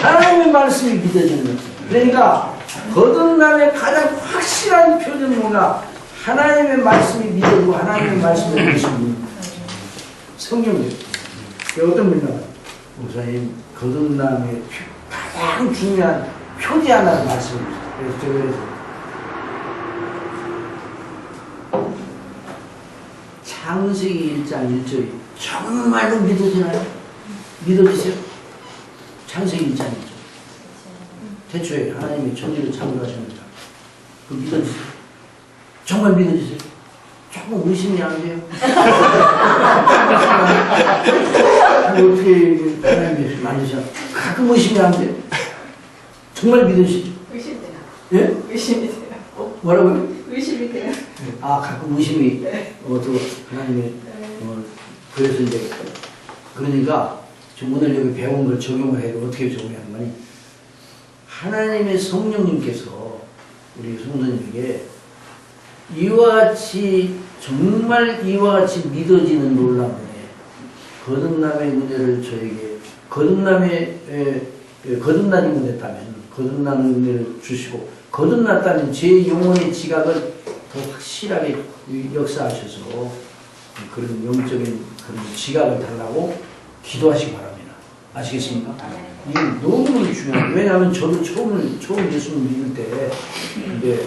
하나님의 말씀이 믿어지는 거죠. 그러니까 거듭남의 가장 확실한 표현 뭐가 하나님의 말씀이 믿어지고 하나님의 말씀을 믿으시는 성경이에요. 어떤 분이나 목사님 거듭남의 가장 중요한 표지 하나를 말씀해 주세요. 그래서 창세기 1장 1절이 정말로 믿어지나요? 믿어지세요? 창세기 1장 1절. 태초에 하나님이 천지를 창조하십니다. 그 믿어지세요? 정말 믿어지세요? 조금 의심이 안 돼요? 어떻게 하나님이 만드셔? 가끔 의심이 안 돼요? 정말 믿으시죠? 의심돼요. 예? 의심이 돼요. 뭐라고요? 의심이 돼요. 아, 가끔 의심이, 네. 또 하나님의, 그래서 이제, 그러니까, 지금 오늘 여기 배운 걸 적용을 해도 어떻게 적용하는 거니? 하나님의 성령님께서 우리 성도님에게 이와 같이, 정말 이와 같이 믿어지는 놀라운 은혜, 거듭남의 은혜를 저에게, 거듭나는 은혜다면, 거듭나는 은혜를 주시고, 거듭났다면 제 영혼의 지각을 더 확실하게 역사하셔서 그런 영적인 그런 지각을 달라고 기도하시기 바랍니다. 아시겠습니까? 이게 너무 중요해요. 왜냐하면 저도 처음 예수님 믿을 때,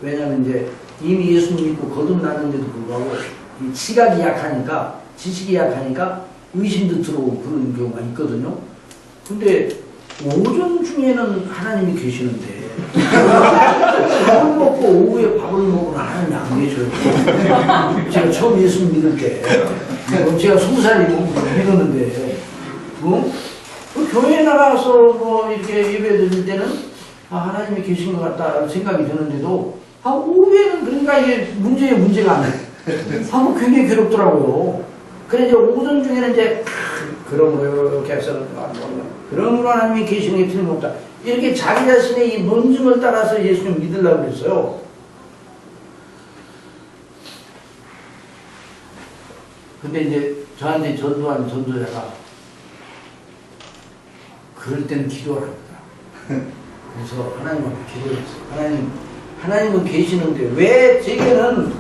왜냐하면 이제 이미 예수님 믿고 거듭났는데도 불구하고 이 지각이 약하니까, 지식이 약하니까 의심도 들어오고 그런 경우가 있거든요. 근데 오전 중에는 하나님이 계시는데 밥을 먹고 오후에 밥을 먹으면 하나님이 안 계셔요. 제가 처음 예수님 믿을 때 제가 20살이 믿었는데 그 교회에 나가서 뭐 이렇게 예배 드릴 때는 하나님이 계신 것 같다 생각이 드는데도 오후에는 그러니까 이게 문제가 안 돼. 굉장히 괴롭더라고요. 그래 이제 오전 중에는 이제 그러므로 이렇게 해서 그러므로 하나님이 계시는 게 틀림없다. 이렇게 자기 자신의 이 논증을 따라서 예수님 믿으려고 그랬어요. 근데 이제 저한테 전도하는 전도자가 그럴 때는 기도를 합니다. 그래서 하나님 앞에 기도를 했어요. 하나님은 계시는데 왜 제게는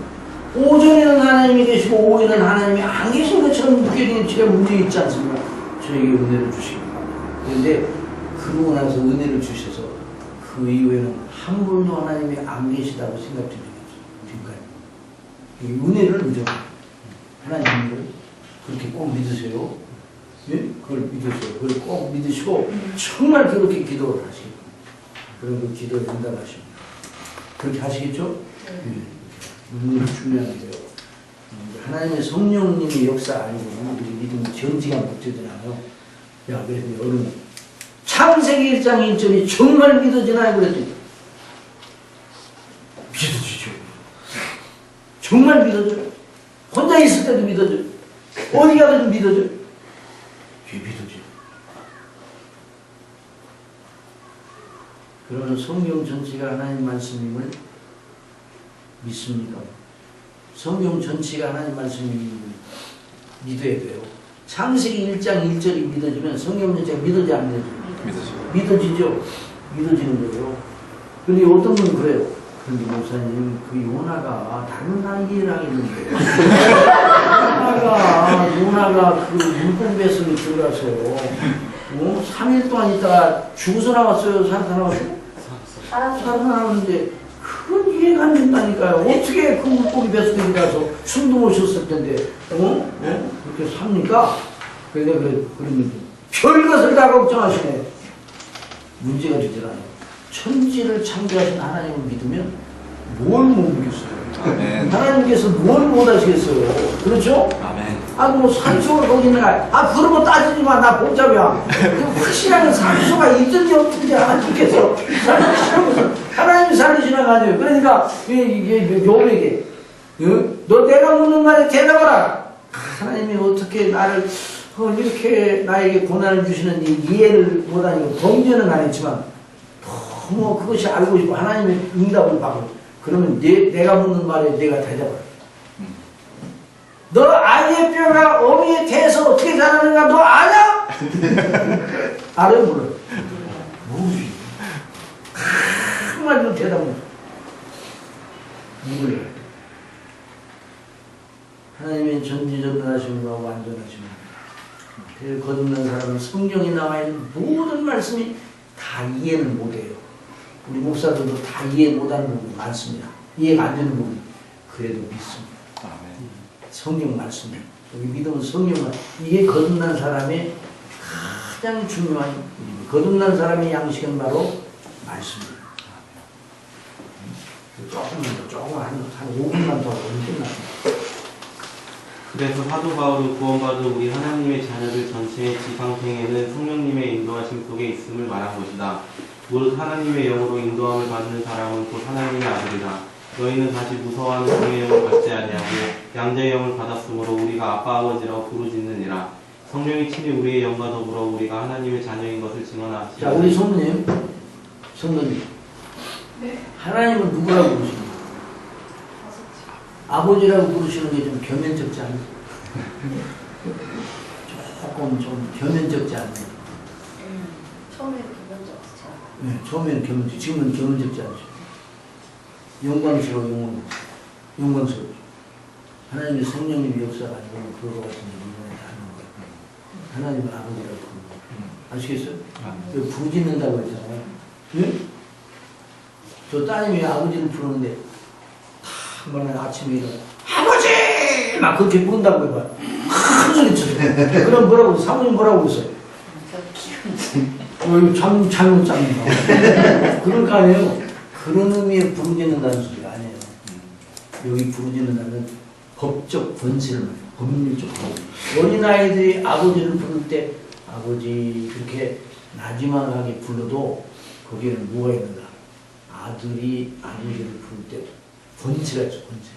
오전에는 하나님이 계시고 오후에는 하나님이 안 계신 것처럼 느껴지는 제가 문제 있지 않습니까? 저에게 은혜를 주시기 바랍니다. 그런데 그러고 나서 은혜를 주셔서 그 이후에는 한 번도 하나님이 안 계시다고 생각된 적이 없어요. 지금까지. 은혜를 인정합니다. 하나님을 그렇게 꼭 믿으세요. 예? 그걸 믿으세요. 그걸 꼭 믿으시고 정말 그렇게 기도를 하시고 그런 그 기도를 응답하십니다. 그렇게 하시겠죠? 예. 너무 중요한데요. 하나님의 성령님의 역사 아니고 우리 믿음 정지가 못 되잖아요. 야, 그래서 여러분 창세기 1장 1절이 정말 믿어지나요? 그랬더니 믿어지죠. 정말 믿어져요. 혼자 있을 때도 믿어져요. 어디 가도 믿어져요. 믿어져요. 그러면 성경 전체가 하나님 말씀임을 믿습니까? 성경 전체가 하나님 말씀임을 믿어야 돼요. 창세기 1장 1절이 믿어지면 성경 전체가 믿어지 안 믿어져요? 믿어지죠. 믿어지는 거예요. 근데 어떤 분은 그래요. 근데 목사님 그 요나가 다른 단계를 하겠는데 요나가 그 물고기 뱃속에 들어가서 3일 동안 있다가 죽어서 나왔어요? 살아나왔어요? 살아나왔는데 그건 이해가 안 된다니까요. 어떻게 그 물고기 뱃속에 들어가서 숨도 못 쉬었을 텐데 그렇게 삽니까? 그러면 별것을 다 걱정하시네. 문제가 되더라고요. 천지를 창조하신 하나님을 믿으면 뭘 못 믿겠어요? 아멘. 하나님께서 뭘 못 하시겠어요? 그렇죠? 아멘. 뭐 산소가 거기 있는 거야. 그런 거 따지지 마. 나 복잡이야. 확실한 산소가 있든지 없든지 하나님께서 살리시는 하나님이 살리시는 거 아니에요. 그러니까 요에게 너 내가 묻는 말에 대답하라. 하나님이 어떻게 나를 이렇게 나에게 고난을 주시는 이 이해를 못하니까 동의는 안 했지만 너무 그것이 알고 싶고 하나님의 응답을 받고 그러면 내가 묻는 말에 내가 대답을 너 아이의 뼈가 어미에 대해서 어떻게 자라는가 너 아냐? 알아요 몰라요? 모르지. 한마디로 대답을 몰라요. 하나님의 전지전능하심과 완전하심과 그 거듭난 사람은 성경에 나와있는 모든 말씀이 다 이해는 못해요. 우리 목사들도 다 이해 못하는 부분이 많습니다. 이해가 안 되는 부분이 그래도 믿습니다. 성경 말씀이 여기 믿음은 성경만 이게 거듭난 사람의 가장 중요한 일입니다. 거듭난 사람의 양식은 바로 말씀입니다. 조금 한 5분만 더 하면 끝납니다. 그래서 사도 바울은 구원받은 우리 하나님의 자녀들 전체의 지상생애는 성령님의 인도하심 속에 있음을 말한 것이다. 무릇 하나님의 영으로 인도함을 받는 사람은 곧 하나님의 아들이다. 너희는 다시 무서워하는 종의 영을 받지 아니하고 양자의 영을 받았으므로 우리가 아빠 아버지라고 부르짖느니라. 성령이 친히 우리의 영과 더불어 우리가 하나님의 자녀인 것을 증언하시오. 자, 우리 성도님, 네. 하나님은 누구라고 부르십니까? 아버지라고 부르시는 게 좀 겸연쩍지 않나요? 조금 좀 겸연쩍지 않나요? 처음에는 기본적이지 않아요. 네, 처음에는 겸연쩍, 지금은 겸연쩍지 않죠. 영광스러워, 영광스러워. 하나님의 성령님의 역사가지고 그거 같은 일을 하는 거예요. 하나님은 아버지라고 부르는 거예요. 아시겠어요? 왜 부르짖는다고 했잖아요. 네? 저 따님이 아버지를 부르는데 한 번에 아침에 일어나 아버지! 막 그렇게 부른다고 해봐요. 큰 소리 쳐요. 그럼 뭐라고 사모님 뭐라고 했어요? 이거 잘못 잡는다. 그럴 거 아니에요. 그런 의미의 부르짖는다는 소리가 아니에요. 여기 부르짖는다는 법적 권세를 말해요. 법률적 권세. 어린아이들이 아버지를 부를 때 아버지 그렇게 나지막하게 불러도 거기에는 뭐가 있는가? 아들이 아버지를 부를 때 권세가 있어, 권세.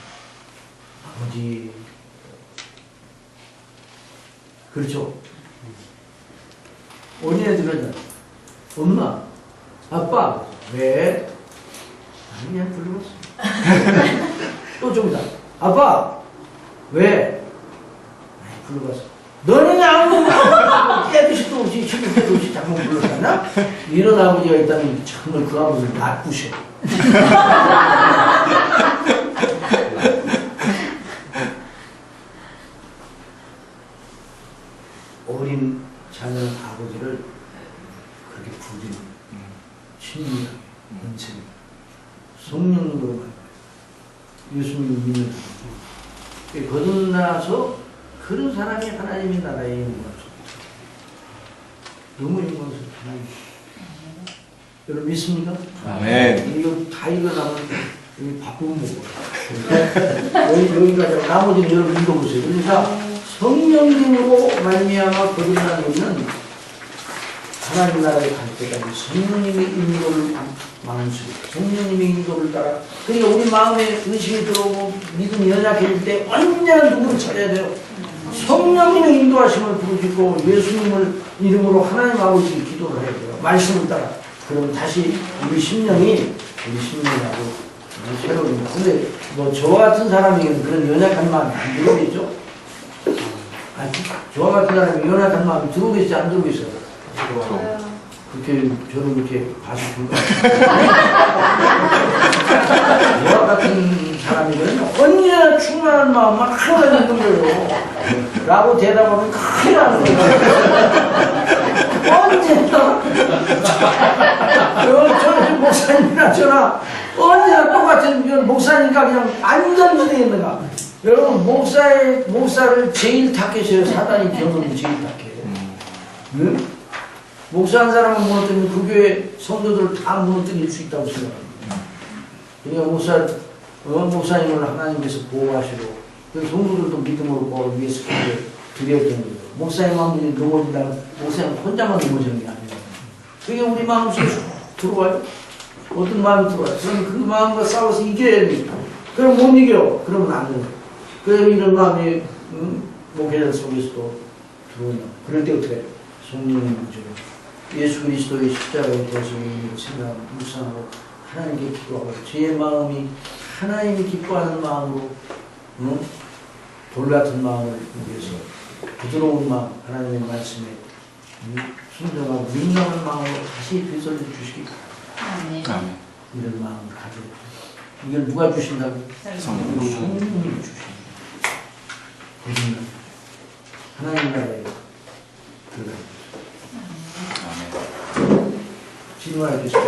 아버지. 그렇죠? 어린애들은 엄마, 아빠, 왜? 아니, 그냥 불러봤어. 또 좀 이따, 아빠, 왜? 아니, 불러봤어. 너는 아무 깨듯이 또 없이, 시도 때도 없이 자꾸 불러봤나? 이런 아버지가 있다면 정말 그 아버지를 놔두셔. 어린 자녀는 아버지를 그렇게 부르는 친밀하게 은혜를 성령으로 말해요. 예수님을 믿는 사람. 거듭나서 그런 사람이 하나님의 나라에 영광스럽다. 너무 영광스럽다. 여러분 믿습니까? 아멘. 이거 다 읽어나면 여기 바꾸면 먹어요. 여기까지 나머지는 여러분 읽어보세요. 그러니까 성령님으로 말미암아 거듭난 우리는 하나님 나라에 갈 때까지 성령님의 인도를 마음속에 성령님의 인도를 따라 그러니까 우리 마음에 의심이 들어오고 믿음이 연약해질 때 언제나 누구를 찾아야 돼요? 성령님의 인도하심을 부르짖고 예수님을 이름으로 하나님 아버지께 기도를 해야 돼요. 말씀을 따라. 그럼 다시 우리 심령이 하고 새로운 근데 뭐 저와 같은 사람에게는 그런 연약한 마음이 안 들어오겠죠? 아니, 저와 같은 사람이 연약한 마음이 들어오겠지 안 들어오겠어요? 그렇게 저를 이렇게 봐서 볼까? 저와 같은 사람이면 언제나 충만한 마음만 하나가 있는 거예요. 라고 대답하면 큰일 나는 거예요. 언제나 저는 목사님이나 저나 언제나 똑같은 목사니까 그냥 안전지대에 있는가. 여러분 목사를 제일 탁해셔요. 사단이 경험이 제일 탁해요. 응? 목사 한 사람은 무너뜨리면 그 교회 성도들을 다 무너뜨릴 수 있다고 생각합니다. 그러니까 목사님을 하나님께서 보호하시고 그 성도들도 믿음으로 보호를 위해서 드려야 되는 거예요. 목사님 마음이 넘어진다면 목사님 혼자만 넘어지는 게 아니에요. 그게 우리 마음속에 들어와요. 어떤 마음이 들어와요. 그럼 그 마음과 싸워서 이겨야 됩니다. 그럼 못 이겨. 그러면 안 돼요. 그래서 이런 마음이 목회자 속에서도 들어온다. 그럴 때 어떻게 해요? 성령의 무죄로 예수 그리스도의 십자가에 대해서 생각하고 묵상하고 하나님께 기도하고 제 마음이 하나님이 기뻐하는 마음으로 돌같은 마음을 위해서 부드러운 마음 하나님의 말씀에 순종하고 민감한 마음으로 다시 되살려 주시기 바랍니다. 아멘. 이런 마음을 가져야 돼요. 이걸 누가 주신다고? 성령님. 성령님이 주십니다. 거짓말. 하나님 나라에 들어가요. 아멘. 질문하겠습니다.